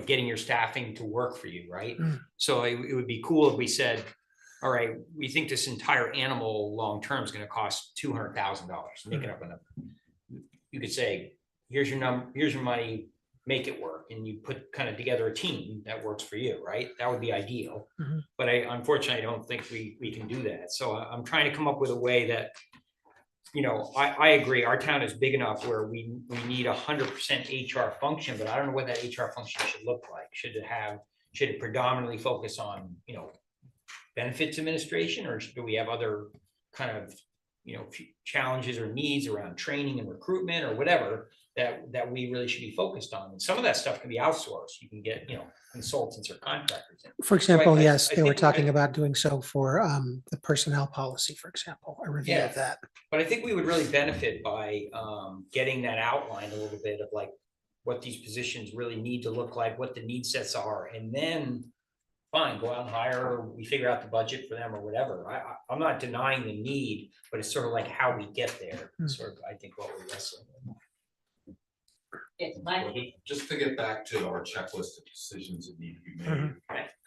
getting your staffing to work for you, right? So it would be cool if we said, all right, we think this entire animal long-term is going to cost $200,000. Make it up enough. You could say, here's your number, here's your money, make it work. And you put kind of together a team that works for you, right? That would be ideal. But unfortunately, I don't think we can do that. So I'm trying to come up with a way that, I agree, our town is big enough where we need 100% HR function, but I don't know what that HR function should look like. Should it predominantly focus on, benefits administration, or do we have other kind of, challenges or needs around training and recruitment or whatever that we really should be focused on? And some of that stuff can be outsourced. You can get, consultants or contractors in. For example, So I yes, they were think talking about doing so for the personnel policy, for example, a review of that. But I think we would really benefit by getting that outlined a little bit of, like, what these positions really need to look like, what the need sets are, and then fine, go out and hire, or we figure out the budget for them or whatever. I'm not denying the need, but it's sort of like how we get there, sort of, I think, what we're wrestling with. Well, just to get back to our checklist of decisions that need to be made,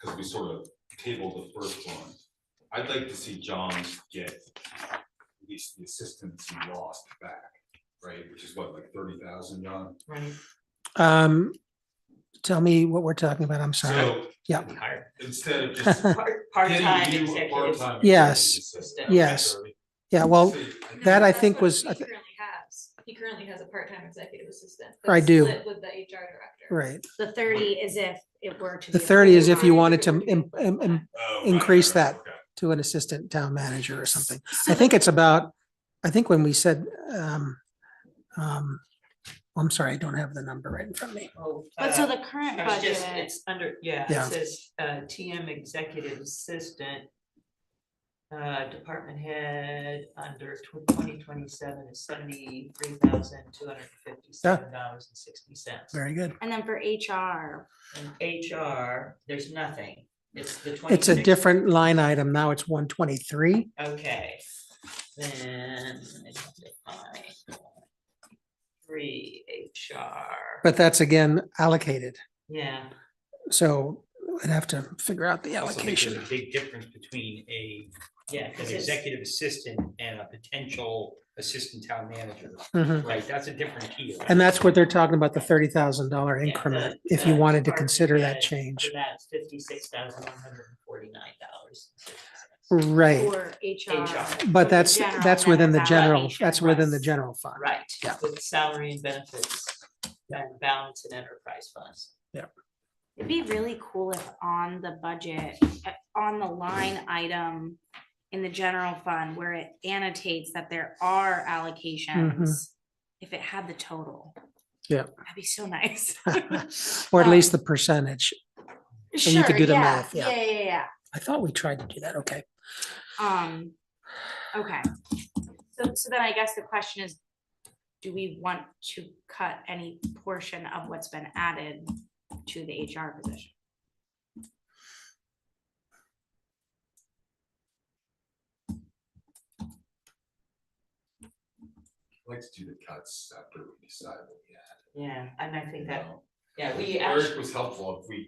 because we sort of tabled the first one. I'd like to see John get at least the assistance he lost back, right? Which is what, like 30,000, John? Right. Tell me what we're talking about. I'm sorry. So Yeah. instead of just Part-time getting you a executive. part-time Yes. assistant, Yes. okay, Yeah, well, so that I That's think what was, he currently has. He currently has a part-time executive assistant. I that's do. split with the HR director. right. The 30 is if it were to The be a 30 is if you full-time. wanted to oh, right, increase right, that okay. to an assistant town manager or something. I think it's about, I think when we said, I'm sorry, I don't have the number right in front of me. But so the current budget, It's under, Yeah. it says TM executive assistant. Department head under 2027 is $73,257.60. Very good. and then for HR, And HR, there's nothing. It's the It's a 26. different line item. Now it's 123. Okay, then I have to find 3 HR. But that's again allocated. Yeah, So I'd have to figure out the I also think there's allocation. a big difference between yeah, an because it's, executive assistant and a potential assistant town manager, Mhm. right? That's a different tier. And that's what they're talking about, the $30,000 yeah, increment, the- if you the wanted to department consider that head change. For that, $56,149. Right, for HR. but for the that's general, that's then within the there's general, allocation that's within the plus- general fund. Right, Yeah. with salary and benefits and balance and enterprise funds. It'd be really cool if on the budget, on the line item in the general fund where it annotates that there are allocations, if it had the total. Yeah. That'd be so nice. Or at least the percentage. So you could do the math, yeah. Yeah. I thought we tried to do that, okay. Okay. So then I guess the question is, do we want to cut any portion of what's been added to the HR position? I'd like to do the cuts after we decide what we add. Yeah, and I think that, No. yeah, we Eric actually, was helpful if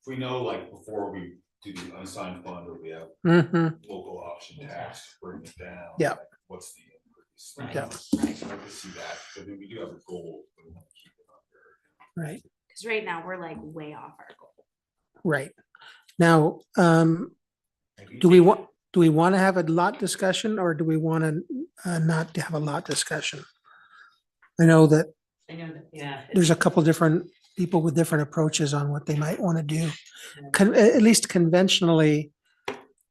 we know, like, before we do the unassigned fund or we have local option tax, bring it down. Yeah. like, What's the increase? Right. Yeah. I'd like to see that, but then we do have a goal. We want to keep it under. Right, Because right now we're like way off our goal. right. Now, do we want to have a lot discussion or do we want to not have a lot discussion? I know that I know that, yeah. there's a couple different people with different approaches on what they might want to do. At least conventionally,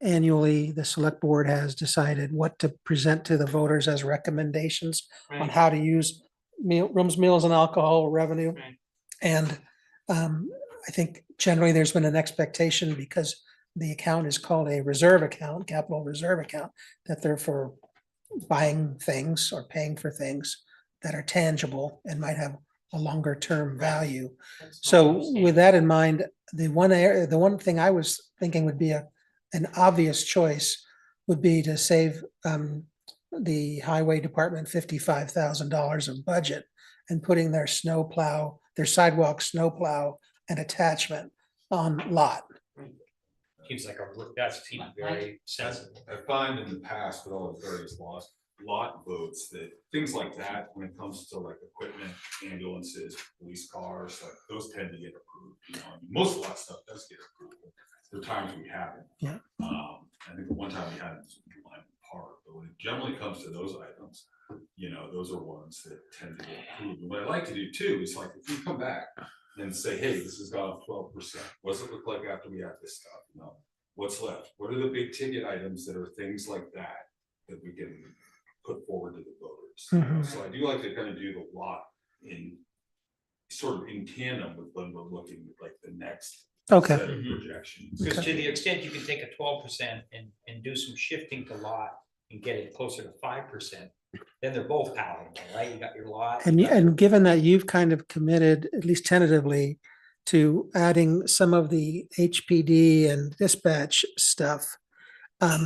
annually, the select board has decided what to present to the voters as recommendations on Right. how to use rooms, meals and alcohol revenue. Right. And I think generally there's been an expectation because the account is called a reserve account, capital reserve account, that they're for buying things or paying for things that are tangible and might have a longer term value. That's my So understanding. with that in mind, the one thing I was thinking would be an obvious choice would be to save the highway department $55,000 of budget and putting their snowplow, their sidewalk snowplow and attachment on lot. Seems like that seems very sensible. I find in the past with all the various lot votes that things like that, when it comes to like equipment, ambulances, police cars, like those tend to get approved. You know, I mean, most of that stuff does get approved. There are times we haven't. Yeah. I think the one time we had was Lime Park, but when it generally comes to those items, you know, those are ones that tend to get approved. And what I like to do too is like if we come back and say, hey, this has gone up 12%. What does it look like after we have this stuff? You know, what's left? What are the big ticket items that are things like that we can put forward to the voters? You know? So I do like to kind of do the lot in sort of in tandem with when we're looking at like the next Okay. set of projections. Because to the extent you can take a 12% and do some shifting to lot and get it closer to 5%, then they're both palatable, right? You got your lot. And given that you've kind of committed, at least tentatively, to adding some of the HPD and dispatch stuff,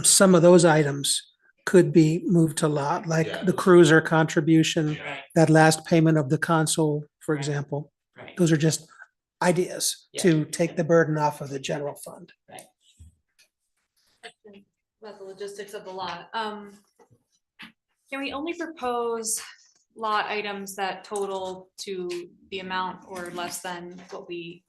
some of those items could be moved to lot, like Yeah. the cruiser contribution, Yeah. that last payment of the console, for Right. example. Right. Those are just ideas Yeah. to take the burden off of the general fund. About the logistics of the lot. Can we only propose lot items that total to the amount or less than what we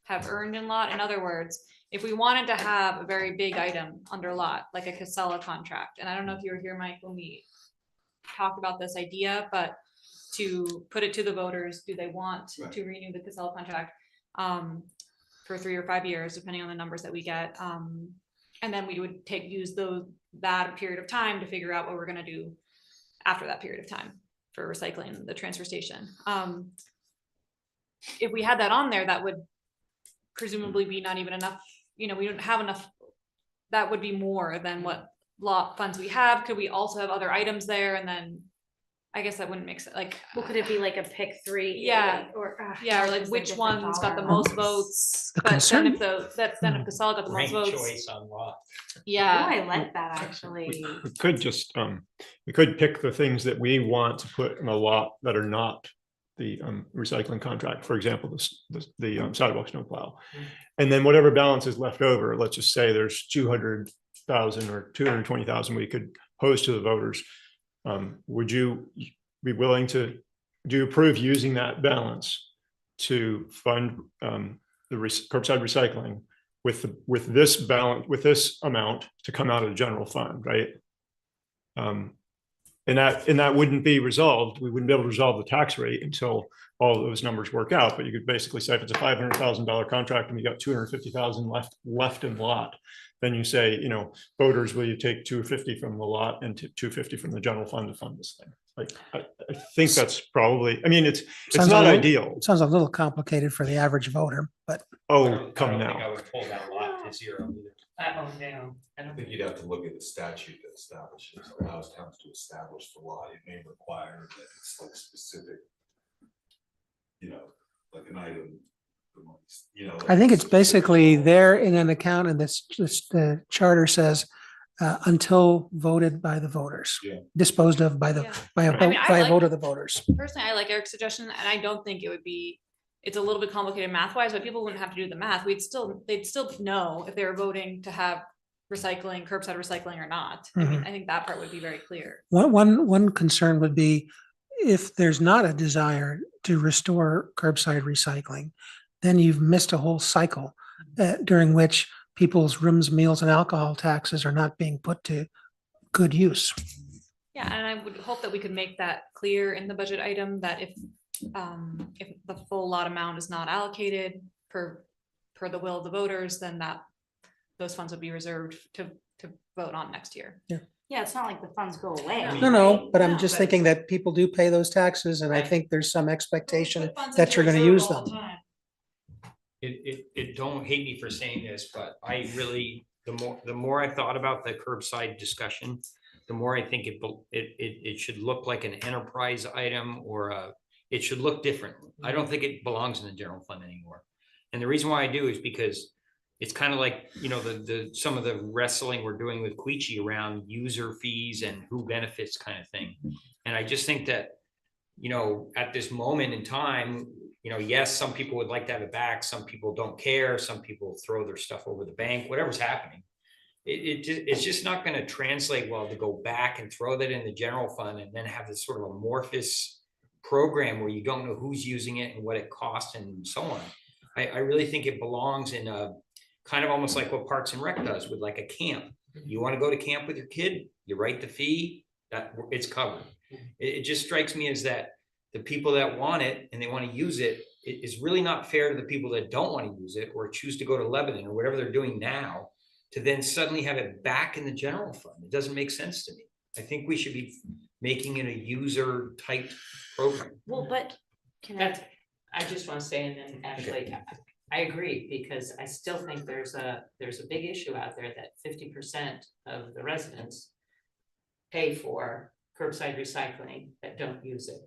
have earned in lot? In other words, if we wanted to have a very big item under lot, like a Casella contract, and I don't know if you were here, Mike, when we talked about this idea, but to put it to the voters, do they want to renew the Casella contract for 3 or 5 years, depending on the numbers that we get? And then we would use that period of time to figure out what we're gonna do after that period of time for recycling the transfer station. If we had that on there, that would presumably be not even enough, you know, we don't have enough, that would be more than what lot funds we have. Could we also have other items there? And then I guess that wouldn't make sense, like. Well, could it be like a pick 3? Yeah. Or Yeah, or like just which different one's got the dollar most amounts. votes, The but then concern- if Casella got the most Rank votes, choice on lot. Oh, yeah. I like that actually. We could just, we could pick the things that we want to put in a lot that are not the recycling contract, for example, the sidewalk snowplow. And then whatever balance is left over, let's just say there's 200,000 or 220,000 we could pose to the voters. Would you be willing to, do you approve using that balance to fund the curbside recycling with this balance, with this amount to come out of the general fund, right? And that wouldn't be resolved. We wouldn't be able to resolve the tax rate until all of those numbers work out. But you could basically say if it's a $500,000 contract and you got 250,000 left in the lot, then you say, you know, voters, will you take 250 from the lot and 250 from the general fund to fund this thing? Like, I think that's probably, I mean, it's not ideal. It sounds a little complicated for the average voter, but. Oh, come I now. would pull that lot to zero either. Oh, no, I I don't think you'd have to look at the statute that establishes, allows towns to establish the law. It may require that it's like specific, you know, like an item, you know. I think it's basically there in an account, and this the charter says until voted by the voters, disposed of by the Yeah. by a I mean, I by a like- vote of the voters. Personally, I like Eric's suggestion, and I don't think it would be, it's a little bit complicated math wise, but people wouldn't have to do the math. They'd still know if they were voting to have recycling, curbside recycling or not. I mean, I think that part would be very clear. One concern would be if there's not a desire to restore curbside recycling, then you've missed a whole cycle during which people's rooms, meals, and alcohol taxes are not being put to good use. Yeah, and I would hope that we could make that clear in the budget item that if the full lot amount is not allocated per the will of the voters, then those funds would be reserved to vote on next year. Yeah, it's not like the funds go away. No, but I'm No, just but- thinking that people do pay those taxes, and I Right. think there's some expectation Put funds that into you're going to reserve use all the them. time. It don't hate me for saying this, but I really, the more I thought about the curbside discussion, the more I think it should look like an enterprise item or it should look different. I don't think it belongs in the general fund anymore. And the reason why I do is because it's kind of like, you know, some of the wrestling we're doing with Queechee around user fees and who benefits kind of thing. And I just think that, you know, at this moment in time, you know, yes, some people would like to have it back. Some people don't care. Some people throw their stuff over the bank, whatever's happening. It's just not going to translate well to go back and throw that in the general fund and then have this sort of amorphous program where you don't know who's using it and what it costs and so on. I really think it belongs in a kind of almost like what Parks and Rec does with like a camp. You want to go to camp with your kid, you write the fee, that it's covered. It just strikes me as that the people that want it and they want to use it, it is really not fair to the people that don't want to use it or choose to go to Lebanon or whatever they're doing now to then suddenly have it back in the general fund. It doesn't make sense to me. I think we should be making it a user type program. Well, but I just want to say, and then actually, I agree, because I still think there's a big issue out there that 50% of the residents pay for curbside recycling that don't use it.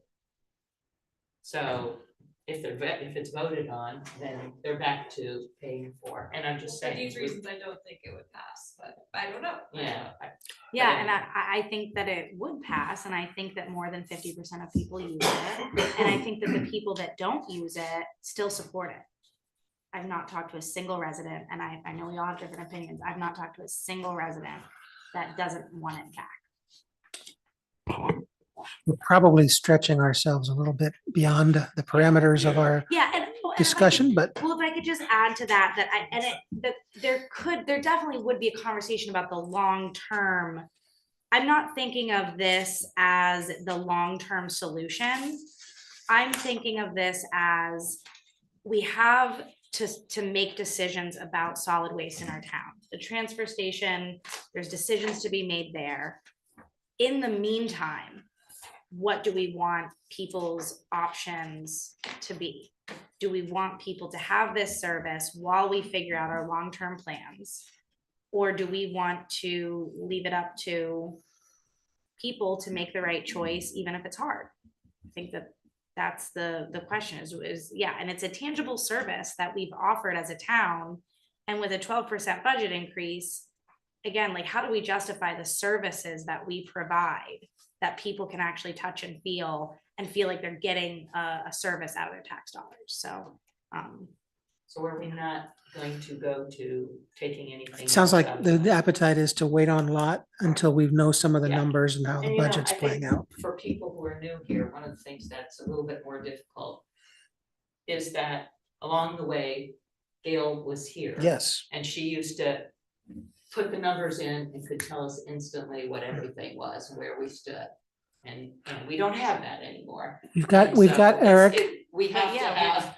So if it's voted on, then they're back to paying for, and I'm just For saying. these reasons, I don't think it would pass, but I don't know. Yeah. yeah, and I think that it would pass, and I think that more than 50% of people use it. And I think that the people that don't use it still support it. I've not talked to a single resident, and I know we all have different opinions. I've not talked to a single resident that doesn't want it back. We're probably stretching ourselves a little bit beyond the parameters of our Yeah, and discussion, but well, if I could just add to that, there definitely would be a conversation about the long term. I'm not thinking of this as the long-term solution. I'm thinking of this as we have to make decisions about solid waste in our town. The transfer station, there's decisions to be made there. In the meantime, what do we want people's options to be? Do we want people to have this service while we figure out our long-term plans? Or do we want to leave it up to people to make the right choice, even if it's hard? I think that's the question is yeah, and it's a tangible service that we've offered as a town. And with a 12% budget increase, again, like how do we justify the services that we provide that people can actually touch and feel like they're getting a service out of their tax dollars? So are we not going to go to taking anything? it sounds else like out of the that? appetite is to wait on lot until we know some of the Yeah. numbers and how And, the you know, budget's I playing think out. For people who are new here, one of the things that's a little bit more difficult is that along the way, Gail was here. Yes. And she used to put the numbers in and could tell us instantly what everything was, where we stood. And we don't have that anymore. We've got And so Eric, we have to have.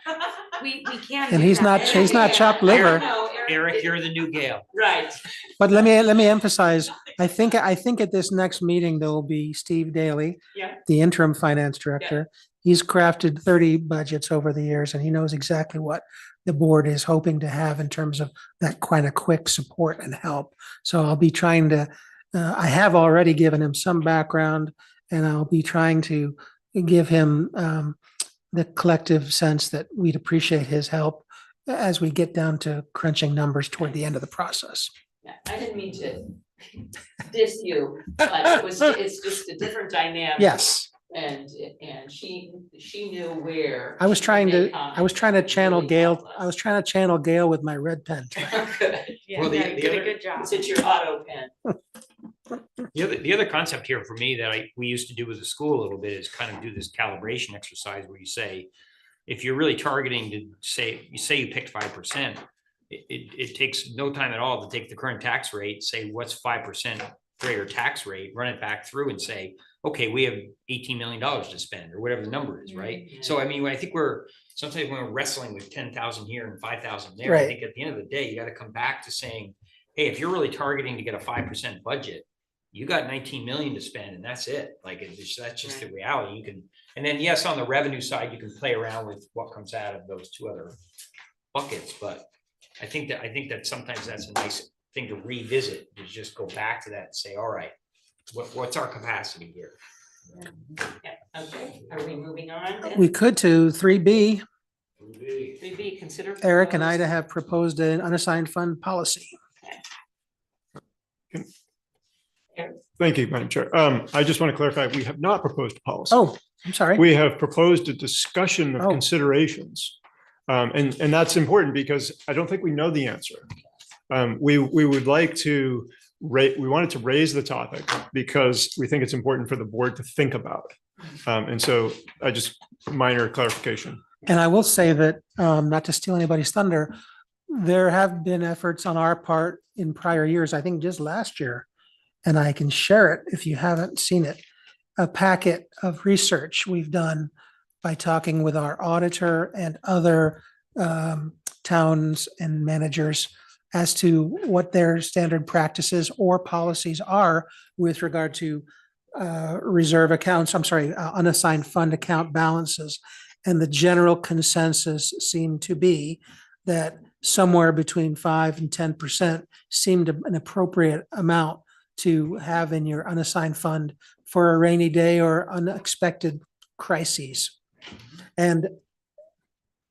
We can't. and do he's that. not chopped liver. No, Eric, you're the new Gail. Right. But let me emphasize, I think at this next meeting, there will be Steve Daly, Yeah. the interim finance director. He's crafted 30 budgets over the years, and he knows exactly what the board is hoping to have in terms of that kind of quick support and help. So I'll be trying to, I have already given him some background, and I'll be trying to give him the collective sense that we'd appreciate his help as we get down to crunching numbers toward the end of the process. Yeah, I didn't mean to diss you, but it's just a different dynamic. Yes. And she knew where. I was trying to channel really Gail. helped us. I was trying to channel Gail with my red pen. Good. Yeah, Well, the you did a other- good job. It's your auto pen. The other concept here for me that we used to do with the school a little bit is kind of do this calibration exercise where you say, if you're really targeting to say you picked 5%, it takes no time at all to take the current tax rate, say what's 5% greater tax rate, run it back through and say, okay, we have $18 million to spend or whatever the number is, right? Yeah. So I mean, I think sometimes when we're wrestling with 10,000 here and 5,000 there, Right. I think at the end of the day, you got to come back to saying, hey, if you're really targeting to get a 5% budget, you got 19 million to spend and that's it. Like that's just the reality. You can, and then yes, on the revenue side, you can play around with what comes out of those two other buckets. But I think that sometimes that's a nice thing to revisit, to just go back to that and say, all right, what's our capacity here? Yeah, okay, are we moving on then? We could to 3B, 3B, consider. Eric and I to have proposed an unassigned fund policy. Thank you, Madam Chair. I just want to clarify, we have not proposed a policy. Oh, I'm sorry. We have proposed a discussion of Oh. considerations. And that's important because I don't think we know the answer. We would like to we wanted to raise the topic because we think it's important for the board to think about. And so I just minor clarification. And I will say that, not to steal anybody's thunder, there have been efforts on our part in prior years, I think just last year, and I can share it if you haven't seen it, a packet of research we've done by talking with our auditor and other towns and managers as to what their standard practices or policies are with regard to reserve accounts, unassigned fund account balances. And the general consensus seemed to be that somewhere between 5 and 10% seemed an appropriate amount to have in your unassigned fund for a rainy day or unexpected crises. And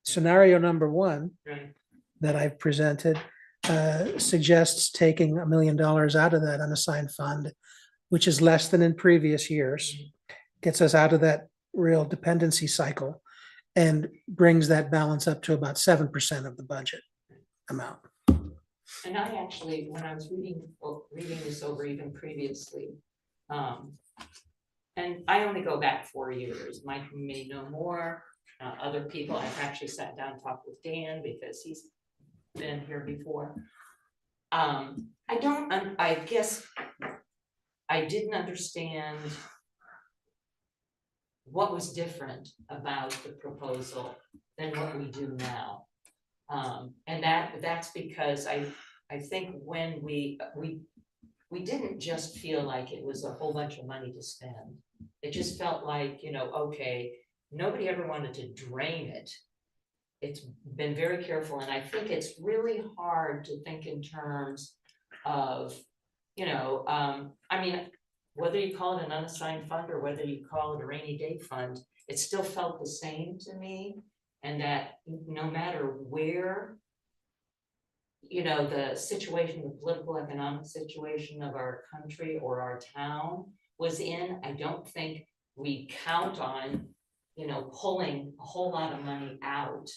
scenario number one Right. that I've presented suggests taking $1 million out of that unassigned fund, which is less than in previous years, gets us out of that real dependency cycle and brings that balance up to about 7% of the budget amount. And I actually, when I was reading this over even previously, and I only go back 4 years, Mike may know more, other people, I've actually sat down and talked with Dan because he's been here before. I guess I didn't understand what was different about the proposal than what we do now. And that's because I think when we didn't just feel like it was a whole bunch of money to spend. It just felt like, okay, nobody ever wanted to drain it. It's been very careful, and I think it's really hard to think in terms of, I mean, whether you call it an unassigned fund or whether you call it a rainy day fund, it still felt the same to me. And that no matter where, the situation, the political economic situation of our country or our town was in, I don't think we count on, pulling a whole lot of money out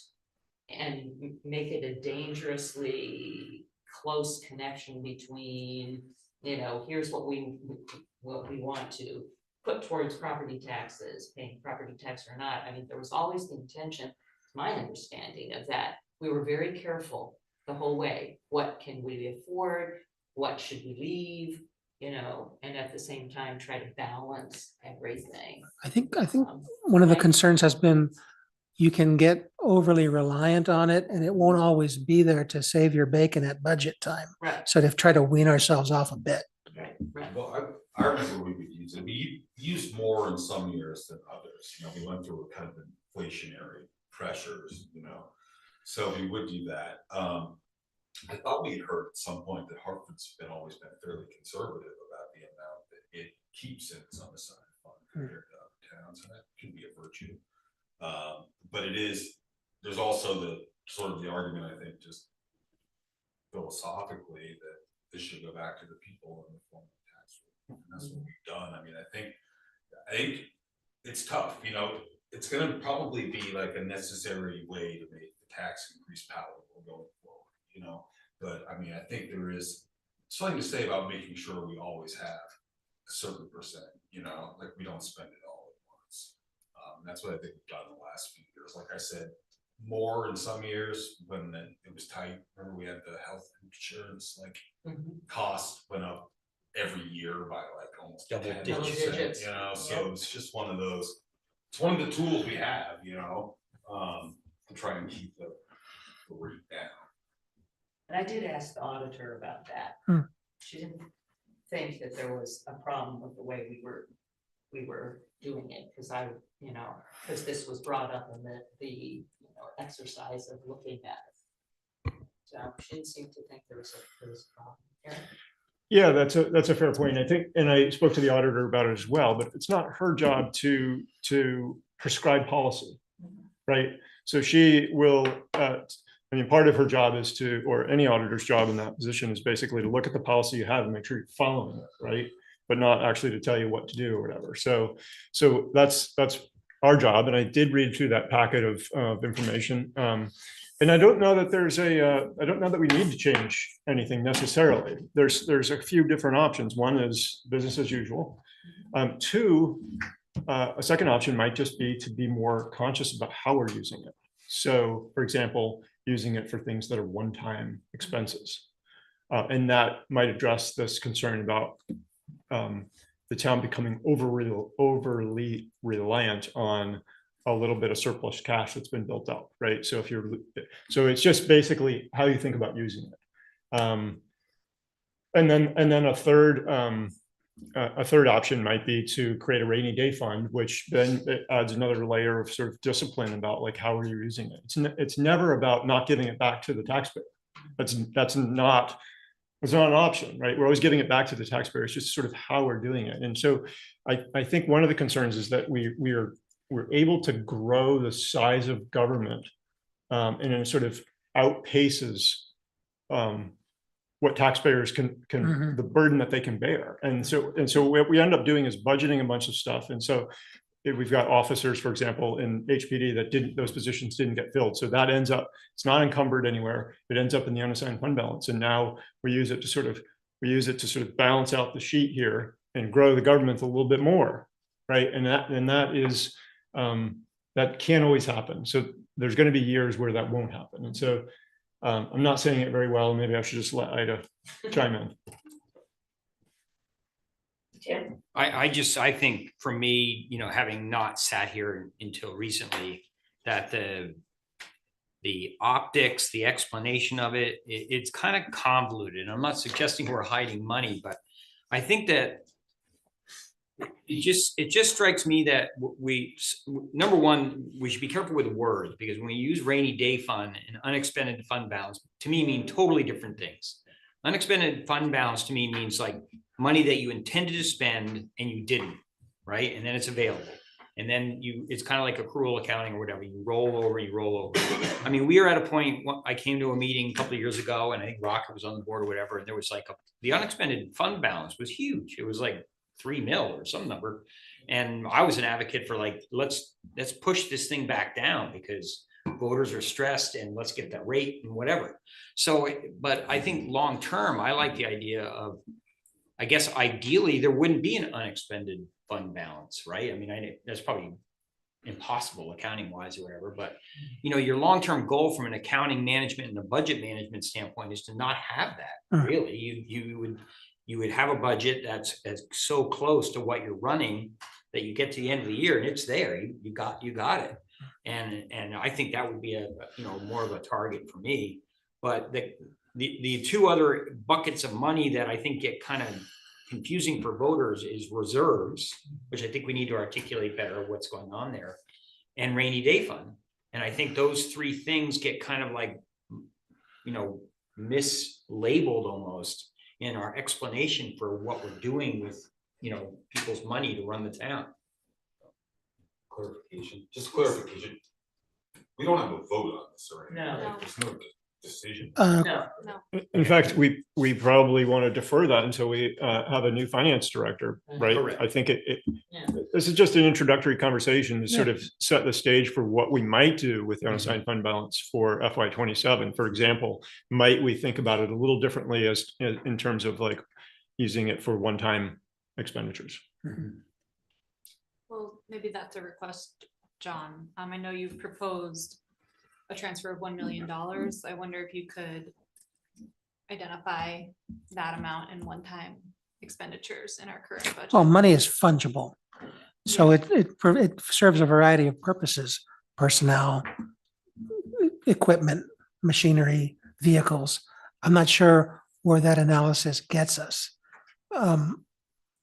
and make it a dangerously close connection between, here's what we want to put towards property taxes, paying property tax or not. I mean, there was always the intention, my understanding of that we were very careful the whole way. What can we afford? What should we leave? You know, and at the same time, try to balance everything. I think Um, one of the right. concerns has been you can get overly reliant on it and it won't always be there to save your bacon at budget time. Right, So they've tried to wean ourselves off a bit. right, right. Well, I remember we would use it, we used more in some years than others, you know, we went through a kind of inflationary pressures, you know. So we would do that. I thought we had heard at some point that Hartford's always been fairly conservative about the amount that it keeps in its unassigned fund compared to other towns, and that can be a virtue. But it is, there's also the sort of the argument, I think, just philosophically, that this should go back to the people in the form of tax. And that's what we've done. I mean, I think it's tough, you know, it's gonna probably be like a necessary way to make the tax increase palatable going forward, you know. But I mean, I think there is something to say about making sure we always have a certain percent, you know, like we don't spend it all at once. That's what I think we've done the last few years. Like I said, more in some years when it was tight. Remember we had the health insurance, like cost went up every year by like almost Double 10%, digits. you know, so it's just one of those, it's one of the tools we have, you know, to try and keep the rate down. And I did ask the auditor about that. She didn't think that there was a problem with the way we were doing it, because because this was brought up in the exercise of looking at it. So she didn't seem to think there was a problem. Eric? Yeah, that's a fair point. I think, and I spoke to the auditor about it as well, but it's not her job to prescribe policy, right? So she will, I mean, part of her job is to, or any auditor's job in that position is basically to look at the policy you have and make sure you're following it, right? But not actually to tell you what to do or whatever. So that's our job. And I did read through that packet of information. And I don't know that I don't know that we need to change anything necessarily. There's a few different options. One is business as usual. Two, a second option might just be to be more conscious about how we're using it. So for example, using it for things that are one-time expenses. And that might address this concern about the town becoming overly reliant on a little bit of surplus cash that's been built up, right? So it's just basically how you think about using it. And then a third option might be to create a rainy day fund, which then it adds another layer of sort of discipline about like how are you using it. It's never about not giving it back to the taxpayer. That's not an option, right? We're always giving it back to the taxpayer. It's just sort of how we're doing it. And so I think one of the concerns is that we're able to grow the size of government and it sort of outpaces what taxpayers can the burden that they can bear. And so what we end up doing is budgeting a bunch of stuff. And so if we've got officers, for example, in HPD that those positions didn't get filled. So that ends up, it's not encumbered anywhere. It ends up in the unassigned fund balance. And now we use it to sort of balance out the sheet here and grow the government a little bit more, right? And that is, that can't always happen. So there's going to be years where that won't happen. And so I'm not saying it very well. Maybe I should just let Ida chime in. Tim? I think for me, having not sat here until recently, that the optics, the explanation of it's kind of convoluted. I'm not suggesting we're hiding money, but I think that it just strikes me that number one, we should be careful with words, because when we use rainy day fund and unexpended fund balance, to me mean totally different things. Unexpended fund balance to me means like money that you intended to spend and you didn't, right? And then it's available. And then it's kind of like accrual accounting or whatever. You roll over. I mean, we are at a point, I came to a meeting a couple of years ago, and I think Rocket was on the board or whatever, and there was like the unexpended fund balance was huge. It was like 3 mil or some number. And I was an advocate for like, let's push this thing back down because voters are stressed and let's get that rate and whatever. So, but I think long-term, I like the idea of, I guess ideally there wouldn't be an unexpended fund balance, right? I mean, that's probably impossible accounting wise or whatever, but you know, your long-term goal from an accounting management and a budget management standpoint is to not have that, really. You would have a budget that's so close to what you're running that you get to the end of the year and it's there. You got it. And I think that would be a more of a target for me. But the two other buckets of money that I think get kind of confusing for voters is reserves, which I think we need to articulate better what's going on there, and rainy day fund. And I think those three things get kind of like, mislabeled almost in our explanation for what we're doing with, people's money to run the town. Clarification. We don't have a vote on this, right? No. There's no decision. No. In fact, we probably want to defer that until we have a new finance director, right? Correct. I think Yeah. this is just an introductory conversation to sort of set the stage for what we might do with the unassigned fund balance for FY27. For example, might we think about it a little differently as in terms of like using it for one-time expenditures? Well, maybe that's a request, John. I know you've proposed a transfer of $1 million. I wonder if you could identify that amount in one-time expenditures in our current budget. Well, money is fungible. So it serves a variety of purposes: personnel, equipment, machinery, vehicles. I'm not sure where that analysis gets us.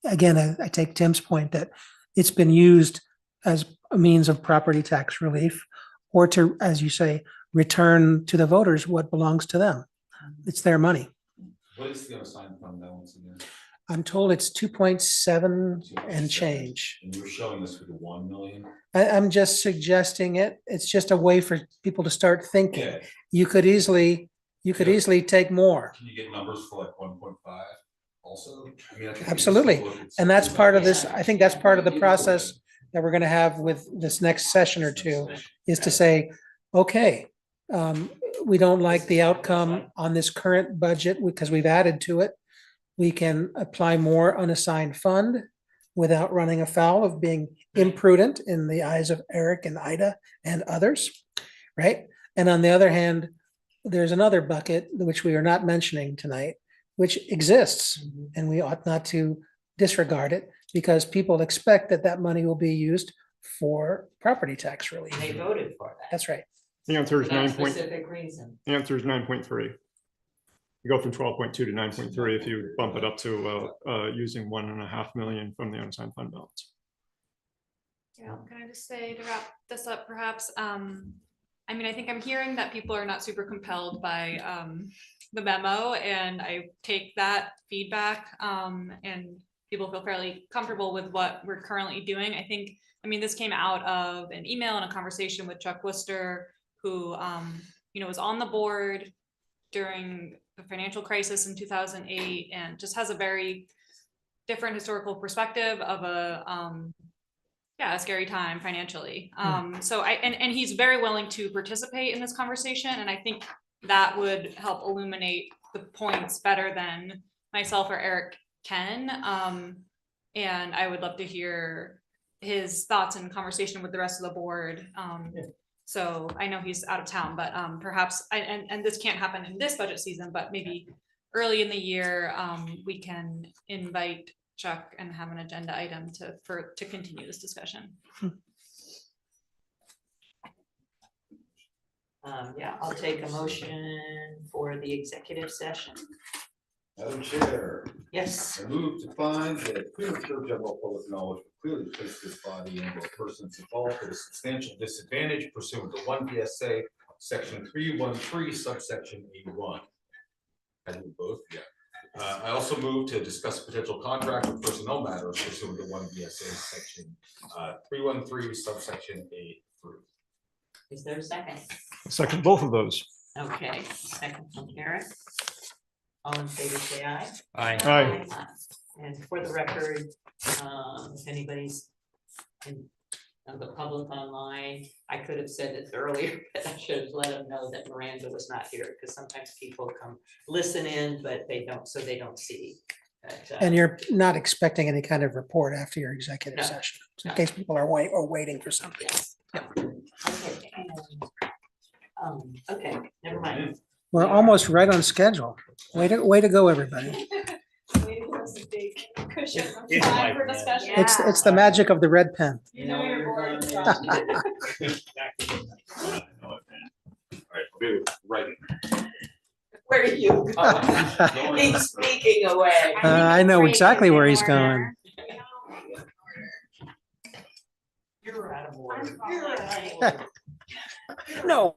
Again, I take Tim's point that it's been used as a means of property tax relief, or to, as you say, return to the voters what belongs to them. It's their money. What is the unassigned fund balance again? I'm told it's 2.7 and change. And you're showing this with the 1 million? I'm just suggesting it. It's just a way for people to start thinking. Yeah. You could easily take more. Can you get numbers for like 1.5 also? I mean, I think Absolutely. And that's part of this. I think that's part of the process Yeah. that we're going to have with this next session or two, is to say, okay, we don't like the outcome on this current budget because we've added to it. We can apply more unassigned fund without running afoul of being imprudent in the eyes of Eric and Ida and others, right? And on the other hand, there's another bucket which we are not mentioning tonight, which exists, and we ought not to disregard it because people expect that that money will be used for property tax relief. And they voted for that. That's right. The answer is For that 9. specific reason. The answer is 9.3. You go from 12.2 to 9.3 if you bump it up to using 1.5 million from the unassigned fund balance. Yeah, can I just say to wrap this up, perhaps, I mean, I think I'm hearing that people are not super compelled by the memo, and I take that feedback, and people feel fairly comfortable with what we're currently doing. I think, I mean, this came out of an email and a conversation with Chuck Worcester, who, was on the board during the financial crisis in 2008, and just has a very different historical perspective of a scary time financially. So and he's very willing to participate in this conversation, and I think that would help illuminate the points better than myself or Eric can. And I would love to hear his thoughts and conversation with the rest of the board. So I know he's out of town, but perhaps, and this can't happen in this budget season, but maybe early in the year, we can invite Chuck and have an agenda item to continue this discussion. I'll take a motion for the executive session. Madam Chair. Yes. I move to find that premature general public knowledge will clearly place this body and or persons involved at a substantial disadvantage pursuant to 1 VSA section 313 subsection 81. I do both, yeah. I also move to discuss potential contract or personnel matters pursuant to 1 VSA section 313 subsection A3. Is there a second? Second, both of those. Okay, second from Eric. All in favor, say aye. Aye. Aye. And for the record, if anybody's of the public online, I could have said it earlier, but I should have let them know that Miranda was not here, because sometimes people come listen in, but they don't, so they don't see And you're not expecting any kind of report after your executive No. session, in No. case people are waiting for something. Okay. Okay, never mind. We're almost right on schedule. Way to go, everybody. It's the magic of the red pen. You know you're going to. Right. Where are you going? He's sneaking away. I know exactly where he's going. You're out of order. You're out of order. No.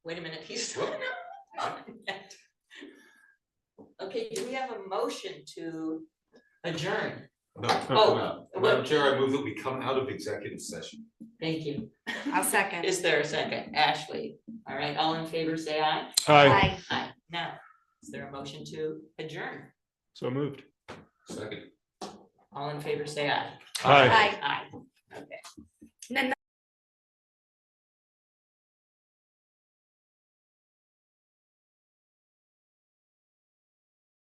Wait a minute, he's still not yet. Okay, do we have a motion to adjourn? No, Oh, no. what- Madam Chair, I move that we come out of executive session. Thank you. I'll second. Is there a second? Ashley. All right, all in favor, say aye. Aye, Aye. Now, is there a motion to adjourn? so moved. Second. All in favor, say aye. Aye. Aye. Aye. Okay. And then